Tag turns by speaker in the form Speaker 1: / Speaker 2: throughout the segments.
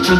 Speaker 1: Good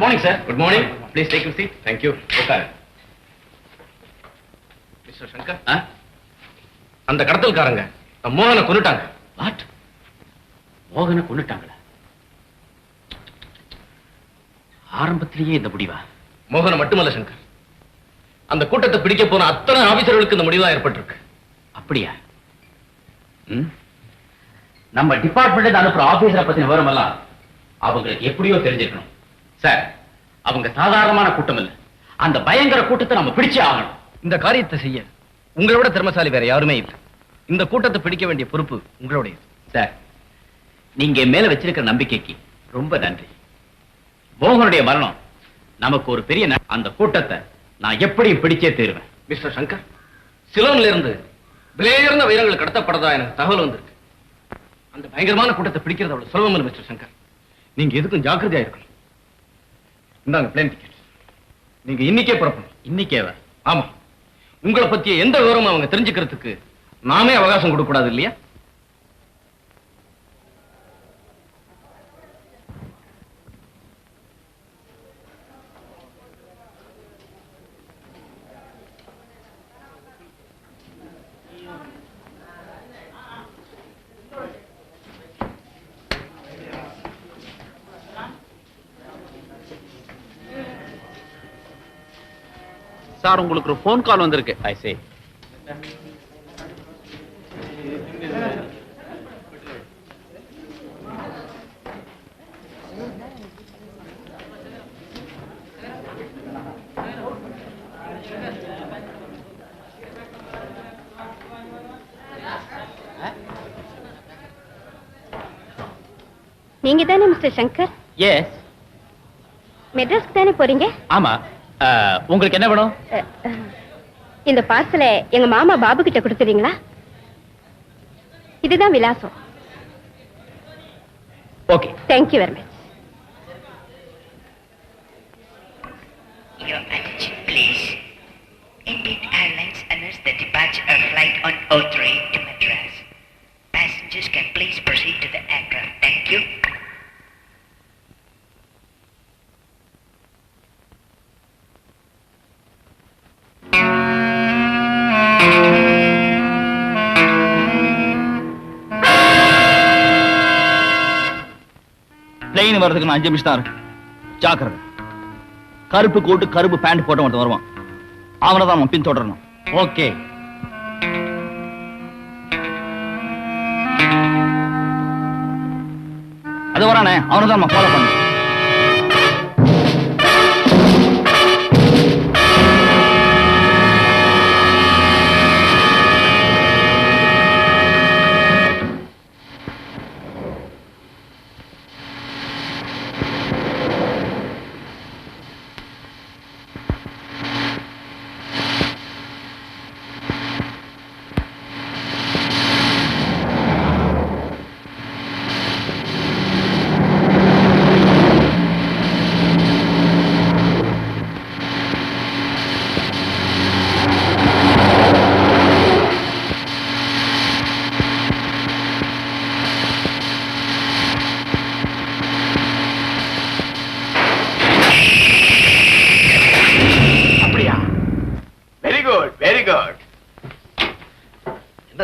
Speaker 1: morning, sir. Good morning. Please take your seat. Thank you. Okay. Mr. Shankar. அந்த கடத்தல்காரங்க மோகனை கொன்னுட்டாங்க. What? மோகனை கொன்னுட்டாங்களா? ஆரம்பத்திலேயே இந்த முடிவா? மோகனை மட்டுமல்ல சங்கர். அந்த கூட்டத்தை பிடிக்க போன அத்தனை ஆபீசர்களுக்கு இந்த முடிவா ஏற்பட்டிருக்கு. அப்படியா? நம்ம டிபார்ட்மெண்ட்ல அனுப்புற ஆபீசரை பத்தின விவரம் எல்லாம் அவங்களுக்கு எப்படியோ தெரிஞ்சிருக்கணும். சார், அவங்க சாதாரணமான கூட்டம் இல்ல. அந்த பயங்கர கூட்டத்தை நம்ம பிடிச்சே ஆகணும். இந்த காரியத்தை செய்ய உங்களோட திறமைசாலி வேற யாருமே இல்லை. இந்த கூட்டத்தை பிடிக்க வேண்டிய பொறுப்பு உங்களுடைய. சார், நீங்க மேல வச்சிருக்கிற நம்பிக்கைக்கு ரொம்ப நன்றி. மோகனுடைய மரணம் நமக்கு ஒரு பெரிய அந்த கூட்டத்தை நான் எப்படியும் பிடிச்சே தீருவேன். மிஸ்டர் சங்கர், சிலோன்ல இருந்து விலையுயர்ந்த வைரங்கள் கடத்தப்படதா எனக்கு தகவல் வந்திருக்கு. அந்த பயங்கரமான கூட்டத்தை பிடிக்கிறது அவ்வளவு சுலபம் இல்லை மிஸ்டர் சங்கர். நீங்க எதுக்கும் ஜாக்கிரதையா இருக்கணும். இந்தாங்க பிளேன் டிக்கெட். நீங்க இன்னைக்கே புறப்படும். இன்னைக்கேவா? ஆமா. உங்களை பத்திய எந்த விவரமும் அவங்க தெரிஞ்சுக்கிறதுக்கு நாமே அவகாசம் கொடுக்க கூடாது இல்லையா?
Speaker 2: சார் உங்களுக்கு ஒரு ஃபோன் கால் வந்திருக்கு.
Speaker 1: ஐ சே.
Speaker 3: நீங்க தானே மிஸ்டர் சங்கர்?
Speaker 1: எஸ்.
Speaker 3: மெட்ராஸ்க்கு தானே போறீங்க?
Speaker 1: ஆமா. உங்களுக்கு என்ன வேணும்?
Speaker 3: இந்த பார்சலை எங்க மாமா பாபு கிட்ட கொடுத்துறீங்களா? இதுதான் விலாசம்.
Speaker 1: Okay.
Speaker 3: Thank you very much.
Speaker 4: Your attention, please. Indian Airlines announced the departure of flight on O3 to Madras. Passengers can please proceed to the aircraft. Thank you.
Speaker 5: Plain வர்றதுக்கு நான் 5 நிமிஷம் தான் இருக்கு. ஜாக்கிரதை. கருப்பு கோட்டு கருப்பு பேண்ட் போட்ட ஒருத்தன் வருவான். அவனை தான் நம்ம பின்தொடரணும்.
Speaker 1: ஓகே.
Speaker 5: அது வரானே, அவனை தான் நம்ம ஃபாலோ பண்ணணும்.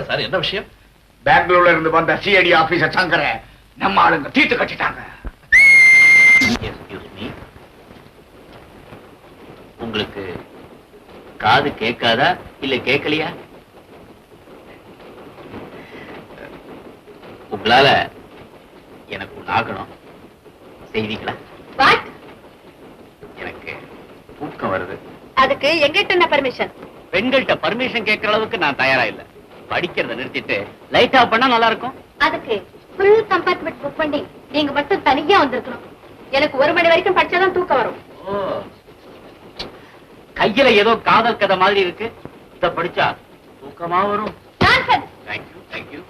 Speaker 2: சார் என்ன விஷயம்?
Speaker 6: பெங்களூர்ல இருந்து வந்த சிஐடி ஆபீசர் சங்கர நம்ம ஆளுங்க தீர்த்து கட்டிட்டாங்க.
Speaker 1: உங்களுக்கு காது கேட்காதா இல்ல கேட்கலையா? உங்களால எனக்கு ஒண்ணு ஆகணும். செய்வீங்களா?
Speaker 3: வாட்?
Speaker 1: எனக்கு தூக்கம் வருது.
Speaker 3: அதுக்கு எங்கிட்ட என்ன பர்மிஷன்?
Speaker 1: பெண்கள்கிட்ட பர்மிஷன் கேட்கற அளவுக்கு நான் தயாரா இல்ல. படிக்கிறத நிறுத்திட்டு லைட் ஆஃப் பண்ணா நல்லா இருக்கும்.
Speaker 3: அதுக்கு ஃபுல் கம்பார்ட்மெண்ட் புக் பண்ணி நீங்க மட்டும் தனியா வந்திருக்கணும். எனக்கு 1 மணி வரைக்கும் படிச்சாதான் தூக்கம் வரும்.
Speaker 1: கையில ஏதோ காதல் கதை மாதிரி இருக்கு. இத படிச்சா தூக்கமா வரும்.
Speaker 3: நான்சென்ஸ்.
Speaker 1: Thank you thank you.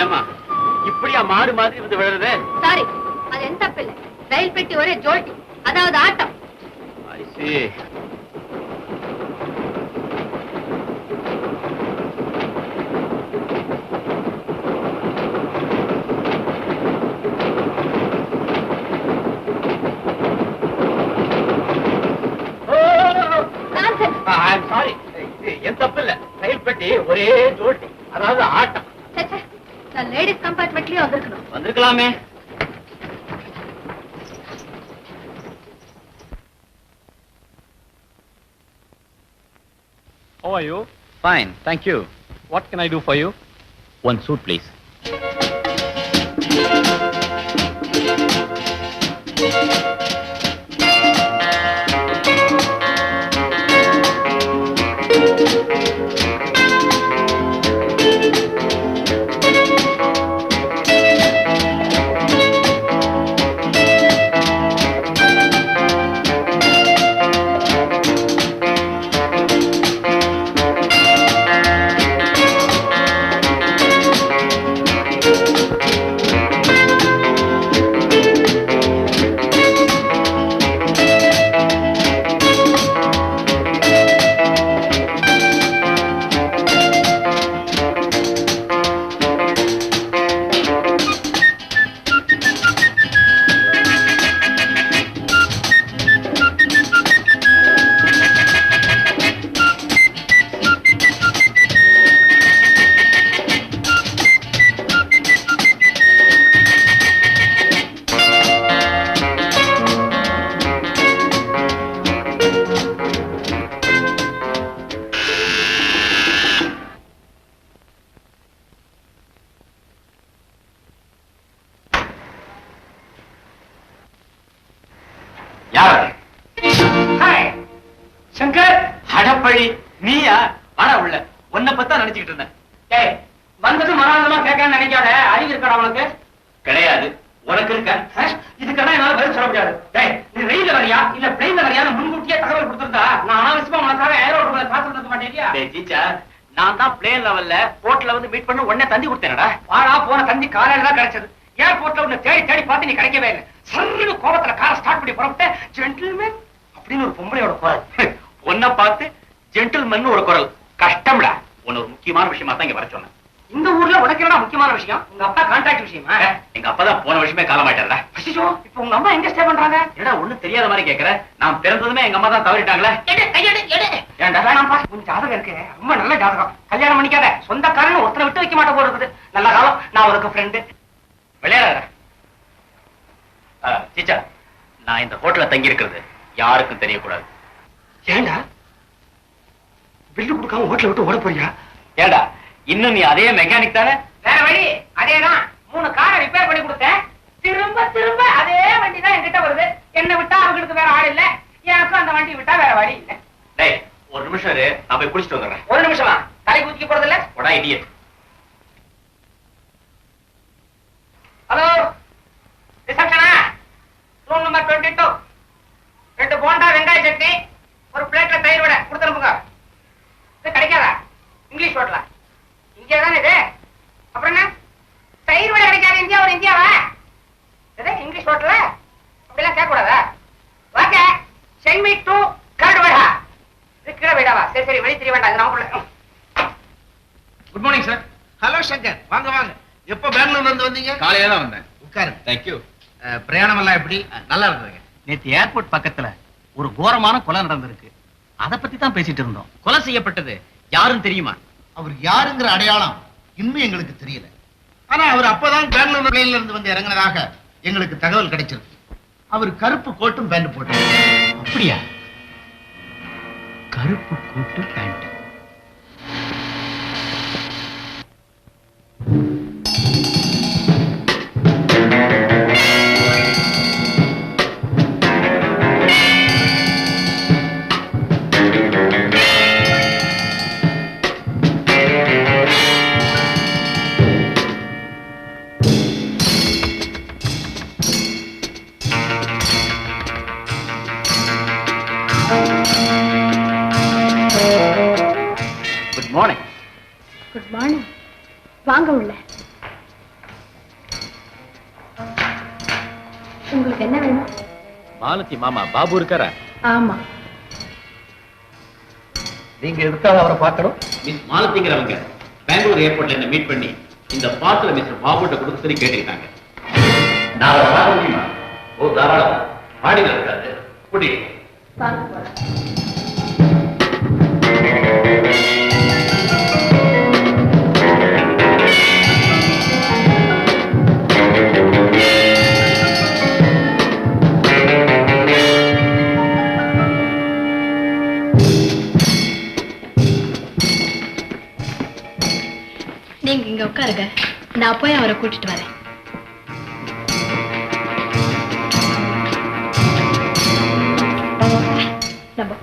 Speaker 1: ஏமா இப்படியா மாடு மாதிரி இருந்து விழுறது?
Speaker 3: சாரி, அது எந்த தப்பு இல்ல. ரயில் பெட்டி ஒரே ஜோல்டி, அதாவது ஆட்டம்.
Speaker 1: I see.
Speaker 3: Nonsense.
Speaker 1: I'm sorry. இது என் தப்பு இல்ல. ரயில் பெட்டி ஒரே ஜோல்டி, அதாவது ஆட்டம்.
Speaker 3: சச்சா, நான் லேடிஸ் கம்பார்ட்மெண்ட்லயே வந்திருக்கணும்.
Speaker 1: வந்திருக்கலாமே.
Speaker 2: How are you?
Speaker 1: Fine, thank you.
Speaker 2: What can I do for you?
Speaker 1: One suit, please. யார்
Speaker 7: ஹாய் சங்கர்.
Speaker 1: அடப்பழி நீயா? வாடா உள்ள. உன்னை பத்தா நினைச்சுக்கிட்டு இருந்தேன்.
Speaker 7: டேய் வந்தது மறாதமா கேட்கணும்னு நினைக்காத. அறிவு இருக்கடா உனக்கு?
Speaker 1: கிடையாது. உனக்கு இருக்க?
Speaker 7: இதுக்கெல்லாம் என்னால பதில் சொல்ல முடியாது. டேய் நீ ரயில்ல வரியா இல்ல பிளைன்ல வரியான்னு முன்கூட்டியே தகவல் கொடுத்திருந்தா நான் அனாவசியமா உனக்காக ஏரோட்ல காத்து இருக்க மாட்டேங்கியா?
Speaker 1: டேய் ஜீச்சா, நான் தான் பிளேன் லெவல்ல போர்ட்ல வந்து மீட் பண்ண உடனே தந்தி கொடுத்தேனடா.
Speaker 7: வாடா போன தந்தி காலையில தான் கிடைச்சது. ஏர்போர்ட்ல உன்னை தேடி தேடி பார்த்து நீ கிடைக்கவே இல்லை. சர்ன்னு கோபத்துல காரை ஸ்டார்ட் பண்ணி புறப்பட்டு ஜென்டில்மேன் அப்படின்னு ஒரு பொம்பளையோட குரல்.
Speaker 1: உன்னை பார்த்து ஜென்டில்மன் ஒரு குரல். கஷ்டம்டா. உன்ன ஒரு முக்கியமான விஷயமா தான் இங்க வர சொன்னேன்.
Speaker 7: இந்த ஊர்ல உனக்கு என்னடா முக்கியமான விஷயம்? உங்க அப்பா கான்ட்ராக்ட் விஷயமா?
Speaker 1: எங்க அப்பா தான் போன வருஷமே காலமாயிட்டாரா.
Speaker 7: அச்சோ, இப்போ உங்க அம்மா எங்க ஸ்டே பண்றாங்க?
Speaker 1: என்னடா ஒண்ணும் தெரியாத மாதிரி கேக்குற? நான் பிறந்ததுமே எங்க அம்மா தான் தவறிட்டாங்களே.
Speaker 7: ஏன்டா வேணாம்ப்பா, உன் ஜாதகம் இருக்கு, ரொம்ப நல்ல ஜாதகம். கல்யாணம் பண்ணிக்காத. சொந்தக்காரன்னு ஒருத்தரை விட்டு வைக்க மாட்ட போல இருக்குது. நல்ல காலம். நான் உனக்கு ஃப்ரெண்டு.
Speaker 1: விளையாடுற டீச்சர், நான் இந்த ஹோட்டல்ல தங்கி இருக்கிறது யாருக்கும் தெரியக்கூடாது.
Speaker 7: ஏண்டா பில்லு கொடுக்காம ஹோட்டலை விட்டு ஓட போறியா?
Speaker 1: ஏண்டா இன்னும் நீ அதே மெக்கானிக் தானே?
Speaker 7: வேற வழி அதேதான். 3 காரை ரிப்பேர் பண்ணி கொடுத்தேன். திரும்ப திரும்ப அதே வண்டி தான் என்கிட்ட வருது. என்ன விட்டா அவங்களுக்கு வேற ஆள் இல்ல, எனக்கும் அந்த வண்டி விட்டா வேற வழி இல்ல.
Speaker 1: டேய் ஒரு நிமிஷம் இரு, நான் போய் குளிச்சுட்டு வந்துடுறேன்.
Speaker 7: ஒரு நிமிஷமா? தலை குதிக்க போறது இல்ல?
Speaker 1: உடா இடியட்.
Speaker 7: ஹலோ ரிசப்ஷனா? Room number 22. 2 போண்டா, வெங்காய சட்னி, ஒரு பிளேட்ல தயிர் வடை கொடுத்து அனுப்புங்க. இது கிடைக்காதா? இங்கிலீஷ் ஹோட்டலா? இந்தியா தானே இது. அப்புறம் என்ன தயிர் வடை கிடைக்காது? இந்தியா ஒரு இந்தியாவா இது? இங்கிலீஷ் ஹோட்டல அப்படிலாம் கேட்க கூடாதா? வாங்க சென்மி டு கர்டு வடா. இது கீழே வைடாவா? சரி சரி, வெளியே தெரிய வேண்டாம். இது நமக்குள்ள.
Speaker 1: Good morning sir.
Speaker 8: Hello Shankar, வாங்க வாங்க. எப்போ பெங்களூர்ல இருந்து வந்தீங்க?
Speaker 1: காலையில தான் வந்தேன்.
Speaker 8: உட்காருங்க.
Speaker 1: தேங்க்யூ.
Speaker 8: பிரயாணம் எல்லாம் எப்படி? நல்லா இருந்ததுங்க.
Speaker 5: நேத்து ஏர்போர்ட் பக்கத்துல ஒரு கோரமான கொலை நடந்திருக்கு. அத பத்தி தான் பேசிட்டு இருந்தோம்.
Speaker 1: கொலை செய்யப்பட்டது யாரும் தெரியுமா?
Speaker 8: அவர் யாருங்கிற அடையாளம் இன்னும் எங்களுக்கு தெரியல. ஆனா அவர் அப்பதான் பெங்களூர் பிளேன்ல இருந்து வந்து இறங்கினதாக எங்களுக்கு தகவல் கிடைச்சிருக்கு. அவர் கருப்பு கோட்டும் பேண்ட் போட்டு.
Speaker 5: அப்படியா? கருப்பு coat pant.
Speaker 1: Good morning.
Speaker 3: Good morning. வாங்க உள்ள. உங்களுக்கு என்ன வேணும்?
Speaker 2: மாலதி மாமா பாபு இருக்காரா?
Speaker 3: ஆமா.
Speaker 8: நீங்க எதுக்காக அவரை பார்க்கணும்?
Speaker 1: மிஸ் மாலதிங்கிறவங்க பெங்களூர் ஏர்போர்ட்ல என்ன மீட் பண்ணி இந்த பார்சல மிஸ்டர் பாபுட்ட கொடுக்க சொல்லி கேட்டுக்கிட்டாங்க. நான் அவரை பார்க்க முடியுமா? ஓ தாராளம். மாடியில் இருக்காரு. கூட்டிட்டு
Speaker 3: வாங்க போலாம். நீங்க இங்க உட்காருங்க, நான் போய் அவரை கூட்டிட்டு வரேன். நம்ம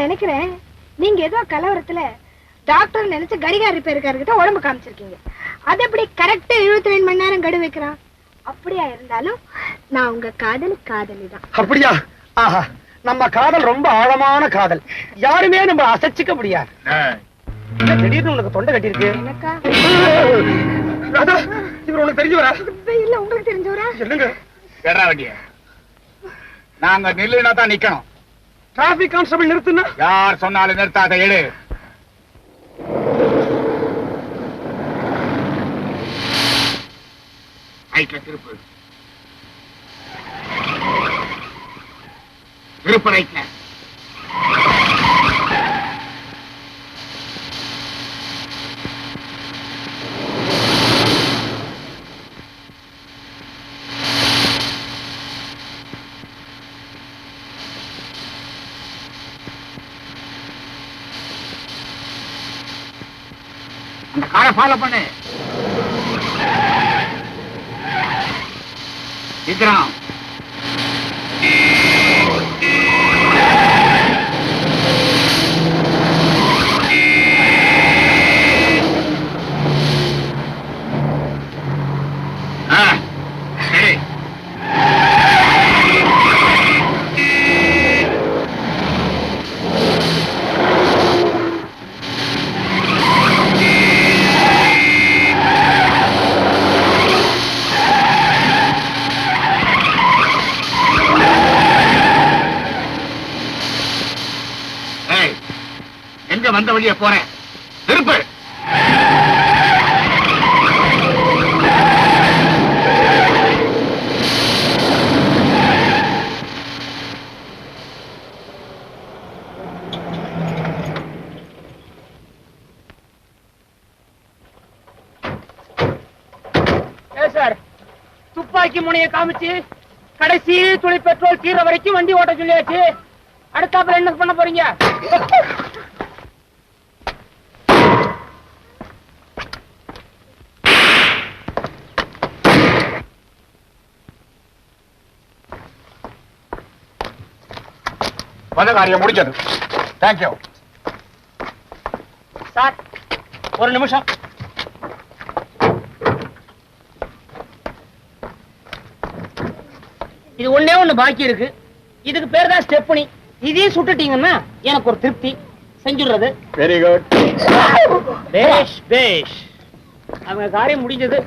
Speaker 3: நினைக்கிறேன் நீங்க ஏதோ கலவரத்துல டாக்டர் நினைச்சு கடிகார ரிப்பேருக்காரர்கிட்ட உடம்பு காமிச்சிருக்கீங்க. அது எப்படி கரெக்டா 72 மணி நேரம் கடு வைக்கிறான்? அப்படியா இருந்தாலும் நான் உங்க காதலி தான்.
Speaker 7: அப்படியா? ஆஹா, நம்ம காதல் ரொம்ப ஆழமான காதல். யாருமே நம்ம அசைச்சிக்க முடியாது. திடீர்னு உனக்கு தொண்டை கட்டி இருக்கு.
Speaker 3: எனக்கா?
Speaker 7: ராதா, இவர் உனக்கு தெரிஞ்சவரா?
Speaker 3: இல்ல, உங்களுக்கு தெரிஞ்சவரா?
Speaker 6: சொல்லுங்க. ஏறா வண்டிய. நாங்க நில்லுனா தான் நிக்கணும்.
Speaker 7: டிராபிக் கான்ஸ்டபிள் நிறுத்துனா?
Speaker 6: யார் சொன்னாலும் நிறுத்தாத, எழு. ரைட்ல திருப்பு. திருப்பு ரைட்ல. அந்த காரை ஃபாலோ பண்ணு. விக்ரம், சரி. எங்க வந்த வழிய போறேன். திருப்பு.
Speaker 7: சார், துப்பாக்கி முனையை காமிச்சு கடைசி துளி பெட்ரோல் தீர வரைக்கும் வண்டி ஓட்ட சொல்லியாச்சு. அடுத்தாப்புல என்ன பண்ண போறீங்க?
Speaker 6: வந்த காரியம் முடிஞ்சது. Thank you
Speaker 7: sir. ஒரு நிமிஷம். இது ஒண்ணே ஒண்ணு பாக்கி இருக்கு. இதுக்கு பேர் தான் ஸ்டெப்னி. இதையும் சுட்டுட்டீங்கன்னா எனக்கு ஒரு திருப்தி. செஞ்சுடுறது.
Speaker 6: Very good.
Speaker 7: பேஷ் பேஷ். அவங்க காரியம் முடிஞ்சது,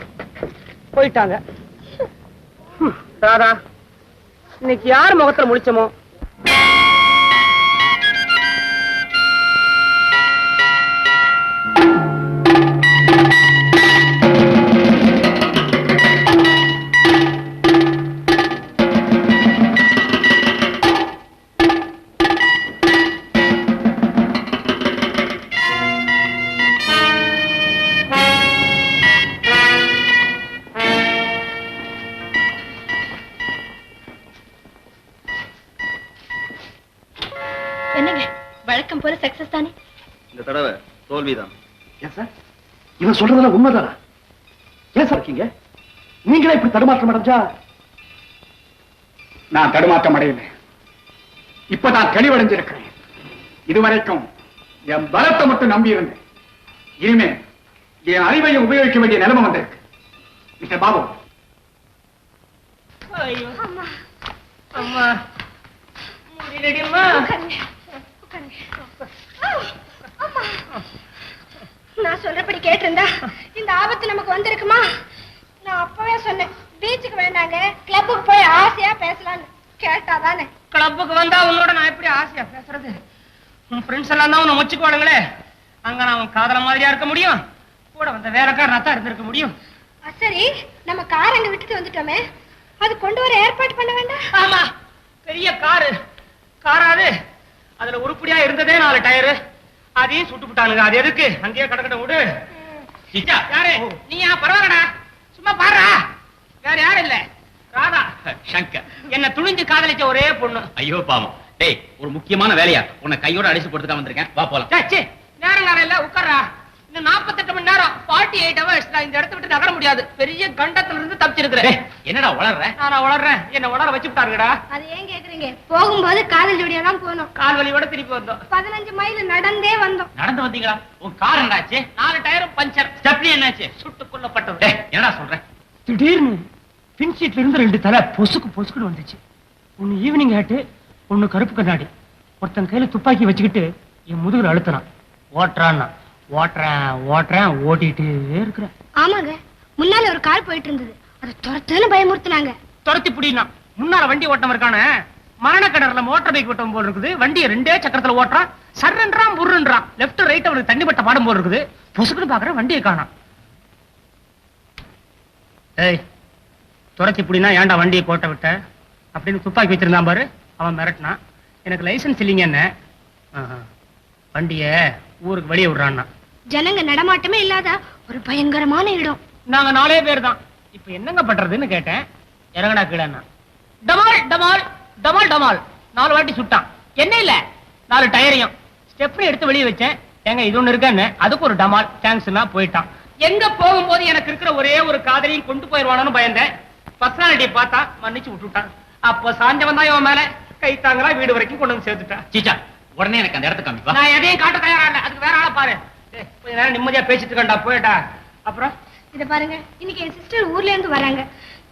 Speaker 7: போயிட்டாங்க. ராதா, இன்னைக்கு யார் முகத்துல முடிச்சோமோ?
Speaker 3: வழக்கம் போல சக்சஸ் தானே?
Speaker 5: இந்த தடவை தோல்விதான்.
Speaker 9: ஏன் சார், இவன் சொல்றதெல்லாம் உண்மைதானா? ஏன் சார் இருக்கீங்க? நீங்களே இப்படி தடுமாற்றம் அடைஞ்சா?
Speaker 6: நான் தடுமாற்றம் அடையல. இப்பதான் தெளிவடைஞ்சிருக்கிறேன். இதுவரைக்கும் என் பலத்தை மட்டும் நம்பி இருந்தேன். இனிமே என் அறிவையை உபயோகிக்க வேண்டிய நிலைமை வந்திருக்கு. மிஸ்டர் பாபு.
Speaker 7: ஐயோ அம்மா, முடியலடிம்மா.
Speaker 3: நான் சொல்றபடி கேட்டிருந்தா இந்த ஆபத்து நமக்கு வந்திருக்குமா? நான் அப்பவே சொன்னேன், பீச்சுக்கு வேண்டாங்க, கிளப்புக்கு போய் ஆசையா பேசலான்னு. கேட்டாதானே?
Speaker 7: கிளப்புக்கு வந்தா உன்னோட நான் எப்படி ஆசையா பேசுறது? உன் ஃப்ரெண்ட்ஸ் எல்லாம் தான் உன்னை முச்சுக்குவானுங்களே. அங்க நான் உன் காதல மாதிரியா இருக்க முடியும்? கூட வந்த வேலைக்காரனா தான் இருந்திருக்க முடியும்.
Speaker 3: சரி, நம்ம கார் அங்க விட்டுட்டு வந்துட்டோமே, அது கொண்டு வர ஏற்பாடு பண்ண வேண்டாம்?
Speaker 7: ஆமா, பெரிய காராது. அதுல உருப்படியா இருந்ததே 4 டயரு. அதையும் சுட்டு விட்டானுங்க. அது எதுக்கு? அங்கேயே கடக்கட்ட விடு. யாரு நீயா? பரவாயில்லடா, சும்மா பாருடா. வேற யாரும் இல்ல, ராதா.
Speaker 1: சங்கர்.
Speaker 7: என்ன துணிஞ்சு காதலிச்ச ஒரே பொண்ணு.
Speaker 1: ஐயோ பாவம். டேய், ஒரு முக்கியமான வேலையா உன்னை கையோட அடிச்சு போட்டுதான் வந்திருக்கேன். வா போலாம்.
Speaker 7: நேரம் இல்ல, உட்கார்றா. 48 மணி நேரம் 48 hours நான் இந்த இடத்தை விட்டு நகர முடியாது. பெரிய கண்டத்துல இருந்து தப்பிச்சிருக்கிறேன்.
Speaker 1: என்னடா வளர்ற?
Speaker 7: நான் வளர்றேன். என்ன வளர வச்சு விட்டாருங்கடா.
Speaker 3: அது ஏன் கேக்குறீங்க? போகும்போது காதல் ஜோடியா தான் போனோம்.
Speaker 7: கால் வலியோட திருப்பி வந்தோம்.
Speaker 3: 15 மைல் நடந்தே வந்தோம்.
Speaker 1: நடந்து வந்தீங்களா? உன் கார் என்னாச்சு?
Speaker 7: 4 டயரும் பஞ்சர்.
Speaker 1: ஸ்டெப்னி என்னாச்சு?
Speaker 7: சுட்டு கொல்லப்பட்டது.
Speaker 1: என்னடா சொல்ற?
Speaker 7: திடீர்னு பின் சீட்ல இருந்து 2 தலை பொசுக்குன்னு வந்துச்சு. ஒன்னு ஈவினிங் ஹேட்டு, ஒன்னு கருப்பு கண்ணாடி. ஒருத்தன் கையில துப்பாக்கி வச்சுக்கிட்டு என் முதுகுல அழுத்தினான். ஓட்டுறேன் ஓட்டிட்டே இருக்கிறேன்.
Speaker 3: ஆமாங்க, முன்னால ஒரு கார் போயிட்டு இருந்தது. அது துரத்துன்னு பயமுறுத்துனாங்க.
Speaker 7: துரத்தி புடினா முன்னால வண்டி ஓட்டம் இருக்கானே, மரண கடர்ல மோட்டார் பைக் ஓட்டம் போல் இருக்குது. வண்டியை 2 சக்கரத்துல ஓட்டுறான். சர்றன்றான் முருன்றான். லெப்ட் ரைட் அவனுக்கு தண்ணி பட்ட பாடம் போல் இருக்குது. பொசுக்குன்னு பாக்குறேன், வண்டியை காணாம். ஏய், துரத்தி புடினா ஏன்டா வண்டியை கோட்டை விட்ட அப்படின்னு துப்பாக்கி வச்சிருந்தான் பாரு. அவன் மிரட்டினான். எனக்கு லைசன்ஸ் இல்லைங்க என்ன, வண்டிய ஊருக்கு வெளியே விடுறான்னா.
Speaker 3: ஜனங்க நடமாட்டமே இல்லாத ஒரு பயங்கரமான இடம்.
Speaker 7: நாங்க 4 பேர் தான். இப்ப என்னங்க பண்றதுன்னு கேட்டேன். இறங்கடா கீழன்னா. டமால் டமால் டமால் டமால் 4 வாட்டி சுட்டான். என்ன இல்ல 4 டயரையும் ஸ்டெப்னி எடுத்து வெளியே வச்சேன். ஏங்க இது ஒண்ணு இருக்கான்னு அதுக்கு ஒரு டமால் தேங்க்ஸ்னா போயிட்டான். எங்க போகும்போது எனக்கு இருக்கிற ஒரே ஒரு காதலையும் கொண்டு போயிருவானு பயந்தேன். பர்சனாலிட்டியை பார்த்தா மன்னிச்சு விட்டுட்டான். அப்ப சாஞ்சவன் தான் இவன் மேல கை தாங்கறா வீடு வரைக்கும் கொண்டு வந்து சேர்த்துட்டான்.
Speaker 1: சீச்சா, உடனே எனக்கு அந்த இடத்துக்கு காமிப்பா.
Speaker 7: நான் எதையும் காட்ட தயாரா இல்ல. அதுக்கு வேற ஆளை பாரு. கொஞ்ச நேரம் நிம்மதியா பேசிட்டு இருக்கேன்டா, போயிட்டா. அப்புறம்
Speaker 3: இத பாருங்க, இன்னைக்கு என் சிஸ்டர் ஊர்ல இருந்து வராங்க.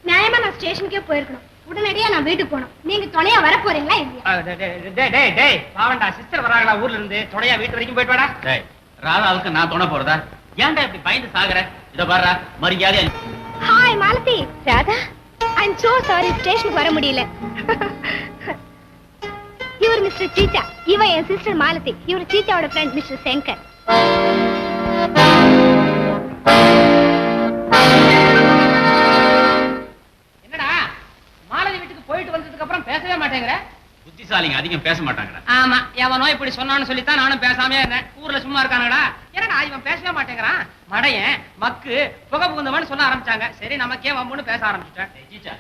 Speaker 3: நியாயமா நான் ஸ்டேஷனுக்கே போயிருக்கணும். உடனடியா நான் வீட்டுக்கு போகணும். நீங்க துணையா வர போறீங்களா இல்லையா?
Speaker 7: டேய் பாவண்டா, சிஸ்டர் வராங்களா ஊர்ல இருந்து, துணையா வீட்டு வரைக்கும் போயிட்டு வாடா.
Speaker 1: டேய், ராதாவுக்கு நான் துணை போறதா? ஏன்டா இப்படி பயந்து சாகுற? இத பாருடா, மரியாதையா.
Speaker 3: Hi Malathi. Radha, I am so sorry, ஸ்டேஷனுக்கு வர முடியல. இவர் மிஸ்டர் சீச்சா, இவ என் சிஸ்டர் மாலதி. இவர் சீச்சாவோட ஃப்ரெண்ட் மிஸ்டர் சேங்கர்.
Speaker 7: என்னடா மாலதி வீட்டுக்கு போயிட்டு வந்ததுக்கு அப்புறம் பேசவே மாட்டேங்கிற?
Speaker 1: புத்திசாலிங்க அதிகம் பேச மாட்டாங்கடா.
Speaker 7: ஆமா, எவனோ இப்படி சொன்னான்னு சொல்லித்தான் நானும் பேசாமே இருந்தேன். ஊர்ல சும்மா இருக்கானுடா. என்னடா இவன் பேசவே மாட்டேங்கிறான்? மடையன் மக்கு புகை புகுந்தவன்னு சொல்ல ஆரம்பிச்சாங்க. சரி நமக்கே வம்புன்னு பேச ஆரம்பிச்சிட்டேன்.
Speaker 1: சீச்சா,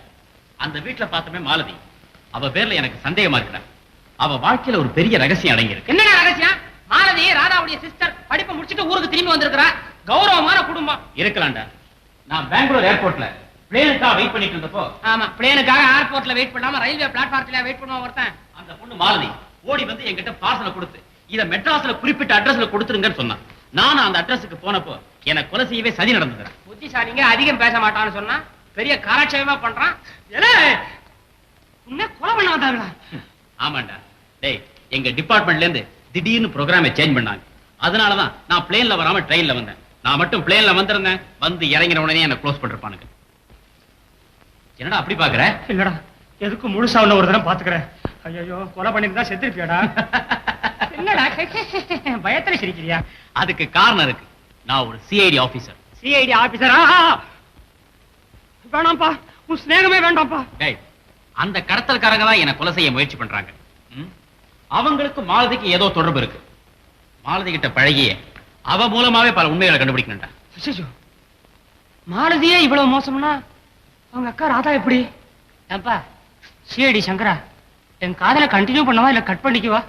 Speaker 1: அந்த வீட்டுல பார்த்தமே மாலதி, அவ பேர்ல எனக்கு சந்தேகமா இருக்குடா. அவ வாழ்க்கையில ஒரு பெரிய ரகசியம் அடங்கி இருக்கு.
Speaker 7: என்னடா ரகசியம்? மாலதி ராதாவுடைய சிஸ்டர். படிப்பை முடிச்சிட்டு ஊருக்கு திரும்பி வந்திருக்கிறா. கௌரவமான குடும்பம்.
Speaker 1: இருக்கலாம்டா. நான் பெங்களூர் ஏர்போர்ட்ல பிளேனுக்காக வெயிட் பண்ணிட்டு இருந்தப்போ,
Speaker 7: ஆமா, பிளேனுக்காக ஏர்போர்ட்ல வெயிட் பண்ணாம ரயில்வே பிளாட்ஃபார்ம்ல வெயிட் பண்ணுவான் ஒருத்தன்.
Speaker 1: அந்த பொண்ணு மாலதி ஓடி வந்து என்கிட்ட பார்சலை கொடுத்து, இத மெட்ராஸ்ல குறிப்பிட்ட அட்ரஸ்ல கொடுத்துருங்கன்னு சொன்னான். நானும் அந்த அட்ரஸுக்கு போனப்போ எனக்கு கொலை செய்யவே சதி நடந்தது.
Speaker 7: புத்திசாலிங்க அதிகம் பேச மாட்டான்னு சொன்னா பெரிய காராட்சயமா பண்றான். உன்னை கொலை பண்ண வந்தாங்களா?
Speaker 1: ஆமாண்டா. டேய், எங்க டிபார்ட்மெண்ட்ல இருந்து திடீர்னு ப்ரோக்ராமை சேஞ்ச் பண்ணாங்க. அதனாலதான் நான் பிளேன்ல வராம ட்ரெயின்ல வந்தேன். நான் மட்டும் பிளேன்ல வந்திருந்தேன், வந்து இறங்கின உடனே என்ன க்ளோஸ் பண்ணிருப்பானுங்க. என்னடா அப்படி பாக்குற?
Speaker 7: இல்லடா, எதுக்கு முழுசா உன்ன ஒரு தடவை பாத்துக்கிறேன். ஐயோ, கொலை பண்ணிருந்தா செத்துருப்பியாடா. என்னடா பயத்துல சிரிக்கிறியா?
Speaker 1: அதுக்கு காரணம் இருக்கு. நான் ஒரு சிஐடி ஆபீசர்.
Speaker 7: சிஐடி ஆபீசரா? வேணாம்ப்பா, உன் ஸ்நேகமே வேண்டாம்ப்பா.
Speaker 1: டேய், அந்த கடத்தல்காரங்க தான் என்ன கொலை செய்ய முயற்சி பண்றாங்க. அவங்களுக்கு மாலதிக்கு ஏதோ தொடர்பு இருக்கு. மாலதி கிட்ட பழகிய அவ மூலமாவே பல உண்மைகளை கண்டுபிடிக்கணும்டா.
Speaker 7: மாலதியே இவ்வளவு மோசம்னா அவங்க அக்கா ராதா எப்படி? ஏன்பா சிஐடி சங்கரா, என் காதலை கண்டினியூ பண்ணவா இல்ல கட் பண்ணிக்குவா?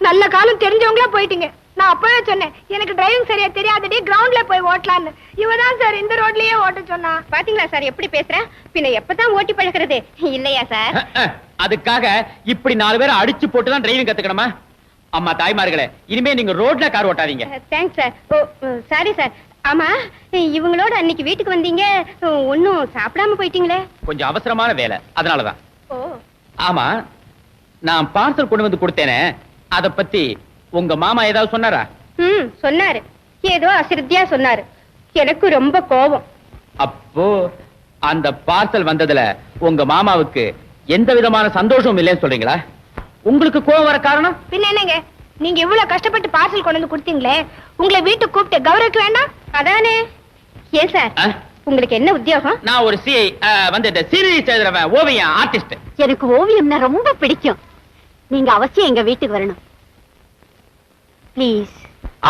Speaker 3: நல்ல காலம் தெரிஞ்சவங்களா போயிட்டீங்க. நான் அப்பவே சொன்னேன், எனக்கு டிரைவிங் சரியா தெரியாதடி, கிரவுண்ட்ல போய் ஓட்டலான்னு. இவதான் சார் இந்த ரோட்லயே ஓட்ட சொன்னா. பாத்தீங்களா சார் எப்படி பேசுறேன்? பின்ன எப்பதான் ஓட்டி பழகிறது இல்லையா சார்?
Speaker 1: அதுக்காக இப்படி 4 பேரை அடிச்சு போட்டுதான் டிரைவிங் கத்துக்கணுமா? அம்மா தாய்மார்களே, இனிமே நீங்க ரோட்ல கார் ஓட்டாதீங்க.
Speaker 3: Thanks sir. Oh sorry sir. ஆமா, இவங்களோட அன்னைக்கு வீட்டுக்கு வந்தீங்க, ஒன்னும் சாப்பிடாம போயிட்டீங்களே?
Speaker 1: கொஞ்சம் அவசரமான வேலை, அதனாலதான்.
Speaker 3: ஓ
Speaker 1: ஆமா, நான் பார்சல் கொண்டு வந்து கொடுத்தேனே, அத பத்தி உங்க மாமா ஏதாவது சொன்னாரா?
Speaker 3: சொன்னாரு. ஏதோ அசிரத்தியா சொன்னாரு. எனக்கு ரொம்ப கோபம்.
Speaker 1: அப்போ அந்த பார்சல் வந்ததுல உங்க மாமாவுக்கு எந்த விதமான சந்தோஷமும் இல்லைன்னு சொல்றீங்களா? உங்களுக்கு கோபம் வர காரணம்?
Speaker 3: பின்ன என்னங்க, நீங்க இவ்வளவு கஷ்டப்பட்டு பார்சல் கொண்டு வந்து கொடுத்தீங்களே, உங்களை வீட்டுக்கு கூப்பிட்டு கௌரவிக்க வேண்டாம்? அதானே. ஏன் சார், உங்களுக்கு என்ன உத்தியோகம்?
Speaker 1: நான் ஒரு சிஐ வந்து சீரியஸ் எழுதுறவன், ஓவியம் ஆர்டிஸ்ட்.
Speaker 10: எனக்கு ஓவியம்னா ரொம்ப பிடிக்கும். நீங்க அவசியம் எங்க வீட்டுக்கு வரணும். ப்ளீஸ்.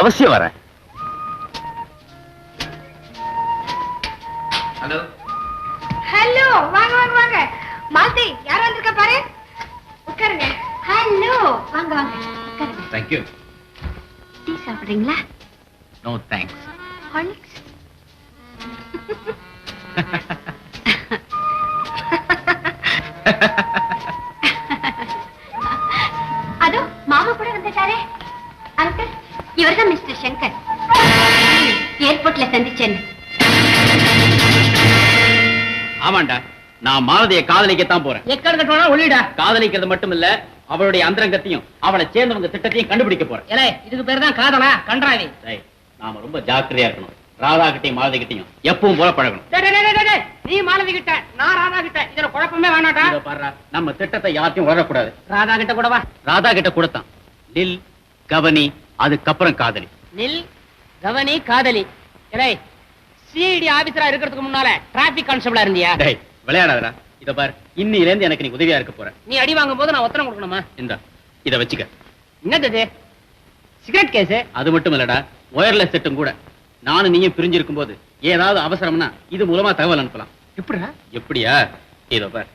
Speaker 1: அவசியம் வரேன். ஹலோ
Speaker 3: ஹலோ, வாங்க வாங்க வாங்க. மாலதி, யார் வந்திருக்கா பாரு. உட்காருங்க. ஹலோ, வாங்க வாங்க உட்காருங்க.
Speaker 1: Thank you.
Speaker 10: டீ சாப்பிடுறீங்களா?
Speaker 1: No thanks.
Speaker 10: ஹார்லிக்ஸ். அதோ மாமா கூட வந்துட்டாரே. அங்கிள், இவர்தான் மிஸ்டர் சங்கர். ஏர்போர்ட்ல சந்திச்சேன்.
Speaker 1: ஆமாண்டா, நான் மாலதியை காதலிக்கத்தான் போறேன்.
Speaker 7: எக்கடுக்கட்டோனா ஒளிடா.
Speaker 1: காதலிக்கிறது மட்டும் இல்ல, அவளுடைய அந்தரங்கத்தையும் அவளை சேர்ந்தவங்க திட்டத்தையும் கண்டுபிடிக்க போறேன்.
Speaker 7: ஏலே, இதுக்கு பேர் தான் காதலா? கன்றாவி.
Speaker 1: டேய், நாம ரொம்ப ஜாக்கிரதையா இருக்கணும். ராதா கிட்டையும் மாலதி கிட்டையும் எப்பவும் போல பழகணும்.
Speaker 7: டேய், டேய், டேய், டேய், நீ மாலதி கிட்ட, நான் ராதா கிட்ட. இதுல குழப்பமே வேணாடா.
Speaker 1: இதோ பாருடா, நம்ம திட்டத்தை யார்ட்டையும் உணரக்கூடாது.
Speaker 7: ராதா கிட்ட கூட வா.
Speaker 1: ராதா கிட்ட கூடத்தான். நில், கவனி, அதுக்கப்புறம் காதலி.
Speaker 7: நில், கவனி, காதலி. ஏலே, சிஐடி ஆபீசரா இருக்கிறதுக்கு முன்னால டிராபிக் கான்ஸ்டபிளா இருந்தியா?
Speaker 1: டேய், விளையாடாதடா. இத பாரு, இன்னில இருந்து எனக்கு நீ உதவியா இருக்க போற.
Speaker 7: நீ அடி வாங்கும் போது நான் ஒத்தனம் கொடுக்கணுமா?
Speaker 1: இந்தா, இத வச்சுக்க.
Speaker 7: என்னது இது? Cigarette case?
Speaker 1: அது மட்டும் இல்லடா, ஒயர்லெஸ் செட்டும் கூட. நானும் நீயும் பிரிஞ்சிருக்கும் போது ஏதாவது அவசரம்னா இது மூலமா தகவல் அனுப்பலாம்.
Speaker 7: எப்படிடா?
Speaker 1: எப்படியா? இதோ பாரு.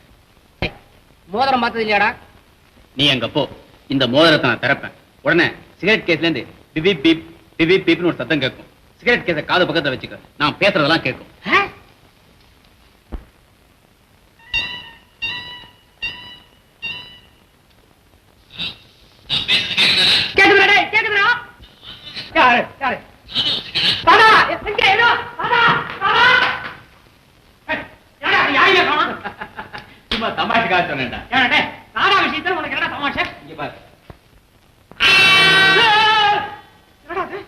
Speaker 7: மோதிரம் பார்த்தது இல்லையாடா?
Speaker 1: நீ அங்க போ, இந்த மோதிரத்தை நான் திறப்பேன். உடனே சிகரெட் கேஸ்ல இருந்து பிபிப் பீப் பிபிப் பீப்னு ஒரு சத்தம் கேட்கும். சிகரெட் கேஸை காது பக்கத்துல வச்சுக்க, நான் பேசுறதெல்லாம் கேட்கும்.
Speaker 7: கேக்குதுடா, டேய், கேக்குதுடா. யாரு யாரு? ராதா, எங்க ஏதோ? ராதா, ராதா. ஏய், யாரா யாரையா காணோம்?
Speaker 1: சும்மா தமாஷுக்காக சொன்னேன்டா.
Speaker 7: ஏடா, டேய், ராதா விஷயத்துல உனக்கு என்னடா தமாஷை?
Speaker 1: இங்க பாரு.
Speaker 7: என்னடா இது?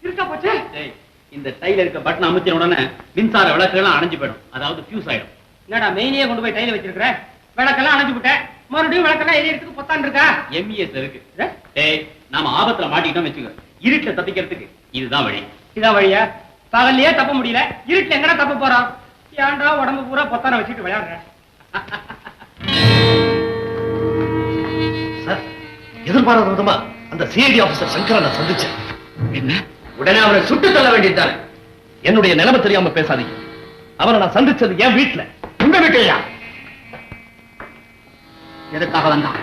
Speaker 7: இருக்கா போச்சு?
Speaker 1: டேய், இந்த டைல இருக்க பட்டன் அமுத்தின உடனே மின்சார விளக்குகள் அணைஞ்சு போயிடும். அதாவது ஃபியூஸ் ஆயிடும்.
Speaker 7: என்னடா மெயினியே கொண்டு போய் டைல வச்சிருக்கிற? விளக்கெல்லாம் அணைஞ்சு விட்ட, மறுபடியும் விளக்கெல்லாம் எரியறதுக்கு பொத்தான் இருக்கா?
Speaker 1: எம்இஎஸ் இருக்கு. டேய், நாம ஆபத்துல மாட்டிக்கிட்டோம் வச்சுக்க, இருட்டுல தப்பிக்கிறதுக்கு இதுதான் வழி.
Speaker 7: இதான் வழியா? பகல்லையே தப்ப முடியல, இருட்டுல எங்கடா தப்ப போறான்? ஏன்டா உடம்பு பூரா பொத்தான வச்சுட்டு விளையாடுற?
Speaker 9: சார், எதிர்பாராத விதமா அந்த சிஐடி ஆபீசர் சங்கரை நான் சந்திச்சேன்.
Speaker 1: என்ன?
Speaker 9: உடனே அவரை சுட்டு தள்ள வேண்டியதுதானே. என்னுடைய நிலைமை தெரியாம பேசாதீங்க. அவரை நான் சந்திச்சது என் வீட்டுல.
Speaker 6: உங்க வீட்டையா? எதுக்காக வந்தான்?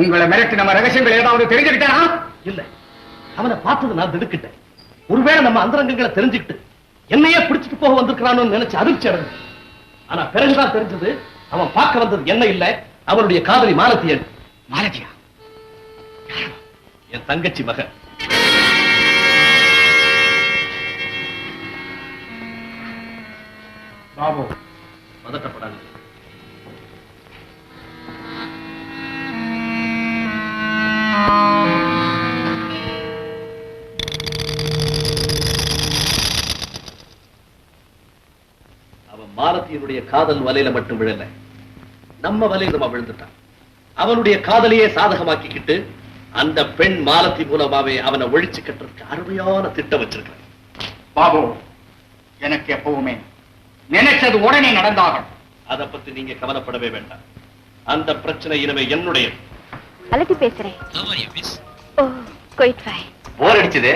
Speaker 6: உங்களை மிரட்டி நம்ம ரகசியங்கள் ஏதாவது தெரிஞ்சுக்கிட்டானா?
Speaker 9: இல்ல, அவனை பார்த்தது நான் திடுக்கிட்டேன். ஒருவேளை நம்ம அந்தரங்கங்களை தெரிஞ்சுக்கிட்டு என்னையே பிடிச்சிட்டு போக வந்திருக்கிறானு நினைச்சு அதிர்ச்சி அடைஞ்சு. ஆனா பிறகுதான் தெரிஞ்சது அவன் பார்க்க வந்தது என்ன இல்ல, அவனுடைய காதலி மாலதி.
Speaker 6: மாலதியா?
Speaker 9: என் தங்கச்சி மகன்.
Speaker 6: பாபு,
Speaker 9: பதட்டப்படாது. அவன் மாலத்தியினுடைய காதல் வலையில மட்டும் விழல, நம்ம வலையில நம்ம விழுந்துட்டான். அவனுடைய காதலையே சாதகமாக்கிக்கிட்டு அந்த பெண் மாலத்தி மூலமாவே அவனை ஒழிச்சு கட்டுறதுக்கு அருமையான திட்டம் வச்சிருக்கான்.
Speaker 6: பாபு, எனக்கு எப்பவுமே நினைச்சது உடனே நடந்தாகும்.
Speaker 9: அதை பத்தி நீங்க கவலைப்படவே வேண்டாம். அந்த பிரச்சனை இனிமே என்னுடைய.
Speaker 10: அலட்டி பேசுறேன். ஓ, குயிட் ஃபை.
Speaker 2: போர் அடிச்சது,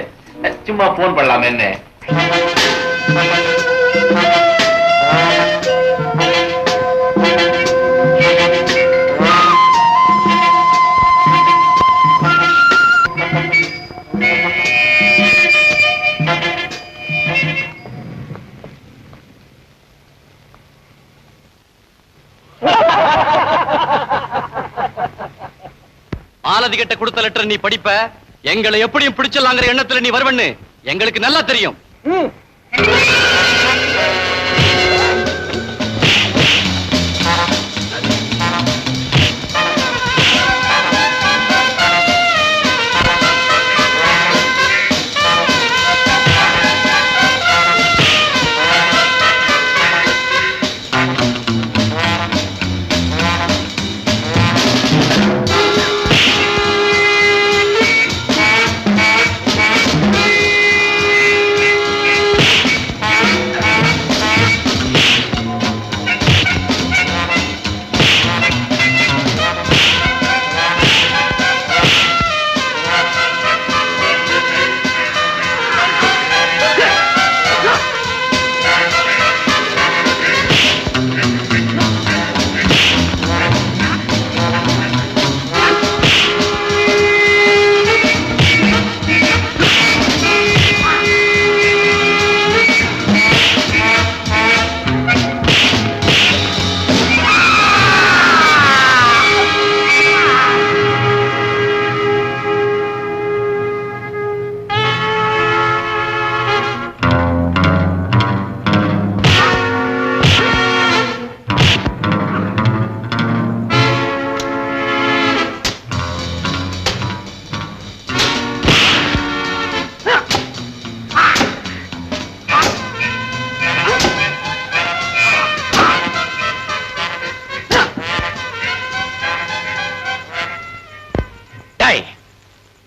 Speaker 2: சும்மா போன் பண்ணலாமே. என்ன
Speaker 1: மாலதி கிட்ட கொடுத்த லெட்டர் நீ படிப்ப, எங்களை எப்படியும் பிடிச்சலாங்கிற எண்ணத்துல நீ வருவன்னு எங்களுக்கு நல்லா தெரியும்.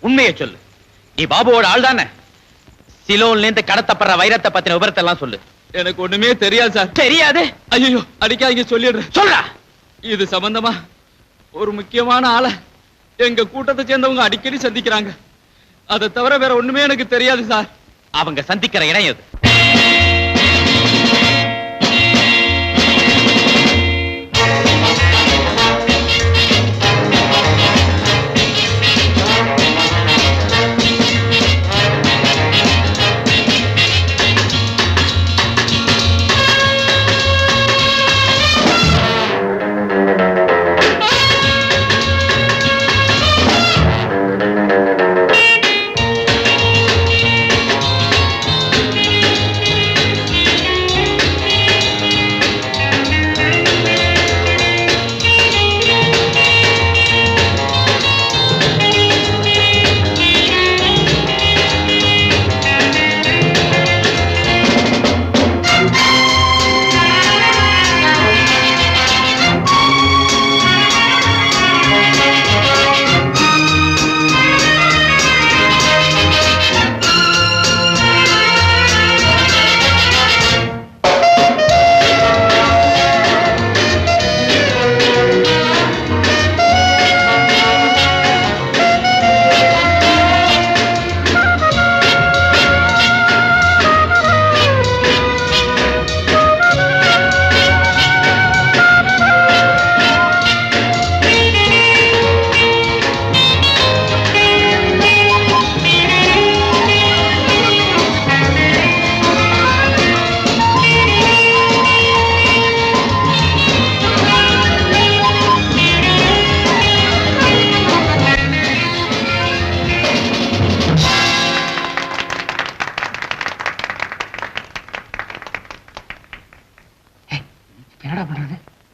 Speaker 1: உண்மையை சொல்லு. நீ பாபுவோட ஆள் தானே? சிலோன்ல இருந்து கடத்தப்படுற வைரத்தை பத்தின விவரத்தை எல்லாம் சொல்லு.
Speaker 5: எனக்கு ஒண்ணுமே தெரியாது சார்.
Speaker 1: தெரியாது?
Speaker 5: ஐயோ அடிக்காதீங்க, சொல்லிடுறேன்.
Speaker 1: சொல்றா.
Speaker 5: இது சம்பந்தமா ஒரு முக்கியமான ஆளை எங்க கூட்டத்தை சேர்ந்தவங்க அடிக்கடி சந்திக்கிறாங்க. அதை தவிர வேற ஒண்ணுமே எனக்கு தெரியாது சார்.
Speaker 1: அவங்க சந்திக்கிற இடம் எது?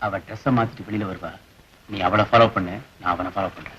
Speaker 1: அவ ட்ரெஸ்ஸை மாத்திட்டு வெளியில வருவா. நீ அவளை ஃபாலோ பண்ணு, நான் அவனை ஃபாலோ பண்றேன்.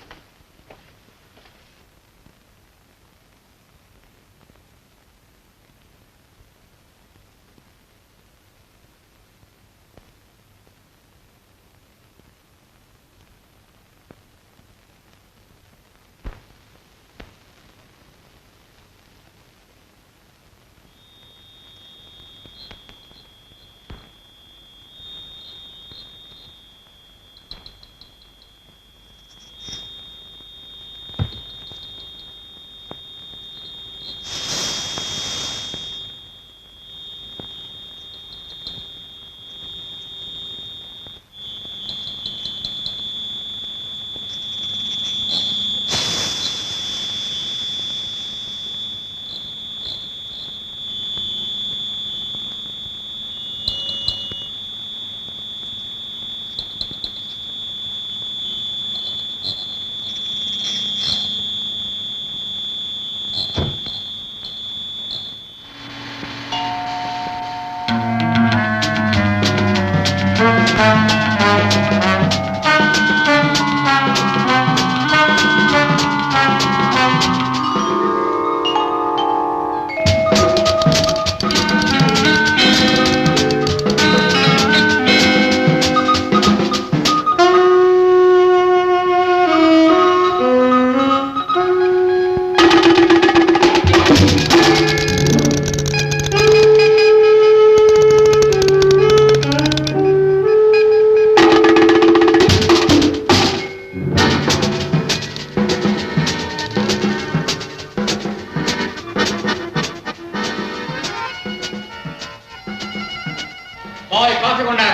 Speaker 1: காஃபி கொண்டா.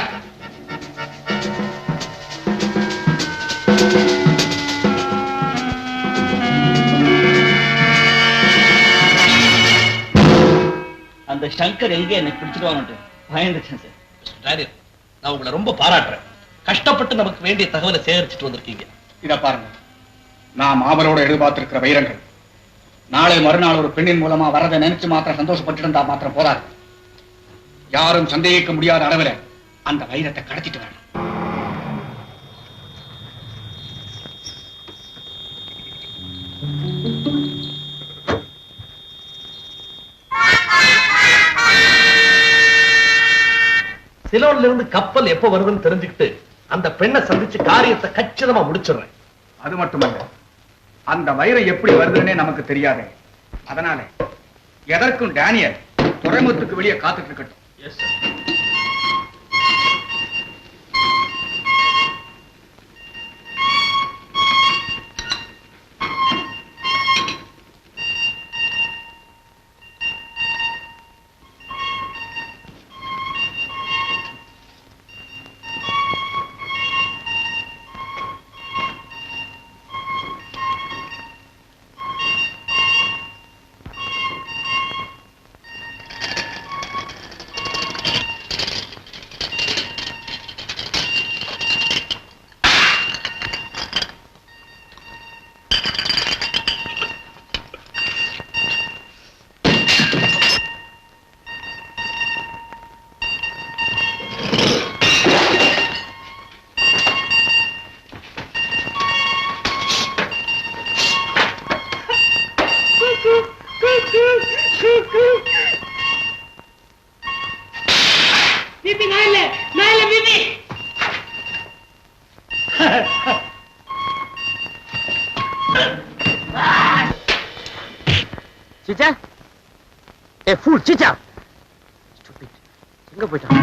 Speaker 5: அந்த சங்கர் எங்க என்ன பிடிச்சிடுவான்னு பயந்துட்டேன் சார்.
Speaker 9: டேனியல், நான் உங்களை ரொம்ப பாராட்டுறேன். கஷ்டப்பட்டு நமக்கு வேண்டிய தகவலை சேகரிச்சுட்டு வந்திருக்கீங்க.
Speaker 6: இத பாருங்க, நாம் ஆவலோட எதிர்பார்த்திருக்கிற வைரங்கள் நாளை மறுநாள் ஒரு பெண்ணின் மூலமா வரதை நினைச்சு மாத்திரம் சந்தோஷப்பட்டு இருந்தா மாத்திரம் போதாது. யாரும் சந்தேகிக்க முடியாத அளவில் அந்த வைரத்தை கடத்திட்டு வரணும்.
Speaker 9: சிலோன்ல இருந்து கப்பல் எப்ப வருதுன்னு தெரிஞ்சுக்கிட்டு அந்த பெண்ணை சந்திச்சு காரியத்தை கச்சிதமா முடிச்சிடுறேன்.
Speaker 6: அது மட்டுமல்ல, அந்த வைரம் எப்படி வருதுன்னே நமக்கு தெரியாது. அதனால எதற்கும் டேனியல் துறைமுகத்துக்கு வெளியே காத்துட்டு இருக்கட்டும்.
Speaker 1: Yes sir.
Speaker 11: Cheecha, a fool Cheecha, எங்க போயிட்டான்?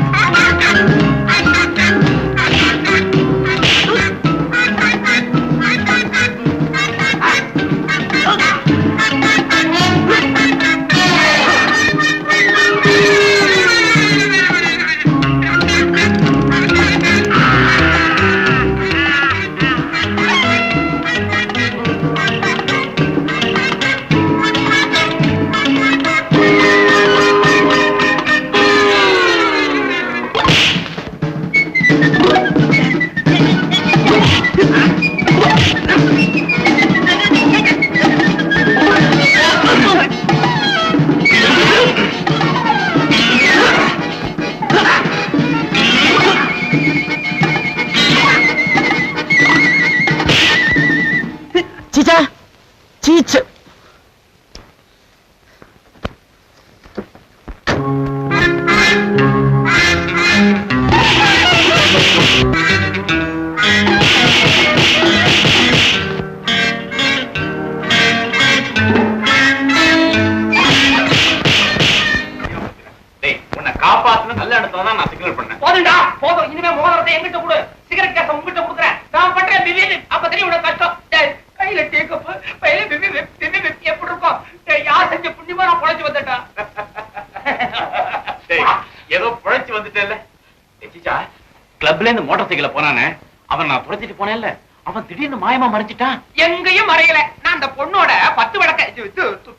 Speaker 1: கிளப்ல இருந்து மோட்டார் சைக்கிள்ல போனானே அவன் நான் துரத்திட்டு போனேன்ல, அவன் திடீர்னு மாயமா மறைஞ்சிட்டான்.
Speaker 7: எங்கேயும் மறையல. நான் அந்த பொண்ணோட 10 விளக்க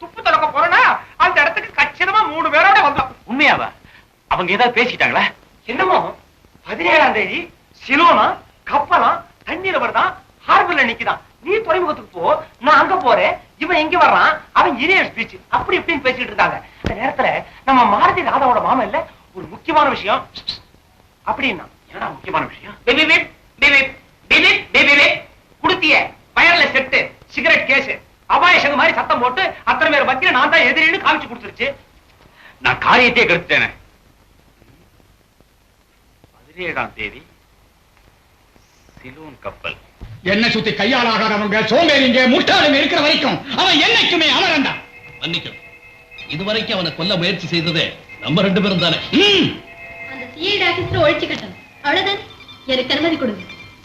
Speaker 7: துப்பு தொடக்க போறேன்னா அந்த இடத்துக்கு கச்சிதமா 3 பேரோட வந்தோம்.
Speaker 1: உண்மையாவா? அவங்க ஏதாவது பேசிட்டாங்களா?
Speaker 7: என்னமோ 17ஆம் தேதி சிலோனா கப்பலாம் தண்ணீர் வருதான், ஹார்பர்ல நிக்குதான், நீ துறைமுகத்துக்கு போ, நான் அங்க போறேன், இவன் எங்க வர்றான், அவன் இரியர் ஸ்பீச் அப்படி இப்படின்னு பேசிட்டு இருக்காங்க. அந்த நேரத்துல நம்ம மாருதி ராதாவோட மாமன் இல்ல ஒரு முக்கியமான விஷயம் அப்படின்னா.
Speaker 1: என்னடா முக்கியமான விஷயம்?
Speaker 7: குடுத்திய வயர்ல செட்டு சிகரெட் கேஸ் அபாயசங்க மாதிரி சத்தம் போட்டு அத்தனை பேர் மத்தியில நான் தான் எதிரின்னு காமிச்சு கொடுத்துருச்சு.
Speaker 1: நான் காரியத்தையே கெடுத்துட்டேனே. 17ஆம் தேதி சிலோன் கப்பல்.
Speaker 6: என்ன சுத்தி கையால் ஆகாதவங்க சோம்பேறிங்க முட்டாளுங்க இருக்கிற வரைக்கும் அவன் என்னைக்குமே அமரண்டா.
Speaker 9: மன்னிக்கும், இதுவரைக்கும் அவனை கொல்ல முயற்சி செய்ததே நம்ம 2 பேரும் தானே.
Speaker 12: அந்த சிஐடி ஆபீஸ்ல ஒழிச்சு கட்டணும், அவ்வளவுதானே. எனக்கு அனுமதி கொடுங்க,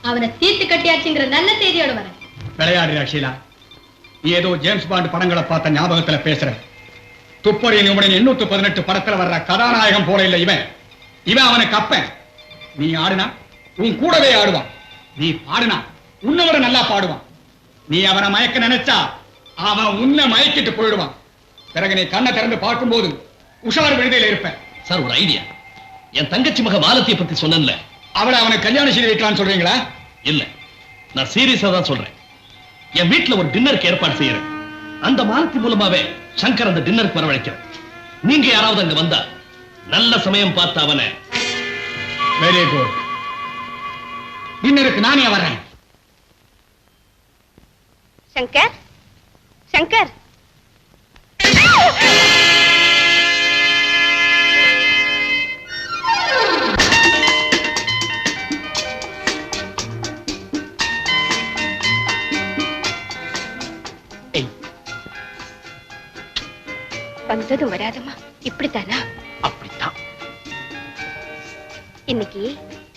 Speaker 12: அவனை தீர்த்து கட்டியாச்சுங்கிற நல்ல செய்தியோட வரேன்.
Speaker 6: விளையாடுறா ஷீலா, நீ ஏதோ ஜேம்ஸ் பாண்ட் படங்களை பார்த்த ஞாபகத்துல பேசுற. துப்பறியின் 818 படத்துல வர்ற கதாநாயகம் போல இல்ல இவன். இவன் அவனுக்கு அப்பன். நீ ஆடுனா உன் கூடவே ஆடுவான், நீ பாடுனா உன்னை விட நல்லா பாடுவான். நீ அவனை மயக்க நினைச்சா அவன் உன்னை மயக்கிட்டு போயிடுவான். பிறகு நீ கண்ணை திறந்து பார்க்கும்போது உஷார் விடுதலையில் இருப்ப.
Speaker 9: சார், ஒரு ஐடியா. என் தங்கச்சி மக மாலத்தியை பத்தி சொன்னேன்ல,
Speaker 6: அவளை அவனுக்கு கல்யாணம் செய்து வைக்கலாம்னு சொல்றீங்களா?
Speaker 9: இல்ல, நான் சீரியஸா தான் சொல்றேன். என் வீட்டுல ஒரு டின்னருக்கு ஏற்பாடு செய்யறேன். அந்த மாலத்தி மூலமாவே சங்கர் அந்த டின்னருக்கு வரவழைக்கிறேன். நீங்க யாராவது அங்க வந்தா நல்ல சமயம் பார்த்து அவனை.
Speaker 6: Very good. டின்னருக்கு நானே வரேன்.
Speaker 10: சங்கர், சங்கர்,
Speaker 3: வந்ததும் வராதமா இப்படித்தானா?
Speaker 1: அப்படித்தான்.
Speaker 3: இன்னைக்கு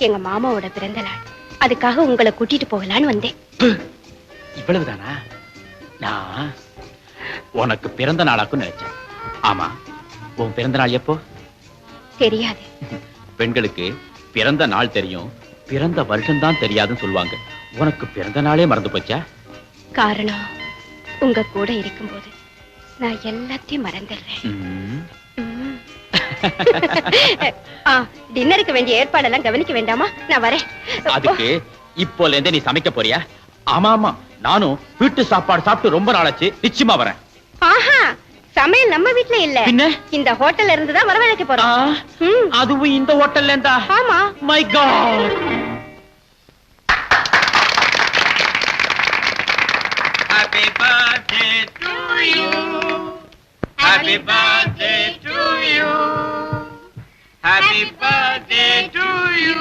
Speaker 3: எங்க மாமாவோட பிறந்த நாள், அதுக்காக உங்களை கூட்டிட்டு போகலான்னு வந்தேன்.
Speaker 1: இவ்வளவுதானா? நான் உனக்கு பிறந்த நாளாக்கும் நினைச்சேன். ஆமா, உன் பிறந்த நாள் எப்போ?
Speaker 3: தெரியாது.
Speaker 1: பெண்களுக்கு பிறந்த நாள் தெரியும், பிறந்த வருஷம் தான் தெரியாதுன்னு சொல்லுவாங்க. உனக்கு பிறந்த நாளே மறந்து போச்சா?
Speaker 3: காரணம், உங்க கூட இருக்கும்போது நான் எல்லாத்தையும் மறந்துடுறேன். டின்னருக்கு வேண்டிய ஏற்பாடெல்லாம் கவனிக்க வேண்டாமா? நான் வரேன்.
Speaker 1: அதுக்கு இப்போல இருந்து நீ சமைக்க போறியா? ஆமா ஆமா, நானும் வீட்டு சாப்பாடு சாப்பிட்டு ரொம்ப நாளாச்சு. நிச்சயமா வரேன்.
Speaker 3: ஆஹா, சமையல் நம்ம வீட்ல இல்ல, இந்த ஹோட்டல்ல இருந்து தான் வரவழைக்க போறோம்.
Speaker 1: அதுவும் இந்த ஹோட்டல்ல இருந்தா?
Speaker 3: ஆமா.
Speaker 1: My god.
Speaker 13: Happy birthday to you. Happy birthday to you. Happy birthday to you.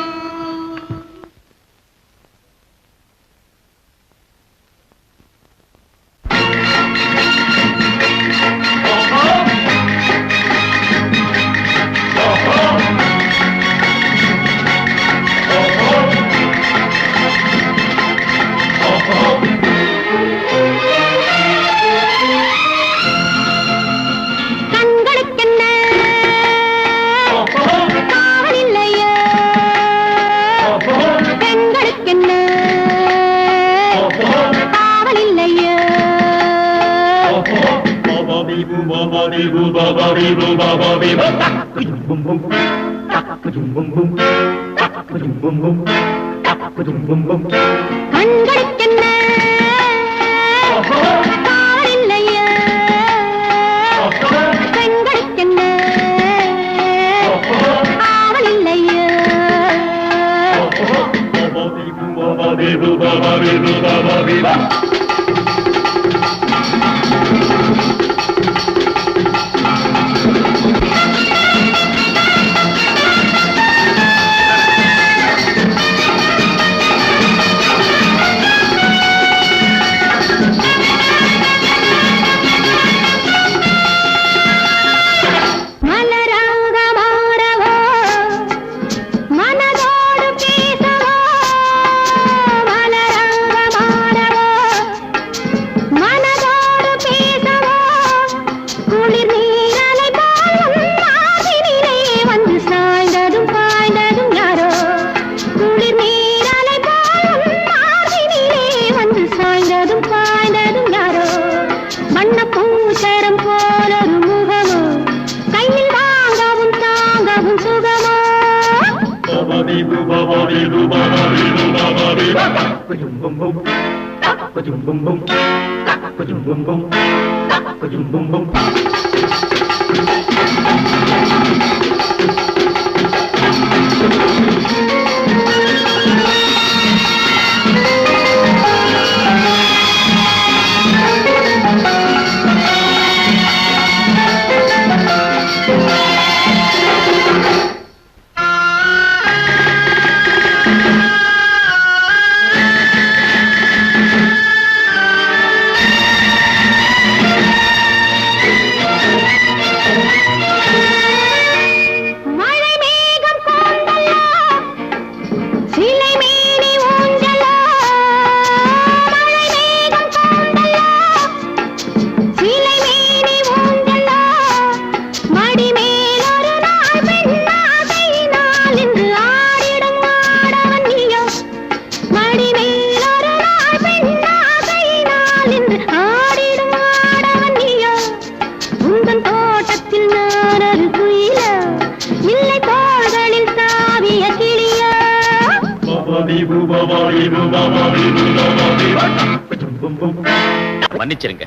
Speaker 1: மன்னிச்சிருங்க,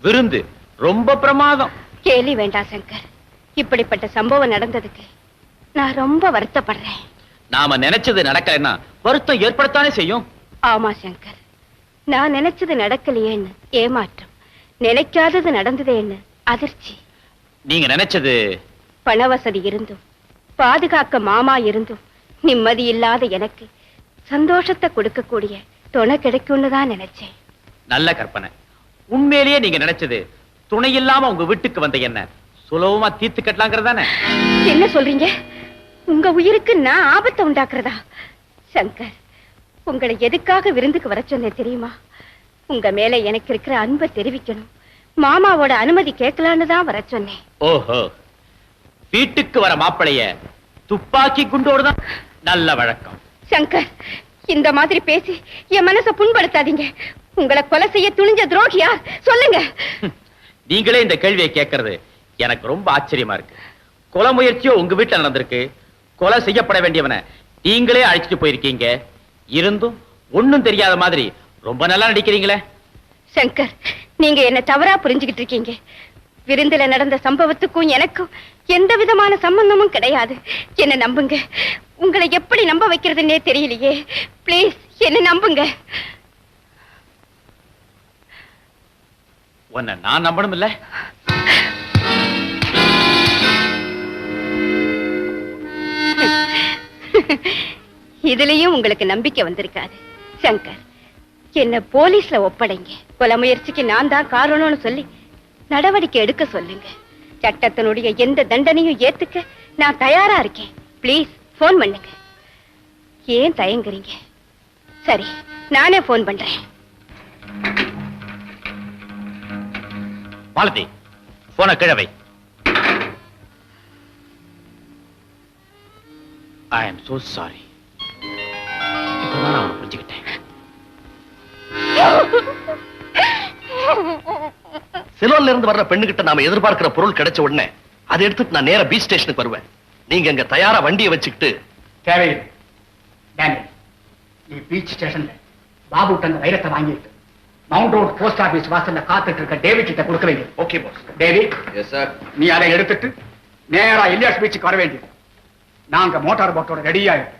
Speaker 1: விருந்து ரொம்ப பிரமாதம்.
Speaker 3: கேலி வேண்டாம் சங்கர், இப்படிப்பட்ட சம்பவம் நடந்ததுக்கு நான் ரொம்ப வருத்தப்படுறேன்.
Speaker 1: நாம நினைச்சது நடக்கலைன்னா வருத்தம் ஏற்படத்தானே செய்யும்.
Speaker 3: ஆமா சங்கர், நான் நினைச்சது நடக்கலையேன்னு ஏமாற்றம், நினைக்காதது நடந்ததேன்னு அதிர்ச்சி.
Speaker 1: நீங்க நினைச்சது
Speaker 3: பண வசதி இருந்தும் பாதுகாக்க மாமா இருந்தும் நிம்மதி இல்லாத எனக்கு சந்தோஷத்தை கொடுக்கக்கூடிய துணை கிடைக்கும்னு தான் நினைச்சேன்.
Speaker 1: நல்ல கற்பனை. உண்மையிலேயே நீங்க நினைச்சது துணை இல்லாம உங்க வீட்டுக்கு வந்த என்ன சுலபமா தீர்த்து கட்டலாங்கிறதானே?
Speaker 10: என்ன சொல்றீங்க? உங்க உயிருக்கு நான் ஆபத்தை உண்டாக்குறதா? சங்கர், உங்களை எதுக்காக விருந்துக்கு வர சொன்னேன் தெரியுமா? உங்க மேல எனக்கு இருக்கிற அன்பை தெரிவிக்கணும், மாமாவோட அனுமதி கேட்கலான்னு தான் வர சொன்னேன்.
Speaker 1: ஓஹோ, வீட்டுக்கு வர மாப்பிளைய துப்பாக்கி குண்டோடுதான் நல்ல வழக்கம்.
Speaker 10: சங்கர், இந்த மாதிரி பேசி என் மனசை புண்படுத்தாதீங்க. உங்களை கொலை செய்ய துணிஞ்ச துரோகியா? சொல்லுங்க.
Speaker 1: நீங்களே இந்த கேள்வியை கேட்கறது எனக்கு ரொம்ப ஆச்சரியமா இருக்கு. கொலை முயற்சியோ உங்க வீட்டுல நடந்திருக்கு, கொலை செய்யப்பட வேண்டியவனை நீங்களே அழைச்சிட்டு போயிருக்கீங்க. இருந்தும் ஒண்ணும் தெரியாத மாதிரி ரொம்ப நல்லா நடிக்கிறீங்களே.
Speaker 10: சங்கர், நீங்க என்ன தவறா புரிஞ்சுகிட்டு இருக்கீங்க. விருந்துல நடந்த சம்பவத்துக்கும் எனக்கும் எந்த விதமான சம்பந்தமும் கிடையாது. என்ன நம்புங்க. உங்களை எப்படி நம்ப வைக்கிறதுன்னே தெரியலையே. பிளீஸ் என்ன நம்புங்க.
Speaker 1: உன்னை நான் நம்பணும் இல்ல?
Speaker 10: இதுலயும் உங்களுக்கு நம்பிக்கை வந்திருக்காது. சங்கர், என்ன போலீஸ்ல ஒப்படைங்க. கொலை முயற்சிக்கு நான் தான் காரணம்னு சொல்லி நடவடிக்கை எடுக்க சொல்லுங்க. சட்டத்தினுடைய எந்த தண்டனையும் ஏத்துக்க நான் தயாரா இருக்கேன். பிளீஸ் போன் பண்ணுங்க. ஏன் தயங்குறீங்க? சரி, நானே போன் பண்றேன்.
Speaker 1: மாலதி, போன கிழவை. I am so sorry. இப்பதான் நான் புரிஞ்சுக்கிட்டேன்.
Speaker 9: சிலோன்ல இருந்து வர்ற பெண்ணுகிட்ட நாம எதிர்பார்க்கிற பொருள் கிடைச்ச உடனே அதை எடுத்துட்டு நான் நேரா பீச் ஸ்டேஷனுக்கு வருவேன். நீங்க அங்க தயாரா வண்டியை வச்சுக்கிட்டு.
Speaker 6: தேவையில்லை டேனியல், நீ பீச் ஸ்டேஷன்ல பாபு அந்த வைரத்தை வாங்கிட்டு மவுண்ட் ரோட் போஸ்ட் ஆபீஸ் வாசல்ல காத்துட்டு இருக்க டேவிட் கிட்ட கொடுக்க வேண்டியது.
Speaker 9: Okay boss.
Speaker 6: David,
Speaker 2: yes sir.
Speaker 6: நீ அதை எடுத்துட்டு நேரா இலியாஸ் பீச்சுக்கு வர வேண்டியது. நாங்க மோட்டார் போட்டோட ரெடியா இருக்கு.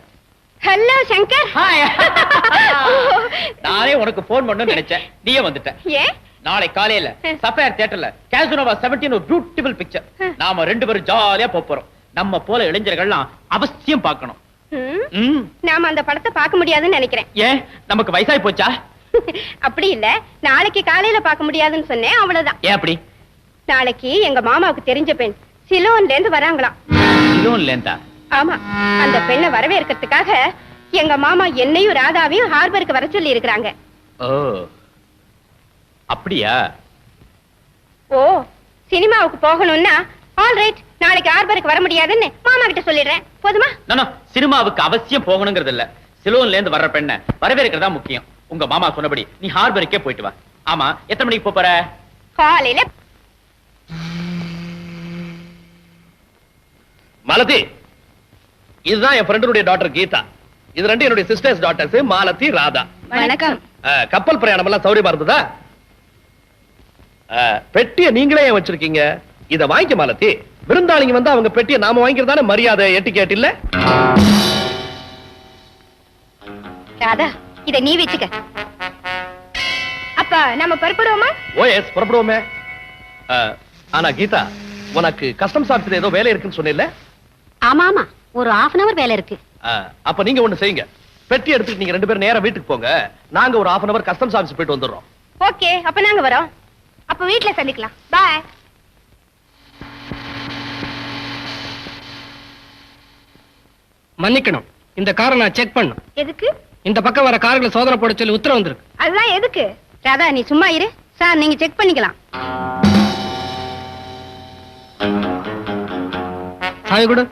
Speaker 10: ஹலோ சங்கர்.
Speaker 1: நானே உனக்கு போன் பண்ணணும்னு நினைச்சேன், நீயே வந்துட்ட.
Speaker 10: ஏன்?
Speaker 1: நாளை காலையில சஃபயர் தியேட்டர்ல காசினோவா 17 ஒரு பியூட்டிஃபுல் பிக்சர். நாம ரெண்டு பேரும் ஜாலியா போறோம். நம்ம போல இளைஞர்கள்லாம் அவசியம் பார்க்கணும்.
Speaker 10: நாம அந்த படத்தை பார்க்க முடியாதுன்னு நினைக்கிறேன்.
Speaker 1: ஏன், நமக்கு வயசாகி போச்சா?
Speaker 10: அப்படி இல்ல, நாளைக்கு காலையில பார்க்க முடியாதுன்னு சொன்னேன், அவ்வளவுதான்.
Speaker 1: ஏன் அப்படி?
Speaker 10: நாளைக்கு எங்க மாமாவுக்கு தெரிஞ்ச பெண் சிலோன்ல இருந்து வராங்களாம்.
Speaker 1: சிலோன்ல இருந்தா?
Speaker 10: ஆமா, அந்த பெண்ணை வரவேற்கிறதுக்காக எங்க மாமா என்னையும் ராதாவையும் ஹார்பருக்கு வர சொல்லி இருக்கிறாங்க.
Speaker 1: ஓ, அப்படியா?
Speaker 10: ஓ, சினிமாவுக்கு போகணும்னா ஆல்ரைட், நாளைக்கு ஹார்பருக்கு வர முடியாதுன்னு மாமா கிட்ட சொல்லிடுறேன். போதுமா?
Speaker 1: சினிமாவுக்கு அவசியம் போகணுங்கிறது இல்ல, சிலோன்ல இருந்து வர்ற பெண்ணை வரவேற்கிறதா முக்கியம். உங்க மாமா சொன்னபடி நீ ஹார்பருக்கே போயிட்டு வா. ஆமா, எத்தனை மணிக்கு போற?
Speaker 10: காலையில.
Speaker 9: மாலதி, இதுதான் என் ஃப்ரெண்டுடைய டாக்டர் கீதா. இது ரெண்டு என்னுடைய சிஸ்டர்ஸ் டாக்டர்ஸ், மாலதி, ராதா.
Speaker 10: வணக்கம்.
Speaker 9: கப்பல் பிரயாணம் எல்லாம் சௌரியமா இருந்ததா? பெட்டியை நீங்களே ஏன் வச்சிருக்கீங்க? இத வாங்கிக்க மாலதி. விருந்தாளிங்க வந்து அவங்க பெட்டியை நாம வாங்கிக்கிறதானே மரியாதை, எட்டிகேட் இல்ல?
Speaker 10: ராதா, இத நீ வச்சுக்க. அப்ப நம்ம புறப்படுவோமா?
Speaker 9: ஓஎஸ், புறப்படுவோமே. ஆனா கீதா, உனக்கு கஸ்டம்ஸ் ஆபீஸ்ல ஏதோ வேலை இருக்குன்னு சொன்னீல்ல?
Speaker 10: ஆமா ஆமா, ஒரு 1/2 hour வேலை இருக்கு.
Speaker 9: அப்ப நீங்க ஒண்ணு செய்யுங்க. பெட்டி எடுத்துட்டு நீங்க ரெண்டு பேரும் நேரா வீட்டுக்கு போங்க. நாங்க ஒரு 1/2 hour கஸ்டம்ஸ் ஆபீஸ் போயிட்டு வந்துடுறோம்.
Speaker 10: ஓகே, அப்ப நாங்க வரோம். அப்ப வீட்ல சந்திக்கலாம். பாய்.
Speaker 11: மன்னிக்கணும், இந்த காரை நான் செக் பண்ணும்.
Speaker 10: எதுக்கு?
Speaker 11: இந்த பக்கம் வர கார்களை சோதனை போட சொல்லி உத்தரவு வந்திருக்கு.
Speaker 10: அதுதான் எதுக்கு? ராதா, நீ சும்மா இரு. சார், நீங்க செக் பண்ணிக்கலாம்.
Speaker 11: சாவி கொடு.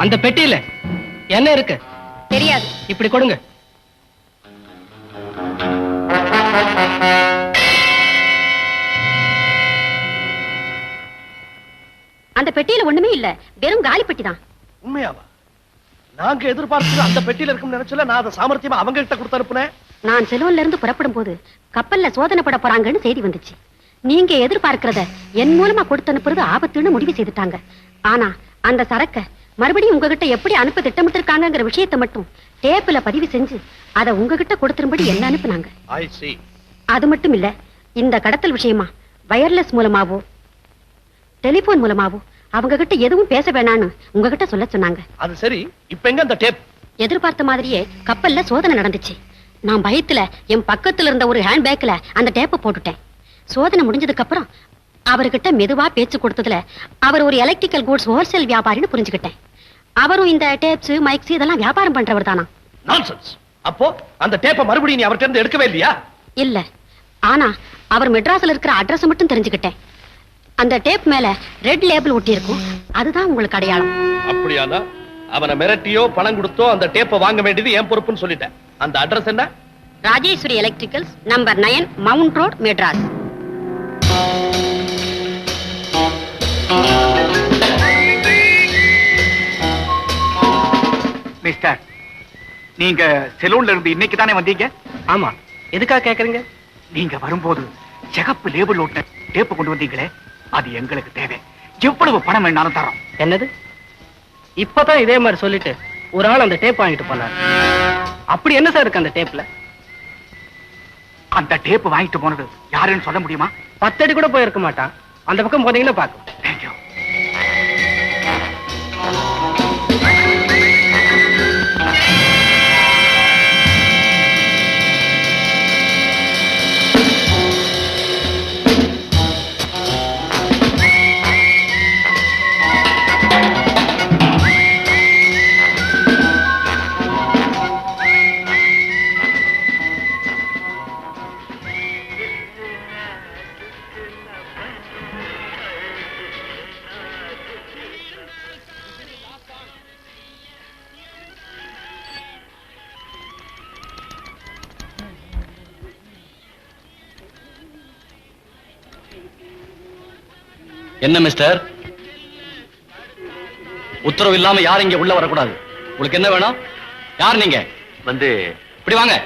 Speaker 11: அந்த பெட்டியில என்ன இருக்கு
Speaker 10: தெரியாது.
Speaker 11: இப்படி கொடுங்க.
Speaker 10: அந்த பெட்டியில ஒண்ணுமே இல்ல, வெறும் காலி பெட்டி தான்.
Speaker 9: உண்மையாவா? நாங்க எதிர்பார்த்தது அந்த பெட்டியில இருக்கும்னு நினைச்சல. நான் அதை சாமர்த்தியமா அவங்க கிட்ட கொடுத்து அனுப்புனேன்.
Speaker 10: நான் செலவுல இருந்து புறப்படும் போது கப்பல்ல சோதனை போட போறாங்கன்னு செய்தி வந்துச்சு. நீங்க எதிர்பார்க்கிறத என் மூலமா கொடுத்து அனுப்புறது ஆபத்துன்னு முடிவு செய்துட்டாங்க. ஆனா அந்த சரக்க மறுபடியும் உங்ககிட்ட எப்படி அனுப்ப திட்டமிட்டு இருக்காங்கிற விஷயத்தை மட்டும் டேப்ல பதிவு செஞ்சு அதை உங்ககிட்ட கொடுத்துரும்படி என்ன அனுப்புனாங்க. அது மட்டும் இல்ல, இந்த கடத்தல் விஷயமா வயர்லெஸ் மூலமாவோ டெலிபோன் மூலமாவும் அவங்க கிட்ட எதுவும் பேச வேணான்னு உங்ககிட்ட சொல்ல சொன்னாங்க.
Speaker 9: அது சரி, இப்ப எங்க அந்த டேப்?
Speaker 10: எதிர்பார்த்த மாதிரியே கப்பல்ல சோதனை நடந்துச்சு. நான் பயத்துல என் பக்கத்துல இருந்த ஒரு ஹேண்ட் பேக்ல அந்த டேப்பை போட்டுட்டேன். சோதனை முடிஞ்சதுக்கு அப்புறம் அவர்கிட்ட மெதுவா பேச்சு கொடுத்ததுல அவர் ஒரு எலக்ட்ரிக்கல் கூட்ஸ் ஹோல்சேல் வியாபாரின்னு புரிஞ்சுக்கிட்டேன். அவரும் இந்த டேப்ஸ் மைக்ஸ் இதெல்லாம் வியாபாரம் பண்றவர் தானா?
Speaker 9: நான்சென்ஸ். அப்போ அந்த டேப்பை மறுபடியும் நீ அவர்கிட்ட இருந்து எடுக்கவே இல்லையா?
Speaker 10: இல்ல, ஆனா அவர் மெட்ராஸ்ல இருக்கிற அட்ரஸ் மட்டும் தெரிஞ்சுக்கிட்டேன். அந்த டேப் மேல ரெட் லேபிள் ஒட்டி இருக்கும், அதுதான் உங்களுக்கு அடையாளம்.
Speaker 9: அப்படியானா அவனை மிரட்டியோ பணம் கொடுத்தோ அந்த டேப்பை வாங்க வேண்டியது என் பொறுப்புன்னு சொல்லிட்டேன். அந்த அட்ரஸ் என்ன?
Speaker 10: Rajeshwari electricals, number 9, mount road, Madras.
Speaker 6: Mister, நீங்க செலூன்ல இருந்து இன்னைக்கு தானே வந்தீங்க?
Speaker 11: ஆமா, எதுக்காக கேக்குறீங்க?
Speaker 6: நீங்க வரும்போது சிகப்பு லேபிள் ஒட்டின டேப்பு கொண்டு வந்தீங்களே, அது எங்களுக்கு தேவை. எவ்வளவு பணம் வேணாலும் தரோம்.
Speaker 11: என்னது? இப்பதான் இதே மாதிரி சொல்லிட்டு ஒரு ஆள் அந்த டேப் வாங்கிட்டு போனார். அப்படி என்ன சார் இருக்கு அந்த டேப்ல?
Speaker 6: அந்த டேப் வாங்கிட்டு போனது யாருன்னு சொல்ல முடியுமா?
Speaker 11: 10 அடி கூட போயிருக்க மாட்டான். அந்த பக்கம் போனீங்கன்னா பாக்கும்.
Speaker 6: தேங்க்யூ.
Speaker 1: என்ன மிஸ்டர், உத்தரவு இல்லாம யாரும் இங்க உள்ள வரக்கூடாது. உங்களுக்கு என்ன வேணும்? யார் நீங்க?
Speaker 2: வந்து
Speaker 1: இப்படி வாங்க.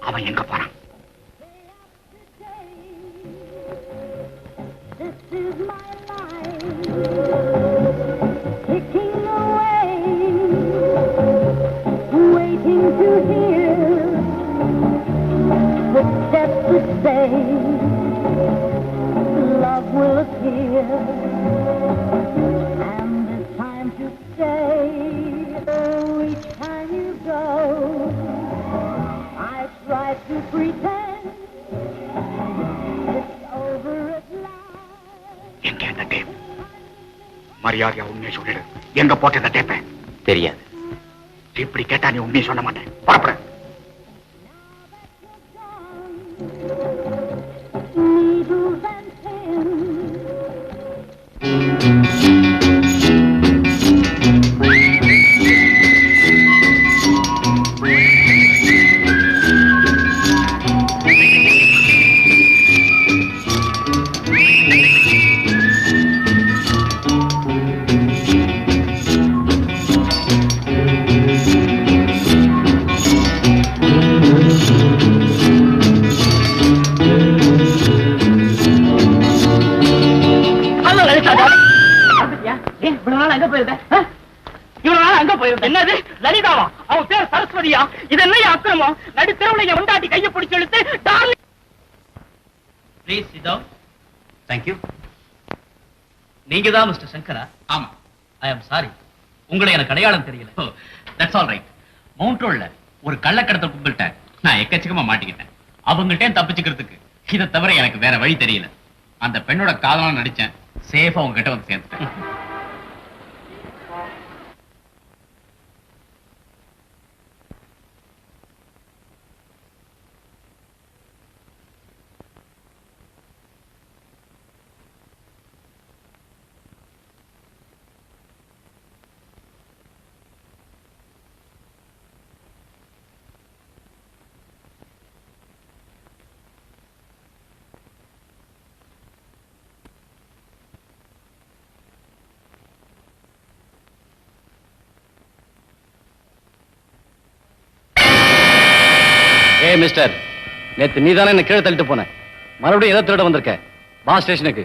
Speaker 6: அவன் எங்க போறான்? மரியாதையா உண்மையை சொல்லிடு. எங்க போட்டு இந்த டேப்பை?
Speaker 2: தெரியாது.
Speaker 6: இப்படி கேட்டா நீ உண்மையை சொல்ல மாட்டேன். புறப்பட.
Speaker 11: என்னது லலிதாவா? அவன் பேர் சரஸ்வதியா? இது என்ன அக்கிரமம்? நடுத்தரவுல உண்டாட்டி கையை பிடிச்சு இழுத்து darling. Please sit down.
Speaker 1: Thank you.
Speaker 11: நீங்க தான் மிஸ்டர் சங்கரா?
Speaker 1: ஆமா.
Speaker 11: ஐ அம் சாரி, உங்களை எனக்கு அடையாளம் தெரியல.
Speaker 1: That's all right. மவுண்ட் ரோட்ல ஒரு கள்ளக்கடத்தல் கும்பல்கிட்ட நான் எக்கச்சக்கமா மாட்டிக்கிட்டேன். அவங்கள்ட்ட தப்பிச்சுக்கிறதுக்கு இதை தவிர எனக்கு வேற வழி தெரியல. அந்த பெண்ணோட காதலா நடிச்சேன். சேஃபா உங்ககிட்ட வந்து சேர்ந்துட்டேன். மிஸ்டர், நேத்து நீதானே என்ன கீழே தள்ளிட்டு போன, மறுபடியும் எதை திருட வந்திருக்க? வா ஸ்டேஷனுக்கு.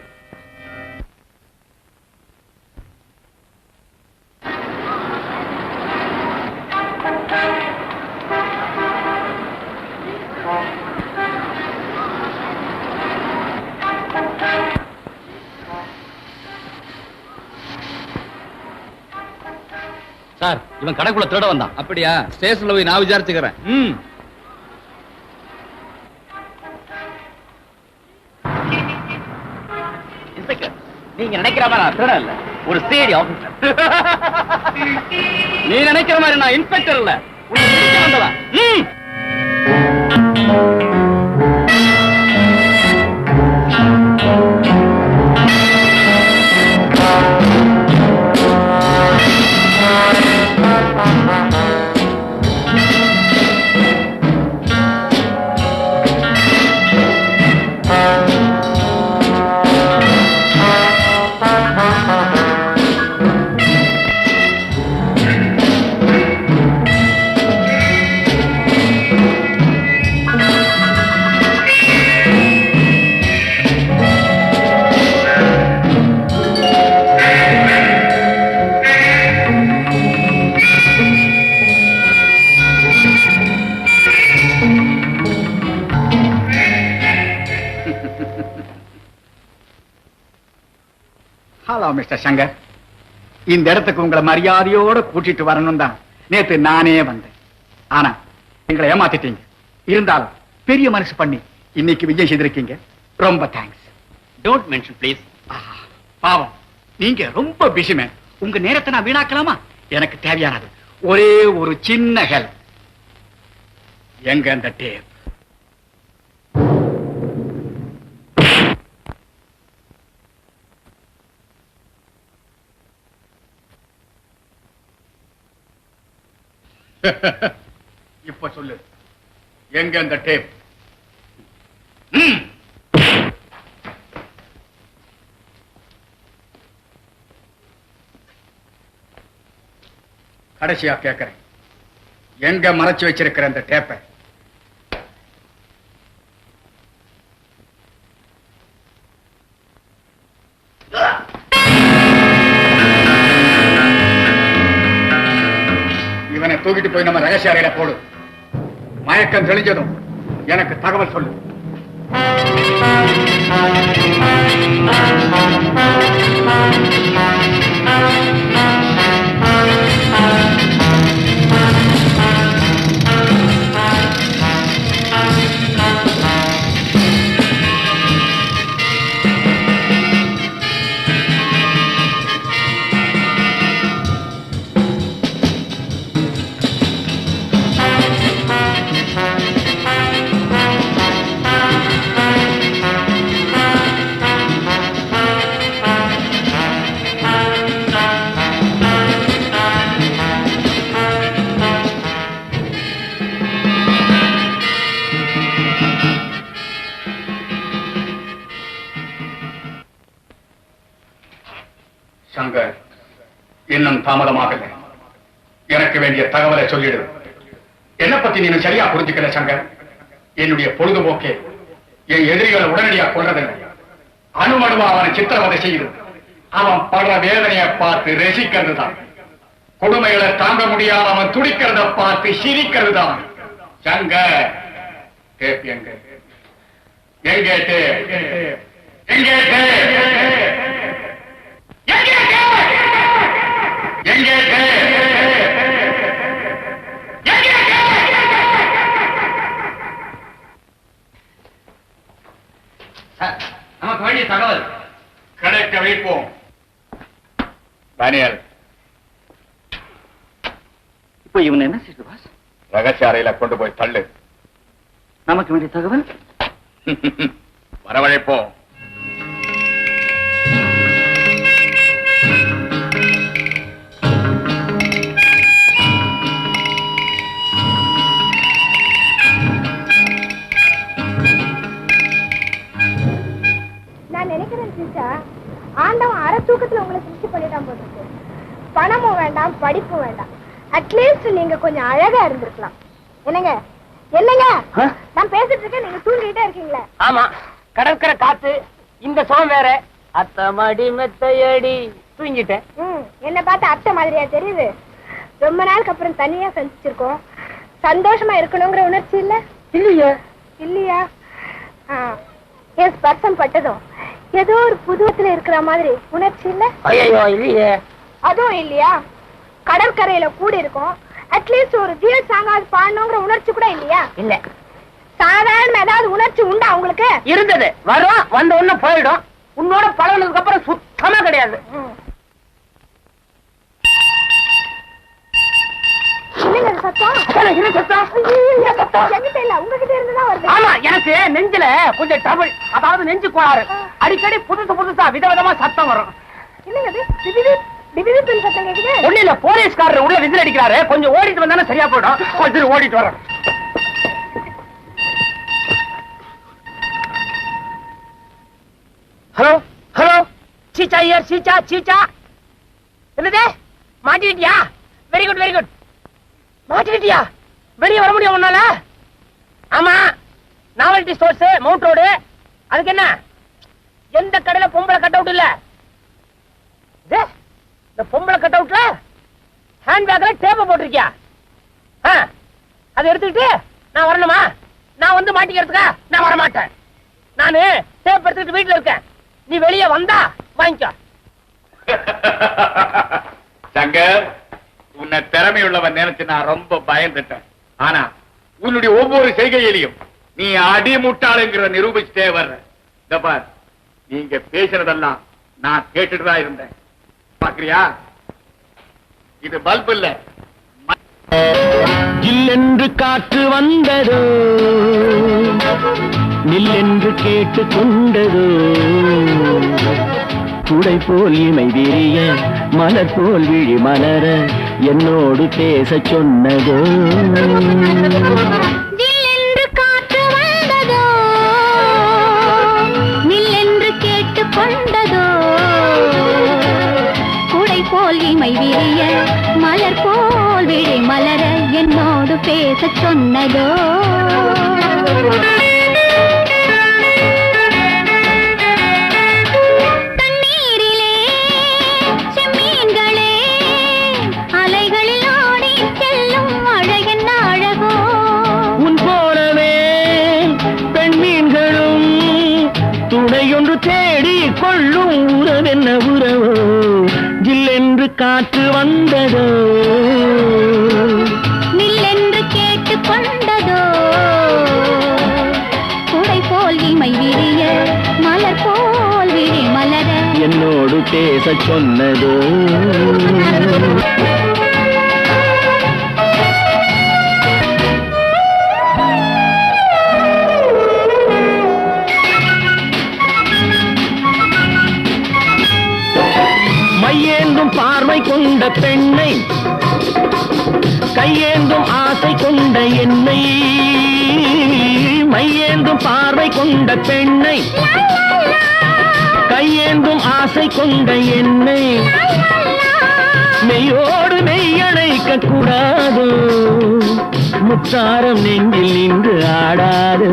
Speaker 1: சார், இவன் கடைக்குள்ள திருட வந்தான்.
Speaker 5: அப்படியா? ஸ்டேஷன்ல போய் நான் விசாரிச்சுக்கிறேன்.
Speaker 1: நீங்க நினைக்கிற மாதிரி நான் திருட இல்ல, ஒரு சிஐடி ஆபீசர். நீ நினைக்கிற மாதிரி நான் இன்ஸ்பெக்டர் இல்ல, வந்தவன்.
Speaker 6: ஹலோ மிஸ்டர் சங்கர், இந்த இடத்துக்கு உங்களை மரியாதையோட கூட்டிட்டு வரணும் தான் நேத்து நானே வந்தேன். ஆனா எங்களை ஏமாத்திட்டீங்க. இருந்தாலும் பெரிய மனசு பண்ணி இன்னைக்கு விஜயம் செய்திருக்கீங்க. ரொம்ப தேங்க்ஸ்.
Speaker 1: Don't mention please.
Speaker 6: பாவம், நீங்க ரொம்ப பிஸிமே. உங்க நேரத்தை நான் வீணாக்கலாமா? எனக்கு தேவையானது ஒரே ஒரு சின்ன ஹெல்ப். எங்க அந்த டேப்? இப்ப சொல்லு, எங்க அந்த டேப்? கடைசியா கேட்கிறேன், எங்க மறைச்சு வச்சிருக்கிற அந்த டேப்பை? இவனை தூக்கிட்டு போய் நம்ம ரகசிய அறையில போடு. மயக்கம் தெளிஞ்சதும் எனக்கு தகவல் சொல்லு. சங்கர், இன்னும் தாமதமாகல. எனக்கு வேண்டிய தகவலை சொல்லிடு. என்ன பத்தி நீ சரியா புரிஞ்சுக்கல சங்கர். என்னுடைய பொழுதுபோக்கே என் எதிரிகளை உடனடியா கொள்றதில்லை. அணுமணுவா அவனை சித்திரவதை செய்யுது. அவன் படுற வேதனையை பார்த்து ரசிக்கிறது தான். கொடுமைகளை தாங்க முடியாம அவன் துடிக்கிறத பார்த்து சிரிக்கிறது தான். சங்கர், டேப் எங்க? எங்கே டேப்? எங்கே டேப்?
Speaker 1: நமக்கு வேண்டிய தகவல்
Speaker 6: கிடைக்க வைப்போம். தானியல்,
Speaker 1: இப்ப இவன் என்ன செய்து பாஸ்?
Speaker 6: ரகசிய அறையில கொண்டு போய் தள்ளு.
Speaker 1: நமக்கு வேண்டிய தகவல்
Speaker 6: வரவழைப்போம்.
Speaker 3: நான் நினைக்கிறேன் சிஸ்டா, ஆண்டவன் அரை தூக்கத்துல உங்களை சிருஷ்டி பண்ணிட்டான் போட்டு. பணமும் வேண்டாம், படிப்பும் வேண்டாம். அட்லீஸ்ட் நீங்க கொஞ்சம் அழகா இருந்திருக்கலாம். என்னங்க, என்னங்க நான் பேசிட்டு இருக்கேன், நீங்க தூங்கிட்டே இருக்கீங்களா?
Speaker 11: ஆமா, கடற்கரை காத்து, இந்த சோம் வேற. அத்தமடி மெத்தையடி தூங்கிட்டேன்.
Speaker 3: என்ன பார்த்து அத்தை மாதிரியா தெரியுது? ரொம்ப நாளுக்கு அப்புறம் தனியா சந்திச்சிருக்கோம். சந்தோஷமா இருக்கணுங்கிற உணர்ச்சி இல்ல? இல்லையா? என் ஸ்பர்சம் பட்டதும் ஏதோ ஒரு புதுவத்துல இருக்கிற மாதிரி உணர்ச்சி இல்ல?
Speaker 11: ஐயோ இல்லையே.
Speaker 3: அதுவும் இல்லையா? கடற்கரையில கூடி இருக்கும், அட்லீஸ்ட் ஒரு ஜிஎஸ் சாங்காவது பாடணுங்கிற உணர்ச்சி கூட இல்லையா?
Speaker 11: இல்ல.
Speaker 3: சாதாரண ஏதாவது உணர்ச்சி உண்டா உங்களுக்கு?
Speaker 11: இருந்தது, வரும், வந்த ஒண்ணு போயிடும். உன்னோட பழகினதுக்கு அப்புறம் சுத்தமா கிடையாது. ஆமா, எனக்கு நெஞ்சில கொஞ்சம் டபுள், அதாவது நெஞ்சு கோளாறு. அடிக்கடி புதுசு புதுசா விதவிதமா சத்தம் வரும். ஒண்ணு இல்ல, போலீஸ்காரர் உள்ள விசில் அடிக்கிறாரு, கொஞ்சம் ஓடிட்டு வந்தானே சரியா போயிடும். கொஞ்சம் ஓடிட்டு வர. Hello hello, Cheecha Iyer, Cheecha Cheecha. என்னது, மாட்டிக்கிட்டியா? Very good very good. மாட்டிக்கிட்டியா? வெளியே வர முடியும் உன்னால? ஆமா, நாவல்டி ஸ்டோர்ஸ், மவுண்ட் ரோடு. அதுக்கு என்ன, எந்த கடையில பொம்பளை கட் அவுட் இல்ல? இந்த பொம்பளை கட் அவுட்ல ஹேண்ட்பேக்ல டேப்ப போட்டிருக்கியா? அதை எடுத்துக்கிட்டு நான் வரணுமா? நான் வந்து மாட்டிக்கிறதுக்கா? நான் வர மாட்டேன். நானு டேப் எடுத்துக்கிட்டு வீட்டுல இருக்கேன். நீ வெளியே வந்தா வாங்கிக்க.
Speaker 6: சங்கர், உன்னை திறமையுள்ளவன் நினைச்சு நான் ரொம்ப பயந்துட்டேன். ஆனா உன்னுடைய ஒவ்வொரு செய்கையிலையும் நீ அடிமுட்டாளுங்கிற நிரூபிச்சுட்டே வர்ற. இந்த பார், நீங்க பேசுறதெல்லாம் நான் கேட்டுட்டுதான் இருந்தேன். பாக்குறியா? இது பல்ப் இல்ல.
Speaker 14: ஜில்லென்று காற்று வந்ததோ, நில்லென்று கேட்டு கொண்டதோ, குடை போல் இமை விரிய, மலர் போல் விழி மலர, என்னோடு பேச சொன்னதோ.
Speaker 15: ஜில்லென்று காற்று வந்ததோ, நில்லென்று கேட்டு கொண்டதோ, குடை போல் இமை விரிய, மலர் போல் விழி மலர, என்னோடு பேச சொன்னதோ. தண்ணீரிலே செம்மீன்களே, அலைகளில் ஓடி செல்லும் அழகென்ன அழகோ.
Speaker 14: உன் போலவே பெண்மீன்களும் துணையொன்று தேடி கொள்ளும் உறவென்ன உறவோ. ஜில்லென்று காற்று வந்ததோ,
Speaker 15: நில்லென்று கேட்டு கொண்டதோ, குடை போல் இமை விரிய, மலர் போல் விழி மலர,
Speaker 14: என்னோடு பேச சொன்னதோ. மையேந்தும் பார்வை கொண்ட பெண்ணை, கையேந்தும் ஆசை கொண்ட என்னை, மையேந்தும் பார்வை கொண்ட பெண்ணை, கையேந்தும் ஆசை கொண்ட என்னை, மெய்யோடு மெய்யணைக்க கூடாது, முத்தாரம் நெஞ்சில் நின்று ஆடாது.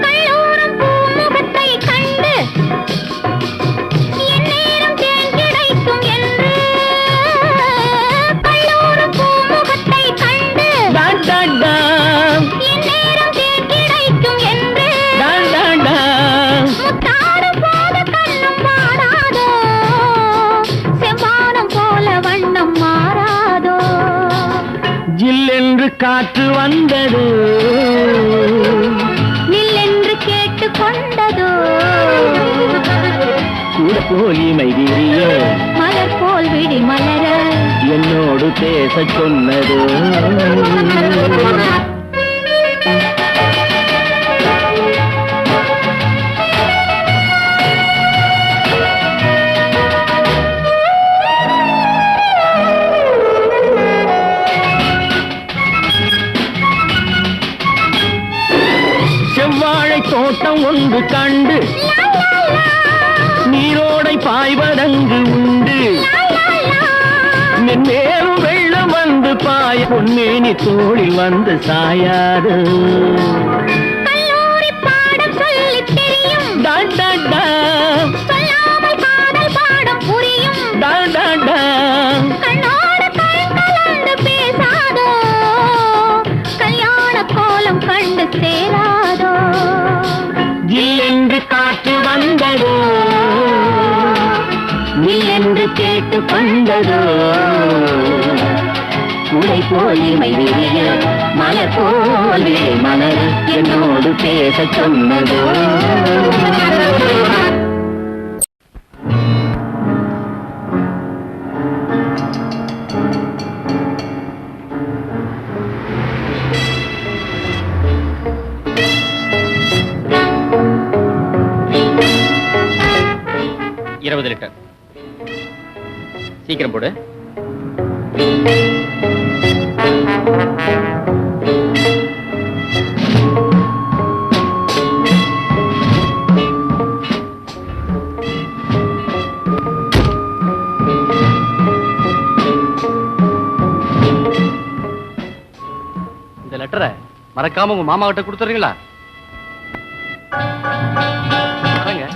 Speaker 15: கல்லூரம் பூமுகத்தை கண்டு எந்நேரம் தேன் கிடைக்கும் என்று, கல்லூரம் பூமுகத்தை கண்டு எந்நேரம் தேன் கிடைக்கும் என்று, முத்தாடும் போது கண்ணும் மாறாதோ, செவ்வானம் போல வண்ணம் மாறாதோ.
Speaker 14: ஜில்லென்று காற்று வந்தது,
Speaker 15: நில்லென்று கேட்டு கொண்டதோ,
Speaker 14: கூட போல் இமை விரிய,
Speaker 15: மலர் போல் விழி மலர,
Speaker 14: என்னோடு பேச சொன்னதோ. செவ்வாழை தோட்டம் ஒன்று கண்டு, நீரோடை பாய்வதங்கு உண்டு, மென்மேலும் வெள்ளம் வந்து பாய பொன்னேனி தோளில் வந்து சாயாது.
Speaker 15: கல்லூரி பாடம் சொல்லி தெரியும்,
Speaker 14: டா டா டா
Speaker 15: சொல்லாமல் காதல் பாடம் புரியும்,
Speaker 14: டா டா டா
Speaker 15: கண்ணோடு கண் கலந்து பேசாதோ, கல்யாண கோலம் கண்டு சேராதோ.
Speaker 14: ஜில்லென்று காற்று வந்ததோ, நீ என்று கேட்டு கொண்டதோ, குடை போல் இமை விரிய மலர் போலே மலர் என்னோடு பேச சொன்னதோ.
Speaker 1: இருபது லிட்டர் சீக்கிரம் போடு.
Speaker 5: இந்த லெட்டரை மறக்காம உங்க மாமா கிட்ட கொடுத்துறீங்களா? வரேங்க.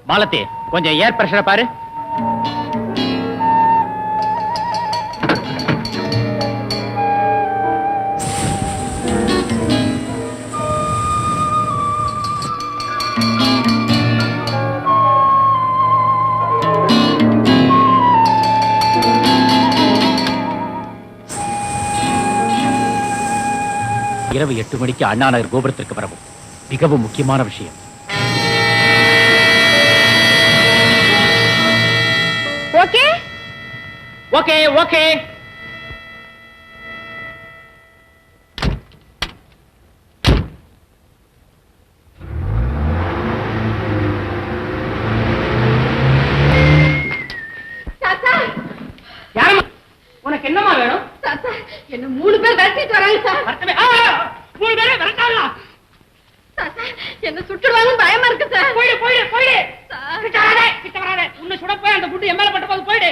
Speaker 1: மாலத்தி, கொஞ்சம் ஏர் பிரஷரை பாரு. இரவு 8 மணிக்கு அண்ணா நகர் கோபுரத்திற்கு வரவும். மிகவும் முக்கியமான விஷயம்.
Speaker 10: Okay
Speaker 1: okay okay.
Speaker 11: உனக்கு என்னமா வேணும்?
Speaker 10: என்ன 3 பேர் விரட்டிட்டு வராங்க சார்.
Speaker 11: 3 பேரை விரட்டாங்களா?
Speaker 10: என்ன சுட்டுடுவாங்கன்னு பயமா இருக்கு சார்.
Speaker 11: போயிடு போயிடு போயிடு. கிட்ட வராதே. உன்னை சுட போய் அந்த குண்டு எம்எல்ஏ பட்ட போது போயிடு.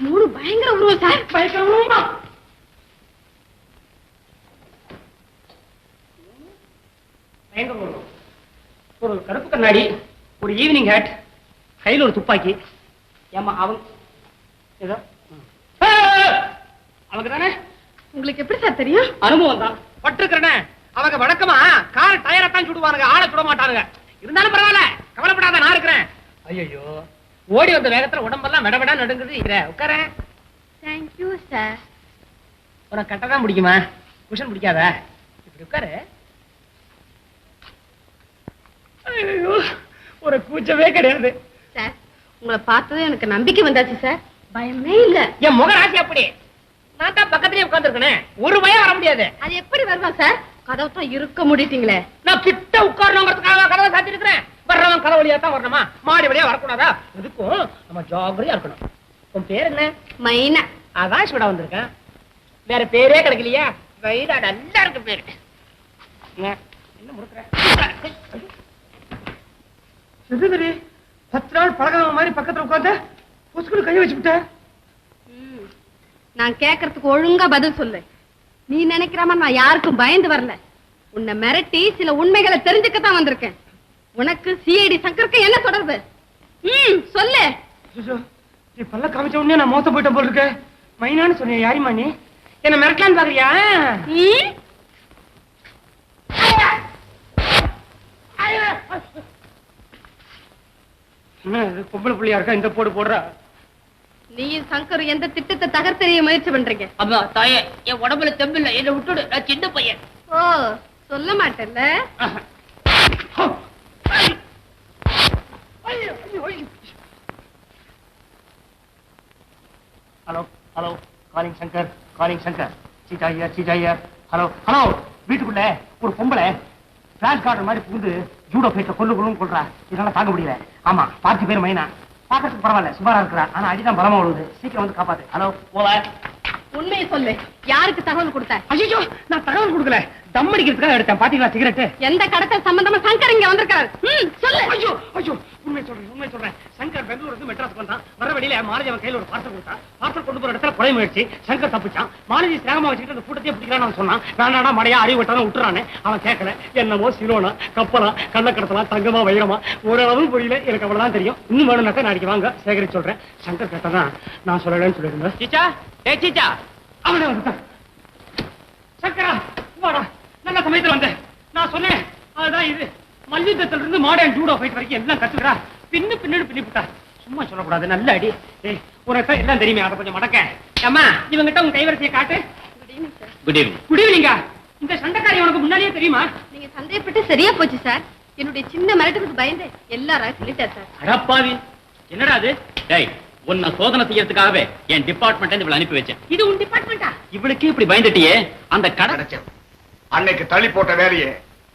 Speaker 10: 3 பயங்கர உருவம் சார்.
Speaker 11: பயங்கர உருவமா? பயங்கர உருவம். ஒரு கருப்பு கண்ணாடி, ஒரு ஈவினிங் ஹேட், கையில் ஒரு துப்பாக்கி. ஏமா அவங்க ஏதோ அவங்க தானே?
Speaker 10: உங்களுக்கு எப்படி சார் தெரியும்?
Speaker 11: அனுபவம் தான். பட்டிருக்கிறனே. அவங்க வழக்கமா கார் டயரை தான் சுடுவானுங்க, ஆளை சுட மாட்டானுங்க. இருந்தாலும் பரவாயில்ல, கவலைப்படாத, நான் இருக்கிறேன். ஐயோ, ஓடி வந்த வேகத்துல உடம்பெல்லாம் விடவிட நடுங்குது. உட்கார.
Speaker 10: Thank you sir.
Speaker 11: உனக்கு கட்டதான் பிடிக்குமா? குஷன் பிடிக்காத. இப்படி உட்காரு. ஐயோ, ஒரு கூச்சமே கிடையாது
Speaker 10: சார். உங்களை பார்த்ததும் எனக்கு நம்பிக்கை வந்தாச்சு சார். பயமே இல்ல.
Speaker 11: என் முகராசி அப்படி. நான் தான் பக்கத்துலயே உட்கார்ந்துருக்கேன். ஒரு பயம் வர முடியாது.
Speaker 10: அது எப்படி வருவா சார்? கதவு தான் இருக்க முடிட்டீங்களே.
Speaker 11: நான் கிட்ட உட்காரணுங்கிறதுக்காக கதவை சாத்திருக்கிறேன். வர்றவன் கதவு வழியா தான் வரணுமா? மாடி வழியா வரக்கூடாதா? இதுக்கும் நம்ம ஜாகிரதையா இருக்கணும். உன் பேர் என்ன?
Speaker 10: மைனா.
Speaker 11: அதான் சுட வந்திருக்கேன். வேற பேரே கிடைக்கலையா? வைரா நல்லா இருக்கு பேரு. என்ன முறுக்குற? 10 நாள் பழகாத மாதிரி பக்கத்துல உட்கார்ந்து பொசுக்குன்னு கையை வச்சுக்கிட்ட.
Speaker 10: நான் கேட்கறதுக்கு ஒழுங்கா பதில் சொல்லு. நீ நினைக்கிற மாதிரி நான் யாருக்கும் பயந்து வரல. உன்னை மிரட்டி சில உண்மைகளை தெரிஞ்சுக்கத்தான் வந்திருக்கேன். உனக்கு சிஐடி சங்கருக்கு என்ன தொடர்பு? சொல்லு.
Speaker 11: நீ பல்ல காமிச்ச உடனே நான் மோசம் போயிட்ட போல இருக்க. மைனான்னு சொன்ன யாரிமா நீ? என்ன மிரட்டலான்னு பாக்குறியா? என்ன பொம்பளை புள்ளியா இருக்கா இந்த போடு போடுறா?
Speaker 12: நீயும் சங்கர் எந்த திட்டத்தை தகர்த்தெறிய முயற்சி பண்றீங்க?
Speaker 11: அம்மா தாயே, என் உடம்புல தெம்பில்ல, என்ன விட்டுடு, நான் சின்ன பையன்.
Speaker 12: ஓ, சொல்ல மாட்டேன்ல.
Speaker 11: Hello hello, calling Shankar, calling Shankar. Cheecha Iyer. Hello hello, வீட்டுக்குள்ள ஒரு பொம்பளை பிளாஷ் கார்டு மாதிரி புகுந்து ஜூடோ ஃபைட்டை கொல்லுன்னு கொள்றா. இதெல்லாம் தாங்க முடியல. ஆமா, பார்த்து பேர் மைனா. பாக்கிறதுக்கு பரவாயில்ல, சுமாரா இருக்கிறா. ஆனா அடிதான் பலமா விழுது. சீக்கிரம் வந்து காப்பாத்து. Hello, over.
Speaker 12: உண்மையை சொல்லு, யாருக்கு தகவல் கொடுத்த?
Speaker 11: ஐயோ, நான் தகவல் கொடுக்கல, தம் அடிக்கிறதுக்காக எடுத்தேன். பாத்தீங்களா சிகரெட்?
Speaker 12: எந்த கடத்தல் சம்பந்தமா சங்கர் இங்க வந்திருக்காரு? சொல்லு.
Speaker 11: ஐயோ, உண்மை சொல்றேன். சங்கர் பெங்களூர் இருந்து மெட்ராஸ் வந்தான். வர வழியில மாலதி அவன் கையில ஒரு பார்சல் கொடுத்தான். பார்சல் கொண்டு போற இடத்துல கொலை முயற்சி. சங்கர் தப்பிச்சான். மாலதி சிரமமா வச்சுக்கிட்டு அந்த கூட்டத்தையே பிடிக்கிறான்னு சொன்னான். வேண்டாடா மடையா அறிவு விட்டாலும் விட்டுறானே. அவன் கேட்கல. என்னமோ சிலோனா கப்பலா கள்ளக்கடத்தலாம் தங்கமா வைரமா ஓரளவு புரியல. எனக்கு அவ்வளவுதான் தெரியும். இன்னும் வேணும்னாக்க நாளைக்கு வாங்க சேகரிச்சு சொல்றேன். சங்கர் கேட்டதான் நான் சொல்லலன்னு சொல்லிருந்தேன். சீச்சா, சீச்சா, அவனே வந்துட்டான். சங்கரா, வாடா, நல்ல சமயத்துல வந்தேன். நான் சொன்னேன், அதுதான் இது. மல்யுத்தத்துல இருந்து மாடர்ன் ஜூடோ ஃபைட் வரைக்கும் எல்லாம் கத்துக்கிறா. பின்னிவிட்டா. சும்மா சொல்லக்கூடாது, நல்ல அடி. உனக்கு எல்லாம் தெரியுமே, அதை கொஞ்சம் மடக்க. அம்மா, இவங்கிட்ட உங்க கைவரிசையை காட்டு.
Speaker 1: Good evening.
Speaker 11: குட் ஈவினிங்கா? இந்த சண்டைக்காரி உனக்கு முன்னாடியே தெரியுமா?
Speaker 12: நீங்க சந்தேகப்பட்டு சரியா போச்சு சார். என்னுடைய சின்ன மிரட்டுக்கு பயந்து எல்லாரும் சொல்லிட்டார் சார்.
Speaker 1: அடப்பாவி, என்னடா அது? டேய், உன்னை சோதனை செய்யறதுக்காகவே என் டிபார்ட்மெண்ட் இவளை அனுப்பி வச்சேன்.
Speaker 11: இது உன் டிபார்ட்மெண்டா?
Speaker 1: இவளுக்கு இப்படி பயந்துட்டியே. அந்த கடை
Speaker 6: அன்னைக்கு தள்ளி போட்ட வேலையை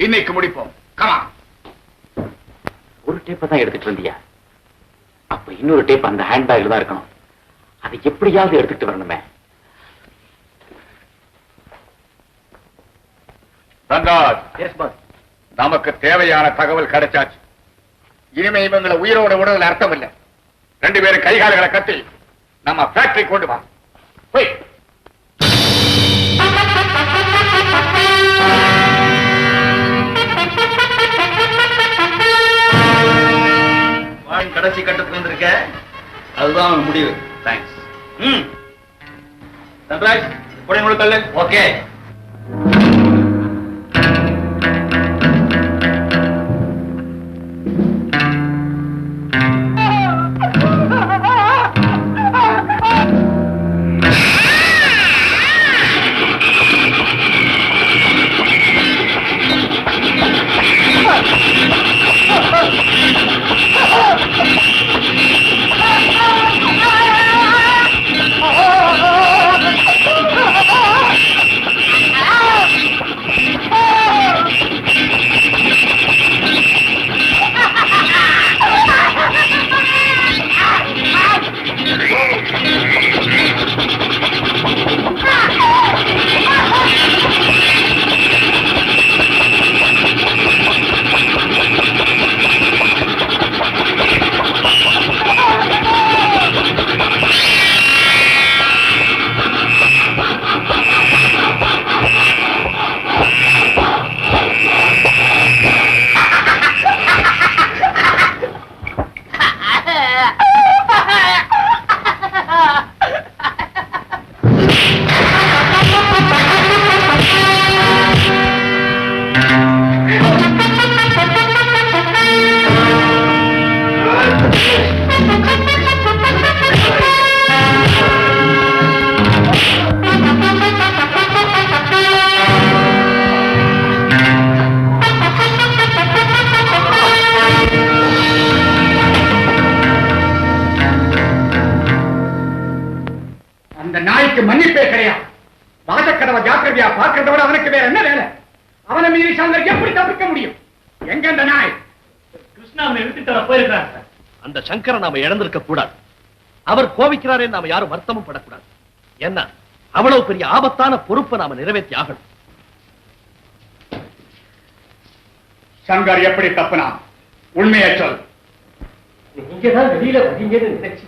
Speaker 6: இன்னைக்கு முடிப்போம். கமா.
Speaker 1: ஒரு டேப்பை தான் எடுத்துட்டு இருந்தியா? அப்ப இன்னொரு டேப் அந்த ஹேண்ட்பேக்ல தான் இருக்கணும். அதை எப்படியாவது எடுத்துட்டு வரணுமே.
Speaker 6: நமக்கு தேவையான தகவல் கிடைச்சாச்சு. இனிமே இவங்களை உயிரோட விடுறதுல அர்த்தம் இல்லை. 2 பேரும் கைகால்களை கட்டி நம்ம ஃபேக்டரி கொண்டு வா. போய்
Speaker 2: கடைசி கட்டத்துக்கு வந்திருக்க, அதுதான் முடிவு. தேங்க்ஸ். சன்ராஜ், கொடை முழுக்கல்ல. ஓகே.
Speaker 6: மன்னிப்பே கிடையாது. வாசக்கடவை ஜாக்கிரதையா பார்க்கிறதோட அவனுக்கு வேற என்ன வேலை? அவனை மீறி சங்கர் எப்படி தப்பிக்க முடியும்? எங்க அந்த நாய்?
Speaker 9: கிருஷ்ணா அவனை இழுத்துட்டு வர போயிருக்கிறார். அந்த சங்கரை நாம இழந்திருக்க கூடாது. அவர் கோபிக்கிறாரே நாம யாரும் வருத்தமும் படக்கூடாது. என்ன அவ்வளவு பெரிய ஆபத்தான பொறுப்பை நாம நிறைவேற்றி ஆகணும்.
Speaker 6: சங்கர் எப்படி தப்புனா? உண்மையை சொல்.
Speaker 11: நீங்கதான் வெளியில வரீங்கன்னு நினைச்சு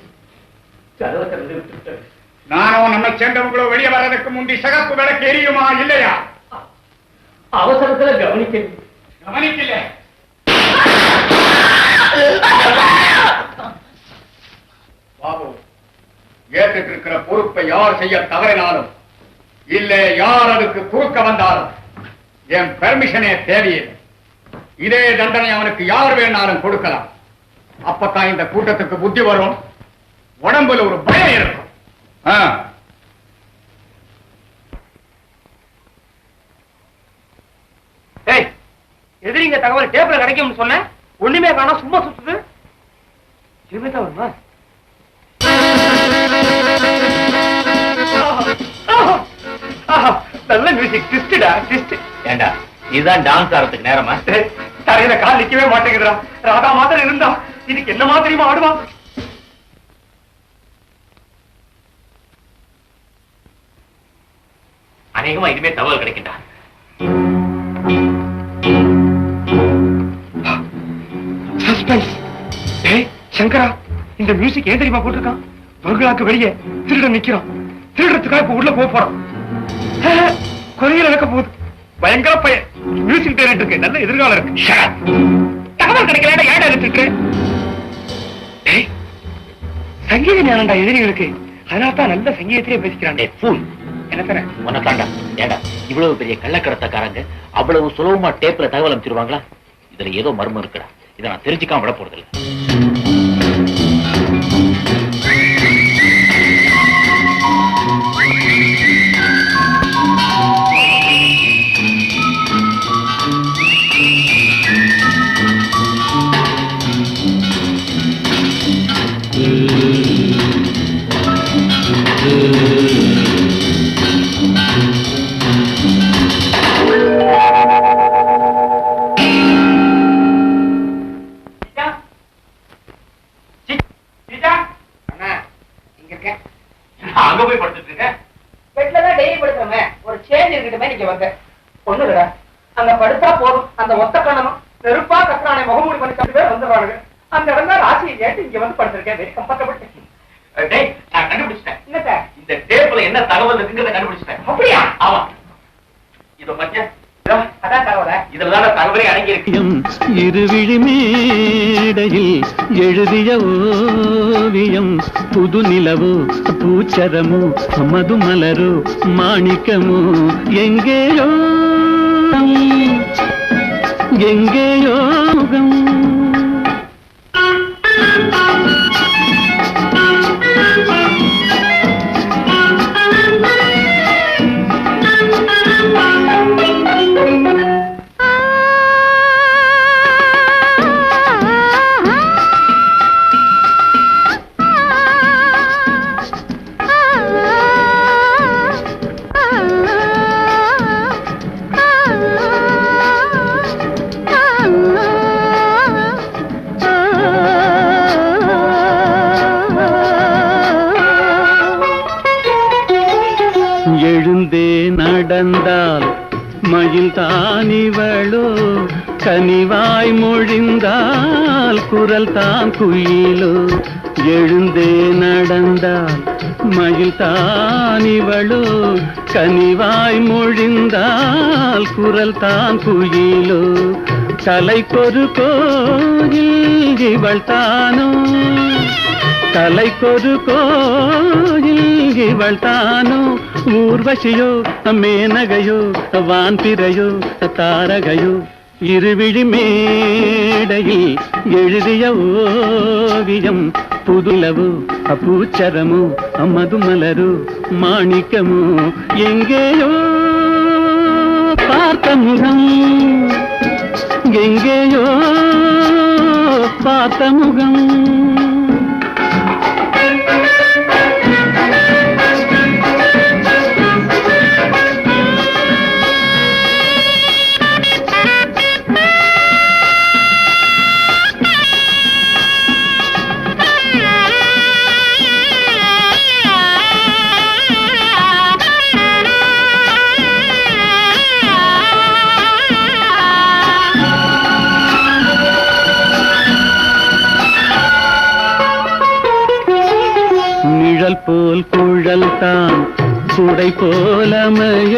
Speaker 6: நானும் நம்ம சேர்ந்தவங்களோ வெளியே வர்றதுக்கு முந்தி சகப்பு விளக்கு எரியுமா இல்லையா?
Speaker 11: அவசரத்துல கவனிக்கல.
Speaker 6: பாபு, ஏற்றுட்டு இருக்கிற பொறுப்பை யார் செய்ய தவறினாலும் இல்ல யார் அதுக்கு குறுக்க வந்தாலும் என் பெர்மிஷனே தேவையில்லை. இதே தண்டனை அவனுக்கு யார் வேணாலும் கொடுக்கலாம். அப்பத்தான் இந்த கூட்டத்துக்கு புத்தி வரும். உடம்புல ஒரு பயம் இருக்கும்.
Speaker 7: எதிரிங்க தகவல் டேப்ல கிடைக்கும்னு சொன்ன ஒண்ணுமே காணோம், சும்மா சுத்துது. இனிமேதான் வருமா? நல்ல மியூசிக், ட்விஸ்டா ட்விஸ்ட்.
Speaker 1: ஏண்டா இதுதான் டான்ஸ் ஆடுறதுக்கு நேரமா?
Speaker 7: தரையில கால் நிக்கவே மாட்டேங்குதுடா. ராதா மாத்திரம் இருந்தா இதுக்கு என்ன மாதிரியுமா ஆடுவான்?
Speaker 1: அநேகமா இனிமே தகவல் கிடைக்கின்றா.
Speaker 7: சஸ்பென்ஸ். டேய் சங்கரா, இந்த மியூசிக் ஏன் தெரியுமா போட்டிருக்கான்? பங்களாக்கு வெளியே திருடன் நிக்கிறான். திருடத்துக்காக இப்ப உள்ள போறான். கொலையில நடக்க போகுது. பயங்கர பையன். மியூசிக் டைரக்டர் இருக்கு, நல்ல எதிர்காலம் இருக்கு. தகவல் கிடைக்கல, ஏடா எடுத்துட்டு? டேய் சங்கீத ஞானம்டா எதிரிகளுக்கு. அதனால தான் நல்ல சங்கீதத்திலே பேசிக்கிறான்.
Speaker 1: ஃபூல்.
Speaker 7: என்ன தர
Speaker 1: உன்னை தாண்டா. ஏண்டா இவ்வளவு பெரிய கள்ளக்கடத்தக்காரங்க அவ்வளவு சுலபமா டேப்ல தகவல் அமைச்சிருவாங்களா? இதுல ஏதோ மர்மம் இருக்குடா. இதை நான் தெரிஞ்சுக்காம விட போறதில்லை. அங்க போய் படுத்துட்டு இருக்க?
Speaker 7: பெட்லதான் டெய்லி படுக்கிறோமே, ஒரு சேஞ்ச் இருக்கட்டுமே நீங்க வந்த. ஒண்ணுடா, அங்க படுத்தா போதும். அந்த ஒத்த கணமும் நெருப்பா கத்துறானே முகமூடி பண்ணி கண்டு பேர் வந்துடுவானுங்க. அந்த இடம் தான் ராசியை கேட்டு இங்க வந்து படுத்திருக்கேன். Very comfortable.
Speaker 1: டேய் நான் கண்டுபிடிச்சிட்டேன்.
Speaker 7: என்ன சார்?
Speaker 1: இந்த டேப்ல என்ன தகவல் இருக்குங்கிறத கண்டுபிடிச்சிட்டேன்.
Speaker 7: அப்படியா?
Speaker 1: ஆமா. இத பத்தியா?
Speaker 7: அதான் தகவல.
Speaker 1: இதுலதான் தகவலே அடங்கி இருக்கு.
Speaker 14: இருவிழி மேடையில் எழுதிய ஓவியம் புது நிலவோ பூச்சரமோ மதுமலரோ மாணிக்கமோ எங்கேயோ எங்கேயோ எழுந்தே நடந்தால் மயில் தானிவளோ கனிவாய் மொழிந்தால் குரல் தான் குயிலோ எழுந்தே நடந்தால் மயில் தானிவளோ கனிவாய் மொழிந்தால் குரல் தான் குயிலோ கலைக்கொரு கோயில் இவள் தானோ கலைக்கொரு கோயில் இவள் தானோ ஊர்வசியோ மேனகையோ வான்பிறையோ தாரகையோ இருவிழி மேடையில் எழுதிய ஓவியம் புதுலவோ பூச்சரமோ மதுமலரோ மாணிக்கமோ எங்கேயோ பார்த்த முகம் எங்கேயோ பார்த்த முகம் போல் குழல் தான் குடை போலமைய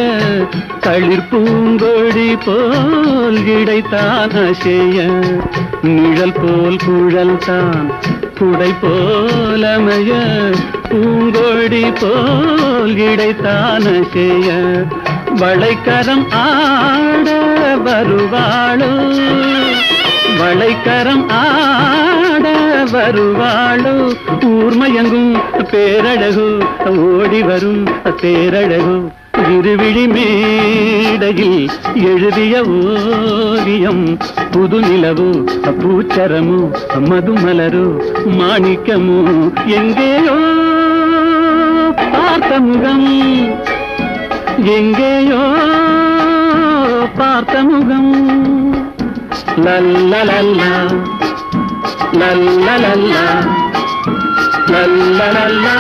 Speaker 14: தளிர் பூங்கொடி போல் இடைத்தான் அசைய நிழல் போல் குழல் தான் குடை போலமைய பூங்கொடி போல் இடைத்தான் அசைய வளைக்கரம் ஆட வருவாளோ வளைக்கரம் ஆட வருவாளோ ஊர்மயங்கும் பேரழகு ஓடி வரும் பேரழகு இருவிழி மேடையில் எழுதிய ஓவியம் புது நிலவு பூச்சரமு மதுமலரு மாணிக்கமு எங்கேயோ பார்த்த முகம் எங்கேயோ பார்த்த முகம் லல்லலல்லா லல்லலல்லா லல்லலல்லா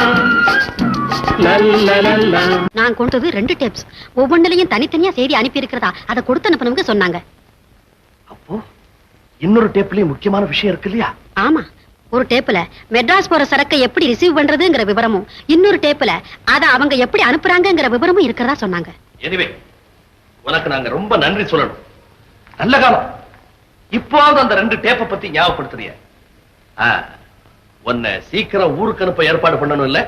Speaker 14: லல்லலல்லா.
Speaker 16: நான் கொடுத்தது 2 டேப்ஸ். ஒவ்வொன்றிலையும் தனித்தனியா செய்தி அனுப்பி இருக்கிறதா அதை கொடுத்து அனுப்பினவங்க சொன்னாங்க.
Speaker 9: அப்போ இன்னொரு டேப்லயும் முக்கியமான விஷயம் இருக்கு இல்லையா?
Speaker 16: ஆமா, ஒரு டேப்ல மெட்ராஸ் போற சரக்கை எப்படி ரிசீவ் பண்றதுங்கிற விவரமும் இன்னொரு டேப்ல அத அவங்க எப்படி அனுப்புறாங்கங்கிற விவரமும் இருக்கிறதா சொன்னாங்க.
Speaker 9: எனிவே உனக்கு நாங்க ரொம்ப நன்றி சொல்லணும். நல்ல காலம். இப்போது அந்த 2 டேப்பை பத்தி ஞாபகப்படுத்துறிய. உன்னை சீக்கிரம் ஊருக்கு அனுப்ப ஏற்பாடு பண்ணணும் இல்ல?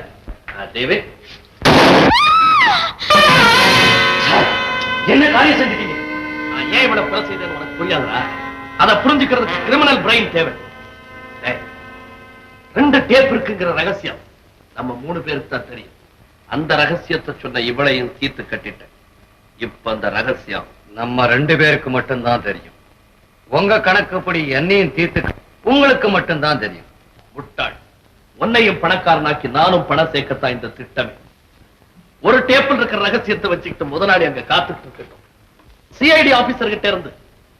Speaker 9: டேவிட், என்ன காரியம் செஞ்சுட்டீங்க? நான் ஏன் இவ்வளவு கொலை செய்தேன்னு உனக்கு புரியாதா? அதை புரிஞ்சுக்கிறதுக்கு கிரிமினல் பிரெயின் தேவை. 2 டேப் இருக்குங்கிற ரகசியம் நம்ம 3 பேருக்கு தான் தெரியும். அந்த ரகசியத்தை சொன்ன இவளையும் தீர்த்து கட்டிட்டேன். இப்ப அந்த ரகசியம்
Speaker 1: நம்ம 2 பேருக்கு மட்டும்தான் தெரியும். உங்க கணக்குப்படி என்னையும் தீர்த்து உங்களுக்கு மட்டும்தான் தெரியும்.
Speaker 9: முட்டாள், உன்னையும் பணக்காரனாக்கி நானும் பணம் சேர்க்கத்தான் இந்த திட்டமே. ஒரு டேபிள் இருக்கிற ரகசியத்தை வச்சுக்கிட்டு முதலாளி அங்க காத்துட்டு இருக்கட்டும். சிஐடி ஆபீசர் கிட்ட இருந்து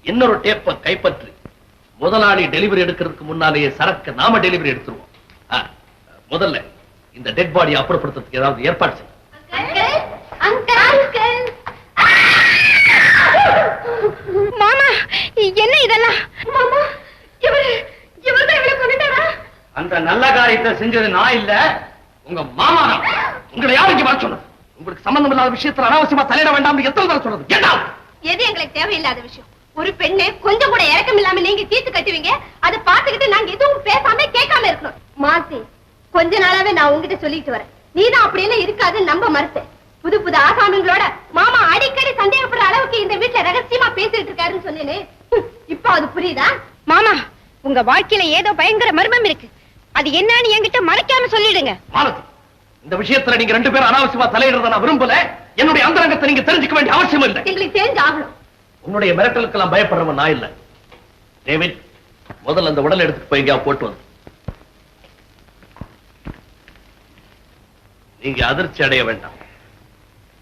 Speaker 9: இன்னொரு டேப்பை கைப்பற்றி முதலாளி டெலிவரி எடுக்கிறதுக்கு முன்னாலேயே சரக்கு நாம டெலிவரி எடுத்துருவோம். முதல்ல இந்த டெட் பாடியை அப்புறப்படுத்துறதுக்கு ஏதாவது ஏற்பாடு செய்யும்.
Speaker 10: மாமா, என்ன இதெல்லாம்? மாமா, இவர்தான் இவளை கொண்டுட்டாரா?
Speaker 1: அந்த நல்ல காரியத்தை செஞ்சது நான் இல்ல, உங்க மாமா தான்.
Speaker 9: உங்களை யாரு இங்க வர சொன்னது? உங்களுக்கு சம்பந்தம் இல்லாத விஷயத்துல அனாவசியமா தலையிட வேண்டாம் எத்தனை தடவை சொல்றது?
Speaker 10: எது எங்களுக்கு தேவையில்லாத விஷயம்? ஒரு பெண்ணை கொஞ்சம் கூட இறக்கம் இல்லாம நீங்க தீர்த்து கட்டுவீங்க, அதை பார்த்துக்கிட்டு நாங்க எதுவும் பேசாம கேட்காம இருக்கணும். மாசி, கொஞ்ச நாளாவே நான் உங்ககிட்ட சொல்லிட்டு வரேன், நீதான் அப்படியெல்லாம் இருக்காது நம்ப மறுத்தேன். புது புது ஆசாமிங்களோட மாமா அடிக்கடி சந்தேகப்படுற அளவுக்கு இந்த வீட்டுல ரகசியமா பேசிட்டு இருக்காருன்னு சொன்னேனே, இப்ப அது புரியுதா? மாமா, உங்க வாழ்க்கையில ஏதோ பயங்கர மர்மம் இருக்கு. அது என்னன்னு என்கிட்ட மறைக்காம சொல்லிடுங்க.
Speaker 9: இந்த விஷயத்துல நீங்க 2 பேரும் அனாவசியமா தலையிடுறத நான் விரும்பல. என்னுடைய அந்தரங்கத்தை நீங்க தெரிஞ்சுக்க வேண்டிய அவசியம் இல்லை.
Speaker 10: எங்களுக்கு தெரிஞ்சு ஆகணும்.
Speaker 9: உன்னுடைய மிரட்டலுக்கு எல்லாம் பயப்படுறவன் நான் இல்ல. டேவிட், முதல்ல அந்த உடல் எடுத்துட்டு போய் எங்கேயா போட்டு வந்து. நீங்க அதிர்ச்சி அடைய வேண்டாம்.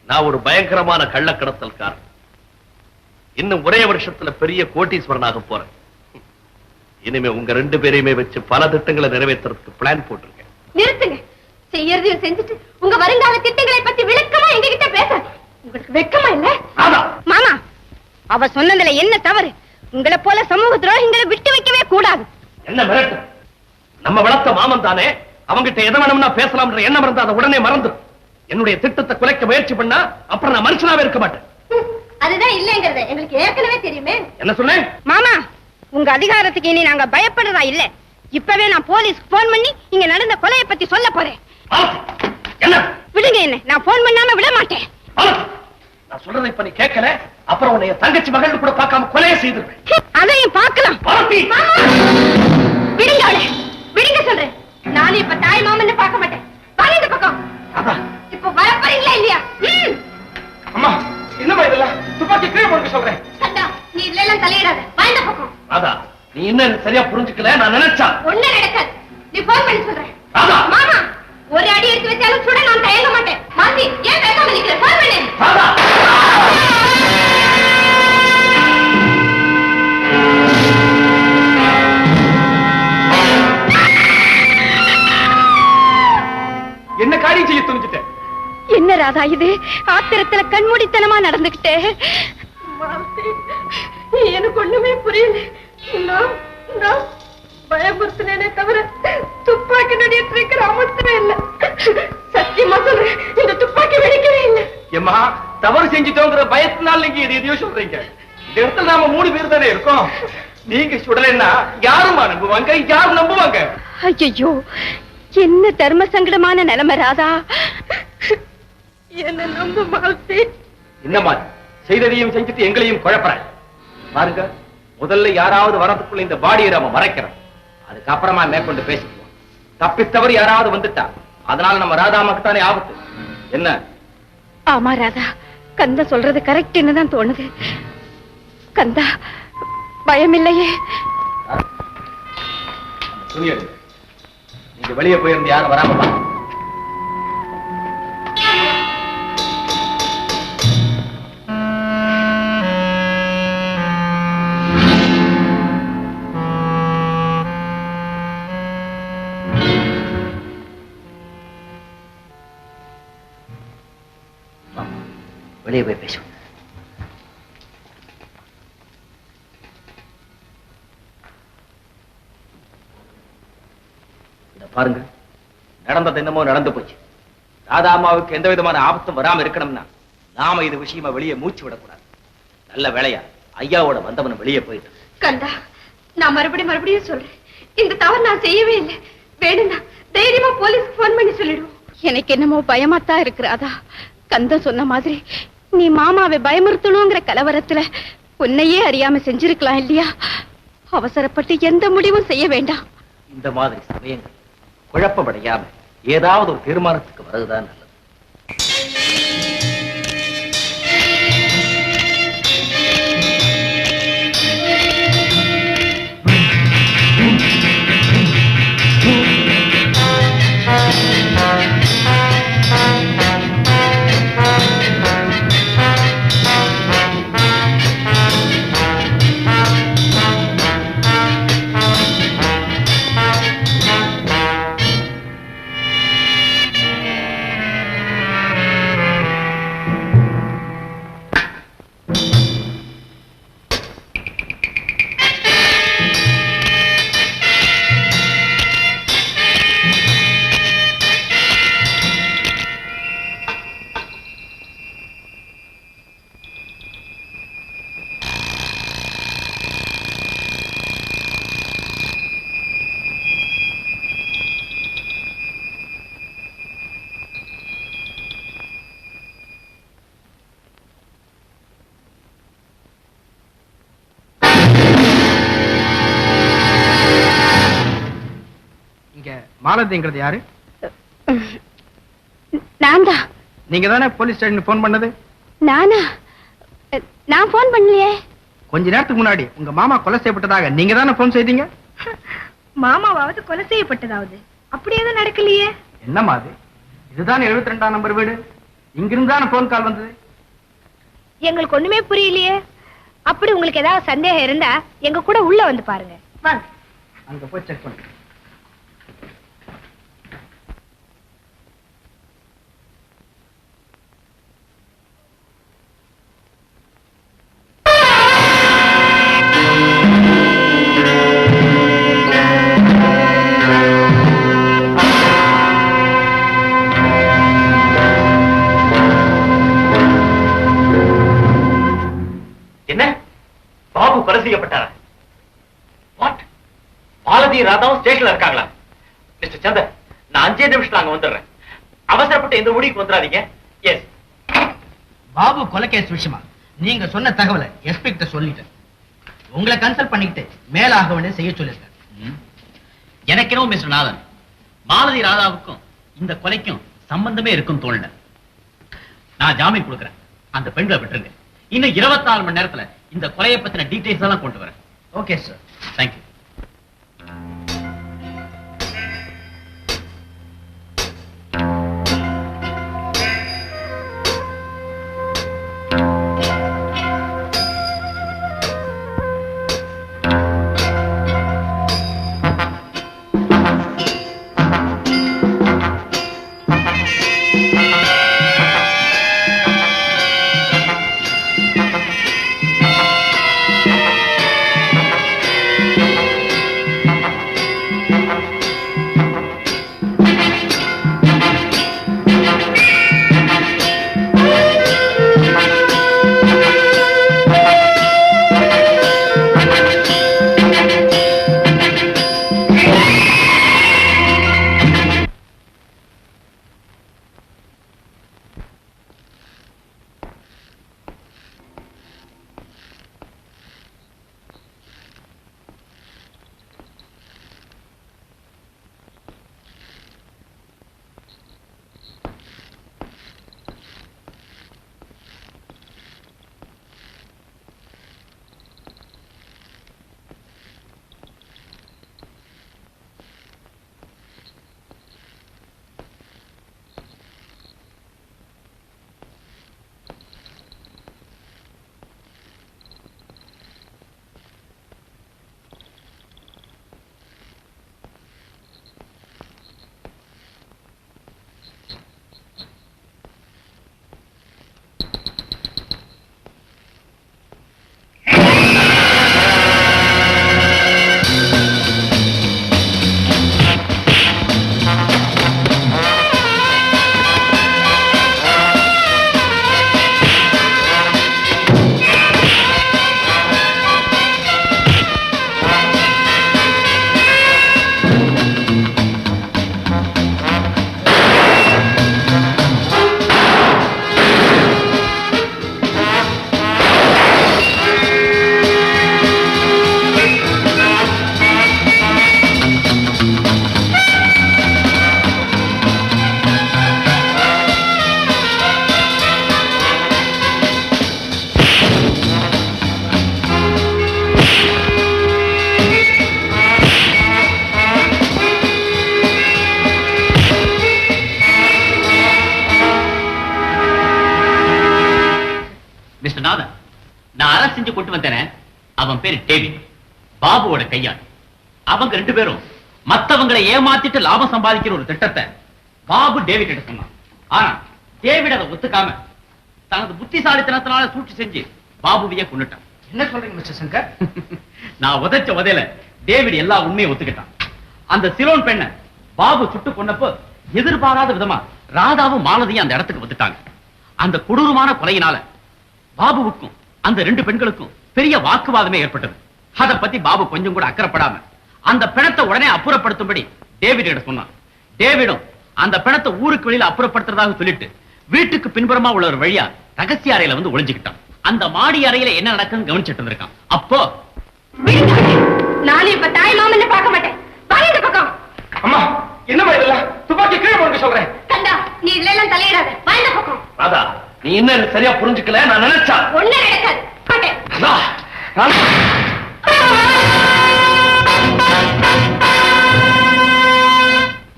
Speaker 9: நான் ஒரு பயங்கரமான கள்ளக்கடத்தல்காரன். இன்னும் ஒரே வருஷத்துல பெரிய கோட்டீஸ்வரனாக போறேன். இனிமே உங்க 2 பேரையுமே வச்சு பல திட்டங்களை நிறைவேற்றுறதுக்கு பிளான் போட்டிருக்கேன்.
Speaker 10: நிறுத்துங்க. செய்யறதையும் செஞ்சுட்டு உங்க வருங்கால திட்டங்களை பத்தி விளக்கமா எங்ககிட்ட பேச உங்களுக்கு வெக்கமா இல்ல? மாமா, அவ சொன்னதுல என்ன தவறு? உங்களை போல சமூக துரோகிகளை விட்டு வைக்கவே கூடாது.
Speaker 9: என்ன மிரட்டு? நம்ம வளர்த்த மாமன் தானே, அவங்கிட்ட எதை வேணும்னா பேசலாம்ன்ற எண்ணம் இருந்தா அதை உடனே மறந்து. என்னுடைய திட்டத்தை குலைக்க முயற்சி பண்ணா அப்புறம் நான் மனுஷனாவே இருக்க மாட்டேன்.
Speaker 10: அதுதான் இல்லங்கிறத எங்களுக்கு ஏற்கனவே தெரியுமே.
Speaker 9: என்ன சொன்னேன்?
Speaker 10: மாமா, உங்க அதிகாரத்துக்கு இனி நாங்க பயப்படுறதா இல்ல. இப்பவே நான் போலீஸ்க்கு போன் பண்ணி இங்க நடந்த கொலையை பத்தி சொல்ல போறேன். விடுங்க, என்ன நான் போன் பண்ணாம விட மாட்டேன்.
Speaker 9: நான் சொல்றதை இப்ப நீ கேட்கல, அப்புறம் உன்னைய தங்கச்சி மகள் கூட பார்க்காம கொலையை செய்திருப்பேன்.
Speaker 10: அதையும் பார்க்கலாம். விடுங்க அவளை, விடுங்க சொல்றேன். நானும் இப்ப தாய் மாமன் பார்க்க மாட்டேன். வாங்க இந்த பக்கம். இப்ப வர போறீங்களா இல்லையா?
Speaker 6: அம்மா, என்னமா இதெல்லாம்? துப்பாக்கி கீழே போடுங்க சொல்றேன்.
Speaker 10: சண்டா, நீ இதுல எல்லாம் தலையிடாத. வா இந்த பக்கம்.
Speaker 9: ராதா, நீ இன்னும் சரியா புரிஞ்சுக்கல. நான் நினைச்சா
Speaker 10: ஒண்ணு நடக்காது. நீ போன் பண்ணி சொல்றேன். மாமா, ஒரு அடி எடுத்து வச்சாலும் சுட நான் தயங்க மாட்டேன். மாசி, ஏன் பேசாம நிக்கிற? போன் பண்ணு.
Speaker 6: என்ன காரியம் செய்ய துணிச்சிட்டேன்?
Speaker 10: என்ன ராதா இது? ஆத்திரத்துல கண்மூடித்தனமா நடந்துகிட்டே. எனக்கு ஒண்ணுமே புரியல. நான் பயமுறுத்தினே தவிர துப்பாக்கி நடிகிற அமர்த்தவே இல்லை. சத்தியமா சொல்றேன், இந்த துப்பாக்கி வெடிக்கவே இல்லை.
Speaker 6: ஏமா, தவறு செஞ்சுட்டோங்கிற பயத்தினால நீங்க இது எதையோ சொல்றீங்க. இந்த இடத்துல நாம 3 பேர் தானே இருக்கோம். நீங்க சுடலைன்னா யாருமா நம்புவாங்க? யாரும் நம்புவாங்க?
Speaker 10: ஐயோ, என்ன தர்ம சங்கடமான நிலைமை ராதா. என்ன நம்ப மாட்டே.
Speaker 6: என்னமா செய்ததையும் செஞ்சுட்டு எங்களையும் குழப்பற பாருங்க. முதல்ல யாராவது வரதுக்குள்ள இந்த பாடியை நாம மறைக்கிறோம்.
Speaker 1: அதுக்கப்புறமா மேற்கொண்டு பேசிக்குவோம். தப்பித்தவர் யாராவது வந்துட்டா அதனால நம்ம ராதாமாக்கு தானே ஆபத்து. என்ன?
Speaker 10: ஆமா ராதா, கந்தா சொல்றது கரெக்ட்னு தான் தோணுது. கந்தா, பயம் இல்லையே?
Speaker 1: துணியது, நீங்க வெளியே போயிருந்து யாரும் வராம பாருங்க. வெளியே போய் பேசுவோம். பாருங்க, நடந்தது என்னமோ நடந்து போச்சு. ராதா அம்மாவுக்கு எந்த விதமான ஆபத்தும் வராம இருக்கணும்னா நாம இது விஷயமா வெளியே மூச்சு விடக்கூடாது. நல்ல வேலையா ஐயாவோட வந்தவன் வெளியே போயிட்டு.
Speaker 10: கந்தா, நான் மறுபடியும் சொல்றேன், இந்த தவறு நான் செய்யவே இல்லை. வேணும்னா தைரியமா போலீஸ்க்கு போன் பண்ணி சொல்லிடுவோம். எனக்கு என்னமோ பயமாத்தான் இருக்கு ராதா. கந்தா சொன்ன மாதிரி நீ மாமாவை பயமுறுத்தணுங்கிற கலவரத்துல உன்னையே அறியாம செஞ்சிருக்கலாம் இல்லையா? அவசரப்பட்டு எந்த முடிவும் செய்ய வேண்டாம்.
Speaker 1: இந்த மாதிரி சமயங்கள் குழப்பமடையாம ஏதாவது ஒரு தீர்மானத்துக்கு வருதுதான் நல்லது.
Speaker 7: மாலதிங்கிறது யாரு?
Speaker 10: நான் தான்.
Speaker 7: நீங்க தானே போலீஸ் ஸ்டேஷன் போன் பண்ணது?
Speaker 10: நானா? நான் போன் பண்ணலையே.
Speaker 7: கொஞ்ச நேரத்துக்கு முன்னாடி உங்க மாமா கொலை செய்யப்பட்டதாக நீங்க தானே போன் செய்தீங்க?
Speaker 3: மாமாவாவது கொலை செய்யப்பட்டதாவது அப்படி எதுவும் நடக்கலையே.
Speaker 7: என்னம்மா அது? இதுதானே 72ஆம் நம்பர் வீடு. இங்கிருந்து தானே போன் கால் வந்தது.
Speaker 3: எங்களுக்கு ஒண்ணுமே புரியலையே. அப்படி உங்களுக்கு ஏதாவது சந்தேகம் இருந்தா எங்க கூட உள்ள வந்து பாருங்க. வாங்க.
Speaker 7: அங்க போய் செக் பண்ணுங்க.
Speaker 1: என்ன? பாபு கொலை செய்யப்பட்டாரா? வாட்? மாலதி ராதாவும் ஸ்டேஷன்ல இருக்காங்களா? மிஸ்டர் சந்தர், நான் 5 நிமிஷத்துல அங்க வந்துடுறேன். அவசரப்பட்டு எந்த முடிவுக்கு வந்துடாதீங்க. எஸ்.
Speaker 8: பாபு கொலை கேஸ் விஷயமா நீங்க சொன்ன தகவலை எஸ்பி கிட்ட சொல்லிட்டேன். உங்களை கன்சல்ட் பண்ணிக்கிட்டு மேல ஆக வேண்டிய செய்ய சொல்லிருக்கேன்.
Speaker 1: எனக்கெனவும் மிஸ்டர் நாதன், மாலதி ராதாவுக்கும் இந்த கொலைக்கும் சம்பந்தமே இருக்கும் தோணல. நான் ஜாமீன் கொடுக்கிறேன். அந்த பெண்களை விட்டுருங்க. இன்னும் 24 மணி நேரத்துல இந்த கொலையை பத்தின டீடைல்ஸ் எல்லாம் கொண்டு வரேன்.
Speaker 8: Okay sir.
Speaker 1: தேங்க்யூ. செஞ்சு கொண்டு வந்தேனே அவன் பேரு டேவிட், பாபுவோட கையாள். அவங்க 2 பேரும் மத்தவங்களை ஏமாத்திட்டு லாபம் சம்பாதிக்கிற ஒரு திட்டத்தை பாபு டேவிட் கிட்ட சொன்னான். ஆனா டேவிட் அதை ஒத்துக்காம தனது புத்திசாலித்தனத்தினால சூழ்ச்சி செஞ்சு பாபுவையே கொன்னுட்டான்.
Speaker 7: என்ன சொல்றீங்க மிஸ்டர் சங்கர்?
Speaker 1: நான் உதைச்ச உதையில டேவிட் எல்லா உண்மையை ஒத்துக்கிட்டான். அந்த சிலோன் பெண்ணை பாபு சுட்டு கொன்னப்போ எதிர்பாராத விதமா ராதாவும் மாலதியும் அந்த இடத்துக்கு வந்துட்டாங்க. அந்த கொடூரமான கொலையினால பாபுவுக்கும் அந்த 2 பெண்களுக்கும் பெரிய வாக்குவாதமே ஏற்பட்டது. அதை பத்தி பாபு கொஞ்சம் கூட அக்கறைப்படாம அந்த பிணத்தை உடனே அப்புறப்படுத்தும்படி டேவிட் சொன்னான். டேவிடும் அந்த பிணத்தை ஊருக்கு வெளியில அப்புறப்படுத்துறதாக சொல்லிட்டு வீட்டுக்கு பின்புறமா உள்ள ஒரு வழியா ரகசிய அறையில வந்து ஒளிஞ்சுக்கிட்டான். அந்த மாடி அறையில என்ன நடக்குன்னு கவனிச்சிட்டு இருந்திருக்கான். அப்போ
Speaker 10: நானும் இப்ப தாய் மாமன்னு பார்க்க மாட்டேன். வாங்க இந்த பக்கம்.
Speaker 7: அம்மா என்னமா இதெல்லாம்? துப்பாக்கி கீழே போட்டு சொல்றேன்.
Speaker 10: கண்டா, நீ இதுல எல்லாம் தலையிடாத. வாங்க இந்த பக்கம்.
Speaker 9: ராதா, நீ என்ன சரியா புரிஞ்சுக்கல. நான் நினைச்சா
Speaker 10: ஒண்ணு நடக்காது. மாட்டேன்.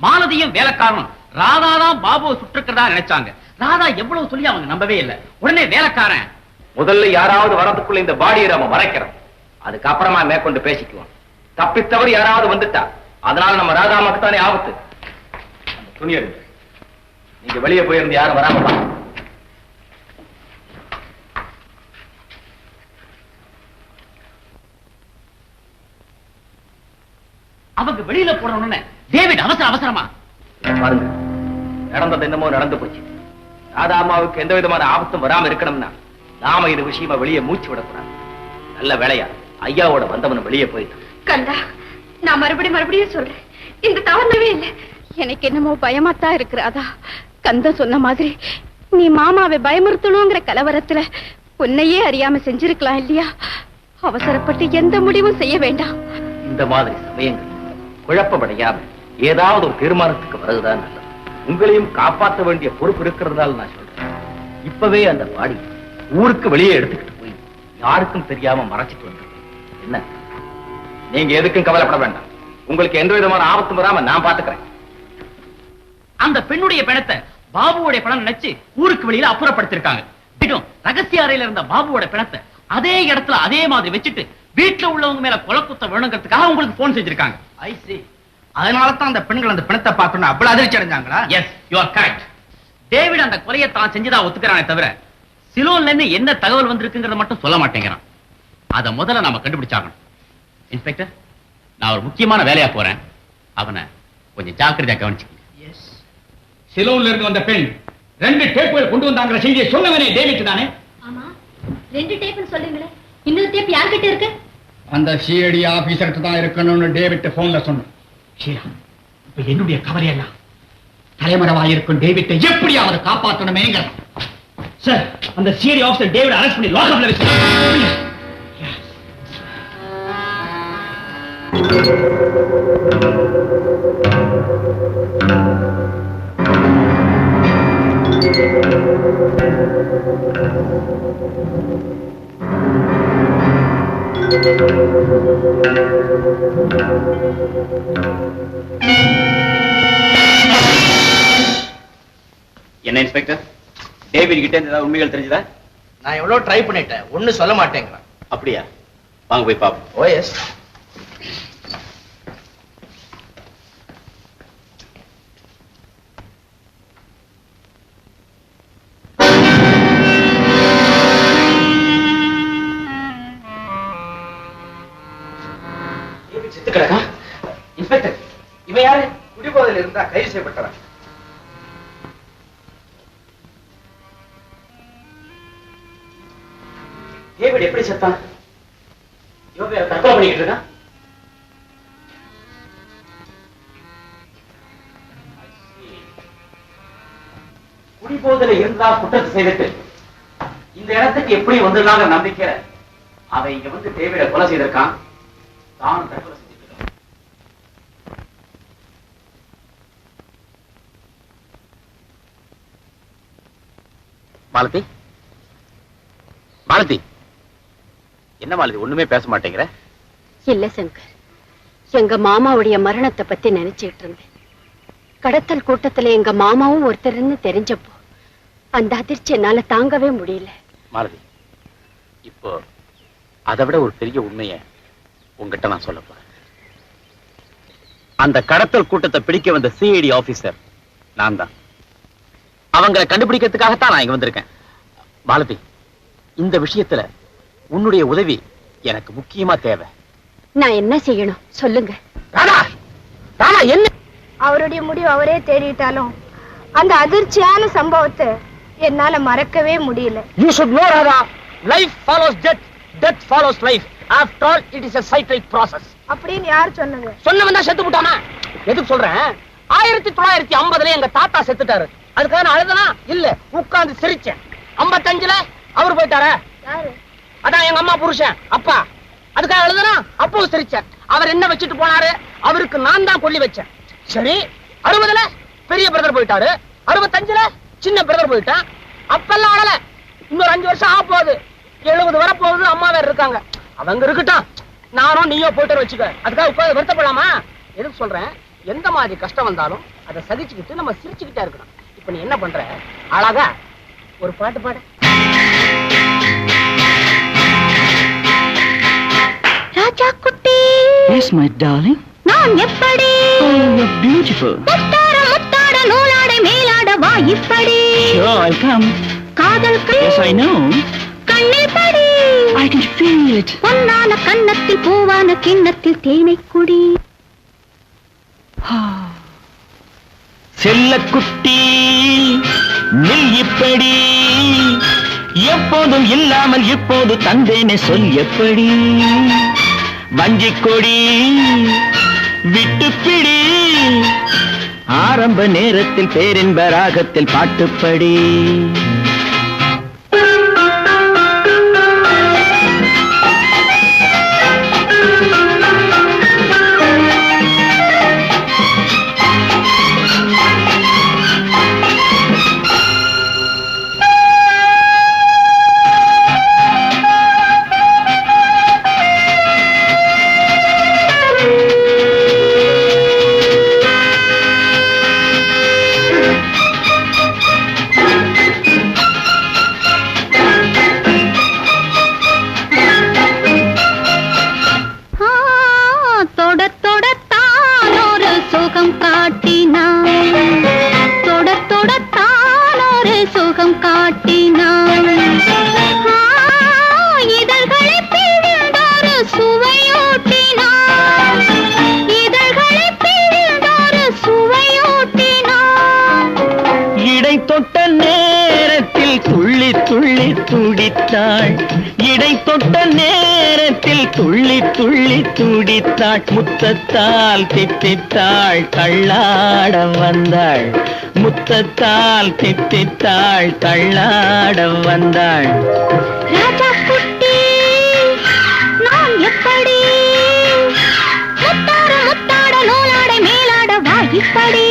Speaker 1: மாலதியும் வேலைக்காரனும் ராதா தான் பாபுவை சுட்டிருக்கிறதா நினைச்சாங்க. ராதா எவ்வளவு சொல்லி அவங்க நம்பவே இல்லை. உடனே வேலைக்காரன்,
Speaker 2: முதல்ல யாராவது வரதுக்குள்ள இந்த பாடியை நம்ம மறைக்கிறோம், அதுக்கப்புறமா மேற்கொண்டு பேசிக்குவோம். தப்பித்தவர் யாராவது வந்துட்டா அதனால நம்ம ராதாமாக்கு தானே ஆபத்து. அந்த துணி எடுங்க. நீங்க வெளியே போயிருந்து யாரும் வராம
Speaker 1: அவங்க வெளியில போறோம்னு டேவிட் அவசரமா
Speaker 2: பாருங்க, நடந்தது என்னமோ நடந்து போச்சு. ராதாமாவுக்கு எந்த விதமான ஆபத்தும் வராம இருக்கணும்னா நாம இது விஷயமா வெளியே மூச்சு விடக்கூடாது. நல்ல வேலையா ஐயாவோட வந்தவன் வெளியே போயிட்டான்.
Speaker 10: கண்டா, நான் மறுபடியும் சொல்றேன், இந்த தவறவே இல்லை. எனக்கு என்னமோ பயமாத்தான் இருக்கிறாதா. கந்த சொன்ன மாதிரி நீ மாமாவை பயமுறுத்தணுங்கிற கலவரத்துல உன்னையே அறியாம செஞ்சிருக்கலாம் இல்லையா? அவசரப்பட்டு எந்த முடிவும் செய்ய வேண்டாம்.
Speaker 2: இந்த மாதிரி சமயங்கள் குழப்பமடையாம ஏதாவது ஒரு தீர்மானத்துக்கு வருதுதான் நல்லது. உங்களையும் காப்பாற்ற வேண்டிய பொறுப்பு இருக்கிறதுனால நான் சொல்றேன், இப்பவே அந்த பாடி ஊருக்கு வெளியே எடுத்துக்கிட்டு போய் யாருக்கும் தெரியாம மறைச்சிட்டு வந்து என்ன, நீங்க எதுக்கும் கவலைப்பட வேண்டாம். உங்களுக்கு எந்த விதமான ஆபத்தும் வராம நான் பாத்துக்கிறேன்.
Speaker 1: அந்த பெண்ணுடைய பிணத்தை பாபுவோட பணம் நினைச்சு ஊருக்கு வெளியில அப்புறப்படுத்திருக்காங்க. ரகசிய அறையில இருந்த பாபுவோட பிணத்தை அதே இடத்துல அதே மாதிரி வச்சுட்டு வீட்டுல உள்ளவங்க மேல கொலை குத்த வேணுங்கிறதுக்காக உங்களுக்கு போன் செஞ்சிருக்காங்க.
Speaker 7: ஐ see. அதனால தான் அந்த பெண்கள் அந்த பிணத்தை பார்க்கணும் அவ்வளவு அதிர்ச்சி அடைஞ்சாங்களா?
Speaker 1: Yes, you are correct. David அந்த கொலையை தான் செஞ்சதா ஒத்துக்கிறானே தவிர சிலோன்ல இருந்து என்ன தகவல் வந்திருக்குங்கிறத மட்டும் சொல்ல மாட்டேங்கிறான். அதை முதல்ல நாம கண்டுபிடிச்சாகணும். இன்ஸ்பெக்டர், நான் ஒரு முக்கியமான வேலையா போறேன், அவனை கொஞ்சம் ஜாக்கிரதையா கவனிச்சுக்கங்க.
Speaker 6: சிலோன்ல இருந்து வந்த பெண் 2 டேப்புகள் கொண்டு வந்தாங்கிற செய்தியை சொன்னவனே டேவிட் தானே?
Speaker 12: ஆமா, 2 டேப்னு சொல்றீங்களே, இன்னொரு டேப் யார்கிட்ட இருக்கு?
Speaker 6: அந்த சிஐடி ஆபீசர்கிட்ட தான் இருக்கணும்னு டேவிட் போன்ல சொன்னான். இப்ப என்னுடைய கவலையெல்லாம் தலைமறைவாயிருக்கும் டேவிட்டை எப்படியாவது காப்பாற்றணுமேங்க.
Speaker 1: சார், அந்த சிஐடி ஆபீசர் டேவிட் அரெஸ்ட் பண்ணி லாக்அப்ல வச்சு.
Speaker 2: என்ன இன்ஸ்பெக்டர், டேவிட் கிட்ட இருந்து ஏதாவது உண்மைகள் தெரிஞ்சதா?
Speaker 8: நான் எவ்வளவு ட்ரை பண்ணிட்டேன், ஒண்ணு சொல்ல மாட்டேங்கிறான்.
Speaker 2: அப்படியா? வாங்க போய் பாப்போம்.
Speaker 8: ஓ எஸ்.
Speaker 2: செத்து கிடக்கா? இன்ஸ்பெக்டர், இவன் யாரு? குடிபோதையில் இருந்தா கைது செய்யப்பட்டவன். டேவிட் எப்படி செத்தான்? தற்கொலை பண்ணிக்கிட்டு இருக்கான். குடிபோதையில இருந்தா குற்றத்தை செய்துட்டு இந்த இடத்துக்கு எப்படி வந்துடலாங்கிற நம்பிக்கை அவன் இங்க வந்து டேவிட கொலை செய்திருக்கான். தானும் தற்கொலை செஞ்சிருக்கான். மாலதி, மாலதி, என்ன மாலதி ஒண்ணுமே பேச மாட்டேங்கிற?
Speaker 16: இல்ல சங்கர், எங்க மாமாவுடைய மரணத்தை பத்தி நினைச்சிட்டு இருந்தேன். கடத்தல் கூட்டத்துல எங்க மாமாவும் ஒருத்தர்னு தெரிஞ்சப்போ அந்த அதிர்ச்சி என்னால தாங்கவே முடியல.
Speaker 2: மாலதி, இப்போ
Speaker 1: அதை விட ஒரு பெரிய உண்மையை உங்ககிட்ட நான் சொல்ல போறேன். அந்த கடத்தல் கூட்டத்தை பிடிக்க வந்த சிஐடி ஆபீசர் நான் தான். அவங்களை கண்டுபிடிக்கிறதுக்காகத்தான் நான் இங்க வந்திருக்கேன். மாலதி, இந்த விஷயத்துல உன்னுடைய உதவி எனக்கு முக்கியமா தேவை.
Speaker 16: நான் என்ன செய்யணும் சொல்லுங்க.
Speaker 3: என்ன அவருடைய முடிவு அவரே தேடிட்டாலும் அந்த அதிர்ச்சியான சம்பவத்தை என்னால மறக்கவே முடியல.
Speaker 11: You should know, Radha. Life follows death. Death follows life. After all, it is a cyclic process.
Speaker 3: அப்படின்னு யார் சொன்னது?
Speaker 11: சொன்னவன் தான் செத்து போட்டானா? எதுக்கு சொல்றேன்? 1950ல எங்க தாத்தா செத்துட்டாரு. அதுக்காக நான் அழுதனா? இல்ல, உட்கார்ந்து சிரிச்சேன். 55ல அவர் போயிட்டாரா?
Speaker 3: யாரு?
Speaker 11: அதான் எங்க அம்மா புருஷன் அப்பா. அதுக்காக அழுதனா? அப்பவும் சிரிச்சேன். அவர் என்ன வச்சுட்டு போனாரு? அவருக்கு நான் தான் கொல்லி வச்சேன். சரி, 60ல பெரிய பிரதர் போயிட்டாரு. 65ல சின்ன பிரதர் போயிட்டான். அப்பெல்லாம் அழல. இன்னொரு 5 வருஷம் ஆக போகுது. 70 வர போகுது. அம்மா வேற இருக்காங்க. அவங்க இருக்கட்டும், நானும் நீயோ போயிட்டு வச்சுக்க. அதுக்காக உட்கார்ந்து வருத்தப்படலாமா? எதுக்கு சொல்றேன்? எந்த மாதிரி கஷ்டம் வந்தாலும் அதை சகிச்சுக்கிட்டு நம்ம சிரிச்சுக்கிட்டே இருக்கணும். இப்ப நீ என்ன பண்ற? அழகா ஒரு பாட்டு பாடு.
Speaker 15: ராஜா குட்டி.
Speaker 14: Yes, my darling.
Speaker 15: நான் எப்படி?
Speaker 14: Oh, you're beautiful.
Speaker 15: முத்தாட முத்தாட நூலாடை மேலாட வா இப்படி.
Speaker 14: Sure, I'll come.
Speaker 15: காதல்
Speaker 14: Yes, I know.
Speaker 15: கண்ணில் படி.
Speaker 14: I can feel it.
Speaker 15: பொன்னான கன்னத்தில் பூவான கிண்ணத்தில் தேனை குடி.
Speaker 14: செல்லக்குட்டி நில் இப்படி, எப்போதும் இல்லாமல் இப்போது தந்தேனே சொல் எப்படி. வஞ்சிக் கொடி விட்டுப்பிடி, ஆரம்ப நேரத்தில் பேரின்ப ராகத்தில் பாட்டுப்படி. இடை தொட்ட நேரத்தில் துள்ளி துள்ளி துடித்தாள், முத்தத்தால் தித்தித்தாள், தள்ளாட வந்தாள். முத்தத்தால் தித்தித்தாள், தள்ளாட வந்தாள்.
Speaker 15: ராஜா குட்டி நான் எப்படி? முத்தாட முத்தாட நூலாடை மேலாட வா இப்படி.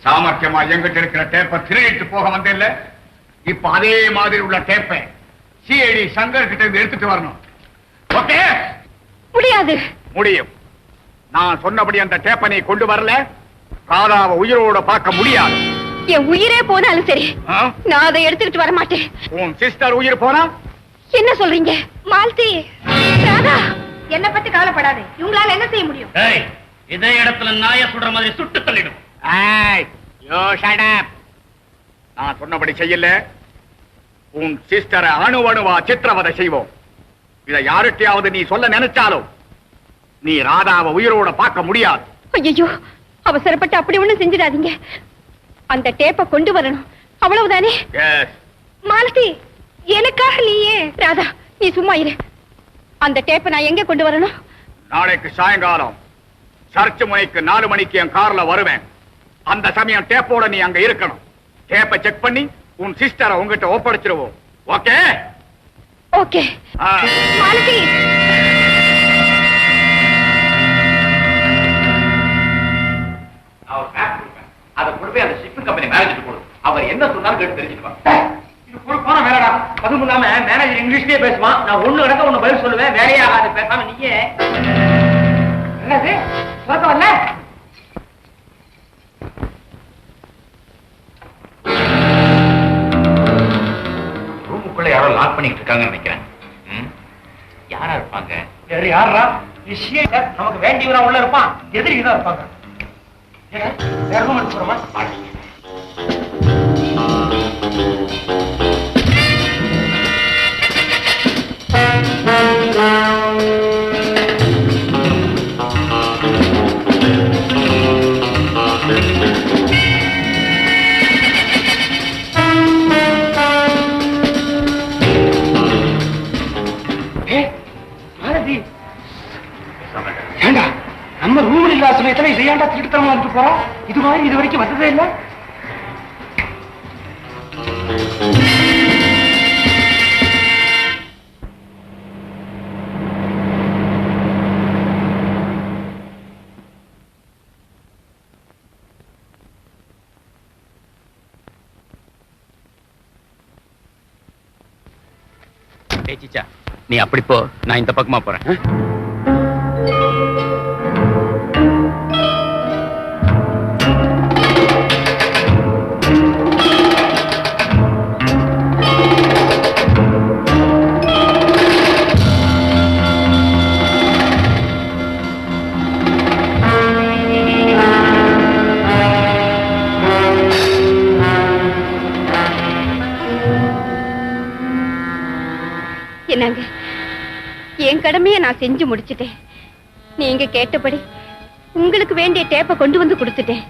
Speaker 6: சாமர்த்தியமா எங்கிட்ட இருக்கிற டேப்பை திருடிட்டு போக வந்தேன்ல, இப்ப அதே மாதிரி உள்ள டேப்பை சிஐடி சங்கர் கிட்ட இருந்து எடுத்துட்டு வரணும். ஓகே?
Speaker 10: முடியாது.
Speaker 6: முடியும். நான் சொன்னபடி அந்த டேப்பை நீ கொண்டு வரல, ராதாவை உயிரோட பார்க்க முடியாது.
Speaker 10: என் உயிரே போனாலும் சரி, நான் அதை எடுத்துக்கிட்டு வர மாட்டேன்.
Speaker 6: உன் சிஸ்டர் உயிர் போனா
Speaker 10: என்ன சொல்றீங்க? மால்தி, ராதா,
Speaker 3: என்ன பத்தி கவலைப்படாது. இவங்களால என்ன செய்ய முடியும்?
Speaker 1: இதே இடத்துல நாய சுடுற மாதிரி சுட்டு தள்ளிடும்.
Speaker 6: நான் சொன்னபடி செய்யல, உன் சிஸ்டரை அணுவணுவா சித்திரவதை செய்வோம். இதை யாருக்கையாவது நீ சொல்ல நினைச்சாலும் நீ ராதாவை உயிரோட பார்க்க முடியாது.
Speaker 10: ஐயோ, அவசரப்பட்டு அப்படி ஒண்ணும் செஞ்சிடாதீங்க. அந்த டேப்பை கொண்டு வரணும், அவ்வளவுதானே? மாலதி, எனக்காக நீயே. ராதா, நீ சும்மா இரு. அந்த டேப்பை நான் எங்க கொண்டு வரணும்?
Speaker 6: நாளைக்கு சாயங்காலம் சர்ச் முனைக்கு 4 மணிக்கு என் கார்ல வருவேன். அந்த சமயம் டேப்போட நீ அங்க இருக்கணும். டேப்பை செக் பண்ணி உன் சிஸ்டரை உங்ககிட்ட ஒப்படைச்சிருவோம். ஓகே?
Speaker 10: ஓகே. மாலதி,
Speaker 2: அதை கொண்டு போய் அந்த ஷிப்பிங் கம்பெனி மேனேஜர் கொடு. அவர் என்ன சொன்னாலும் கேட்டு தெரிஞ்சுக்குவாங்க.
Speaker 7: இது பொறுப்பான வேலைடா. அதுவும் இல்லாம மேனேஜர் இங்கிலீஷ்லயே பேசுவான். நான் ஒண்ணு கிடக்க ஒண்ணு பதில் சொல்லுவேன். வேலையே ஆகாது. பேசாம நீயே என்னது சொல்ல வரல?
Speaker 2: ரூமுக்குள்ள யாரோ லாக் பண்ணிட்டு இருக்காங்கன்னு நினைக்கிறேன். யாரா இருப்பாங்க?
Speaker 7: வேற யாரா? விஷயம் நமக்கு வேண்டியவரா உள்ள இருப்பான். எதிரிக்கு தான் இருப்பாங்க. வேற ரூம் எடுத்து போறோமா? ஏண்டா, நம்ம ரூமில் இல்லாத சமயத்துல இதை ஏண்டா திருட்டுத்தனமா வந்துட்டு போறோம்? இது மாதிரி இது வரைக்கும் வந்ததே இல்லை.
Speaker 1: சிச்சா, நீ அப்படி போ, நான் இந்த பக்கமா போறேன்.
Speaker 10: என்னங்க, என் கடமையை நான் செஞ்சு முடிச்சிட்டேன். நீங்க கேட்டபடி உங்களுக்கு வேண்டிய டேப்பை கொண்டு வந்து கொடுத்துட்டேன்.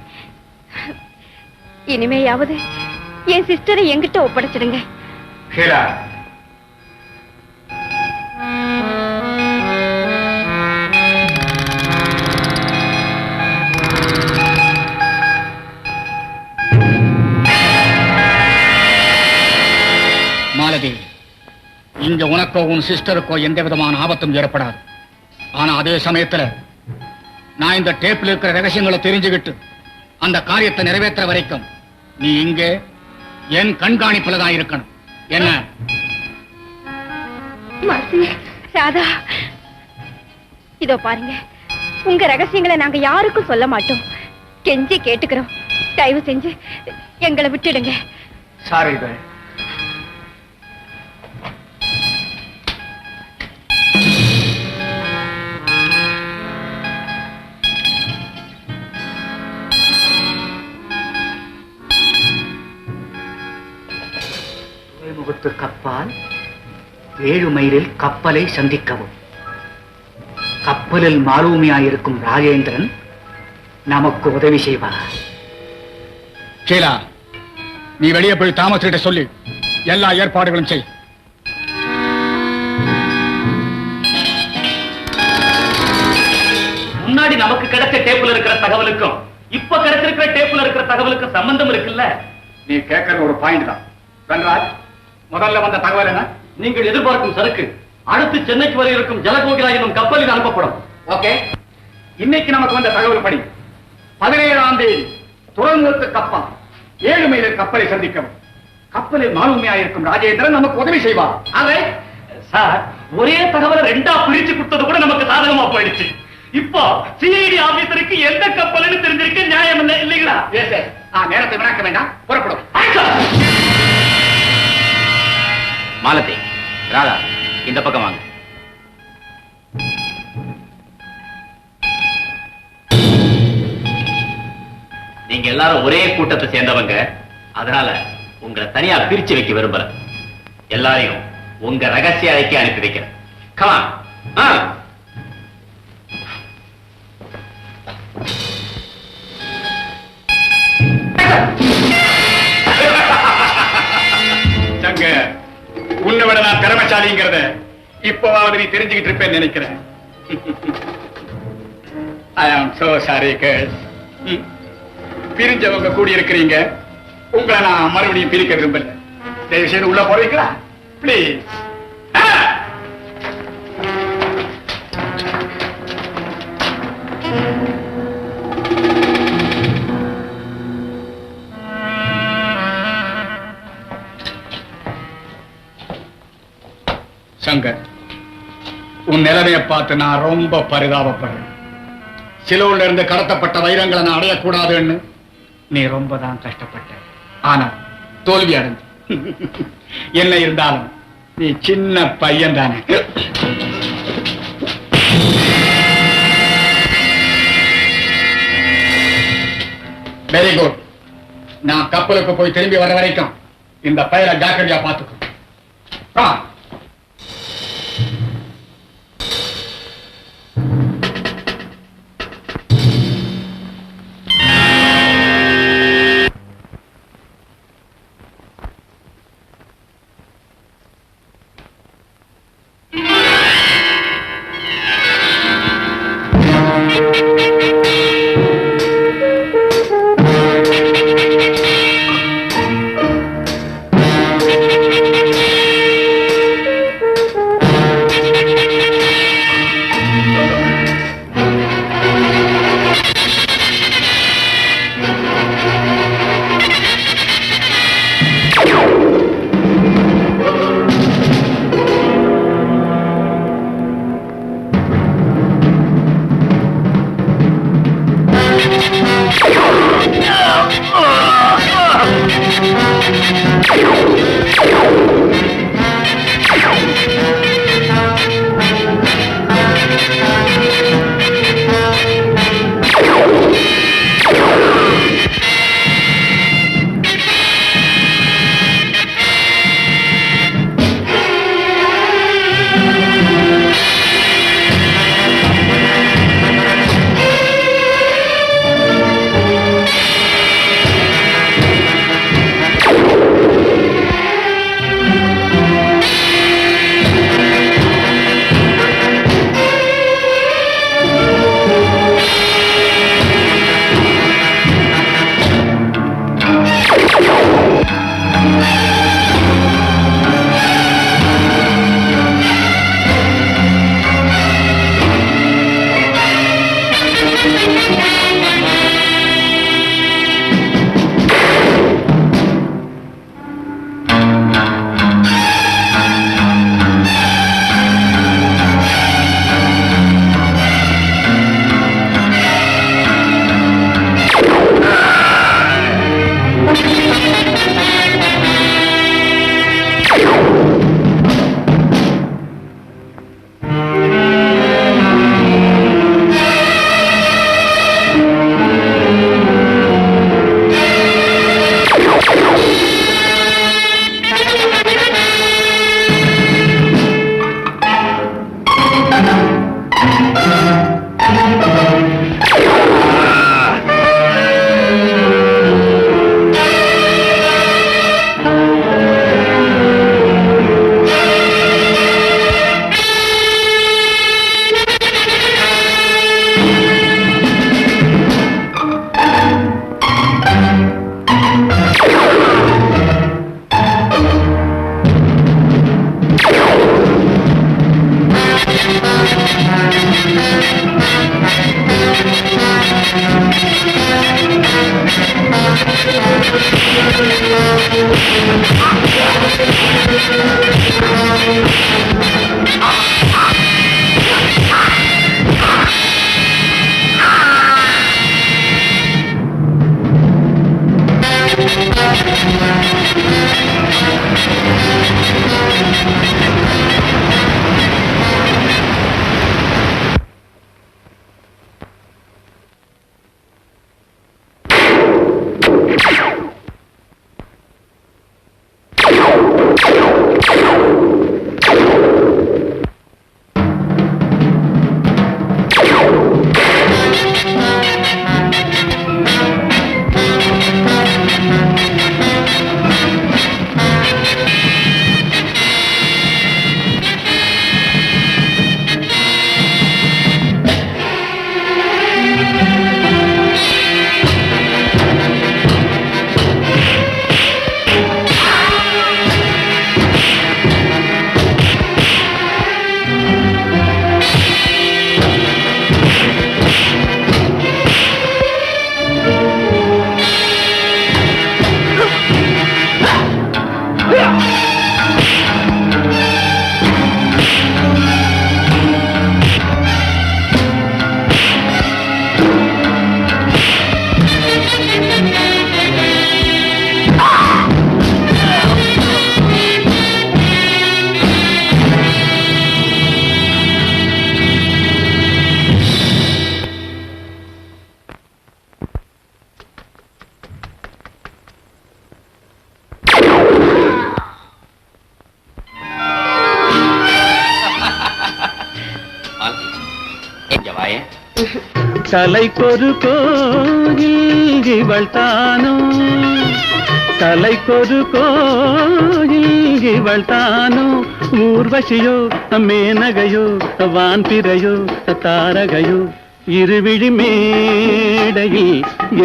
Speaker 10: இனிமேயாவது என் சிஸ்டரை என்கிட்ட ஒப்படைச்சிடுங்க.
Speaker 6: மாலதி, இங்க உனக்கோ உன் சிஸ்டருக்கோ எந்த விதமான ஆபத்தும் ஏற்படாது. ஆனா அதே சமயத்துல நான் இந்த டேப்ல இருக்கிற ரகசியங்களை தெரிஞ்சுக்கிட்டு அந்த காரியத்தை நிறைவேற்ற வரைக்கும் நீ இங்கே என் கண்காணிப்புல தான் இருக்கணும். என்ன?
Speaker 10: ராதா, இதோ பாருங்க, உங்க ரகசியங்களை நாங்க யாருக்கும் சொல்ல மாட்டோம். கெஞ்சி கேட்டுக்கிறோம், தயவு செஞ்சு எங்களை விட்டுடுங்க.
Speaker 6: சாரி.
Speaker 7: துறைமுகத்து கப்பால் 7 மைலில் கப்பலை சந்திக்கவும். கப்பலில் மாலூமியாயிருக்கும் ராஜேந்திரன் நமக்கு உதவி செய்வார்.
Speaker 6: ஷீலா, நீ வெளியே போய் தாமஸ்கிட்ட சொல்லி எல்லா ஏற்பாடுகளும் செய்.
Speaker 2: முன்னாடி நமக்கு கிடைச்ச டேப்ல இருக்கிற தகவலுக்கும் இப்ப கிடைச்சிருக்கிற டேப்ல இருக்கிற தகவலுக்கும் சம்பந்தம் இருக்குல்ல?
Speaker 6: நீ கேட்கறது ஒரு பாயிண்ட் தான். தன்ராஜ், முதல்ல வந்த தகவல் என்ன?
Speaker 2: நீங்கள் எதிர்பார்க்கும் சரக்கு அடுத்து சென்னைக்கு வரை இருக்கும் ஜலகோகிலா என்னும் கப்பலில் அனுப்பப்படும்.
Speaker 6: ஓகே. இன்னைக்கு நமக்கு வந்த தகவல் படி 17ஆம் தேதி துறைமுகத்து கப்பல் 7 மைல் கப்பலை சந்திக்கவும். கப்பலில் மாலுமியாயிருக்கும் ராஜேந்திரன் நமக்கு உதவி செய்வார்.
Speaker 2: சார், ஒரே தகவலை 2ஆ பிரிச்சு கொடுத்தது கூட நமக்கு சாதகமா போயிடுச்சு. இப்போ சிஐடி ஆபீசருக்கு எந்த கப்பல்னு தெரிஞ்சிருக்க நியாயம் இல்லை, இல்லைங்களா?
Speaker 6: நேரத்தை வினாக்க வேண்டாம், புறப்படும்.
Speaker 1: மாலதி, ராதா, இந்த பக்கம் வாங்க. நீங்க எல்லாரும் ஒரே கூட்டத்தை சேர்ந்தவங்க, அதனால உங்களை தனியா பிரிச்சு வைக்க விரும்பல. எல்லாரையும் உங்க ரகசிய அறைக்கு அனுப்பி வைக்கிறேன். கமான்.
Speaker 6: சங்கர், உன்னை விட நான் திறமைசாலிங்கிறத இப்போவாவது நீ தெரிஞ்சுக்கிட்டு இருப்பேன்னு நினைக்கிறேன். I am so sorry girls. பிரிஞ்சவங்க கூடி இருக்கிறீங்க, உங்களை நான் மறுபடியும் பிரிக்க விரும்பல. தயவு செய்து உள்ள போறீங்களா பிளீஸ்? சங்கர், உன் நிலைமையை பார்த்து நான் ரொம்ப பரிதாபப்படுறேன். சிலோன்ல இருந்து கடத்தப்பட்ட வைரங்களை நான் அடையக்கூடாதுன்னு நீ ரொம்ப தான் கஷ்டப்பட்ட. ஆனா தோல்வி அடைஞ்சு. என்ன இருந்தாலும் நீ சின்ன பையன் தானே. Very good. நான் கப்பலுக்கு போய் திரும்பி வர வரைக்கும் இந்த பையனை ஜாக்கிரதையா பார்த்துக்கோ.
Speaker 14: தலைக்கொரு கோயில் இவள் தானோ, தலைக்கொரு கோயில் இவள் தானோ, ஊர்வசியோ மேனகையோ வான்பிறையோ தாரகையோ, இருவிழி மேடையில்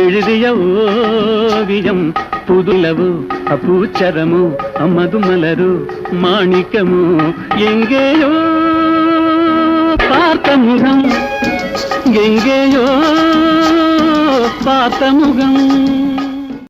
Speaker 14: எழுதிய ஓவியம், புதுலவு பூச்சரமோ மதுமலரு மாணிக்கமோ, எங்கேயோ பார்த்த முகம், எங்கேயோ பார்த்த முகம்.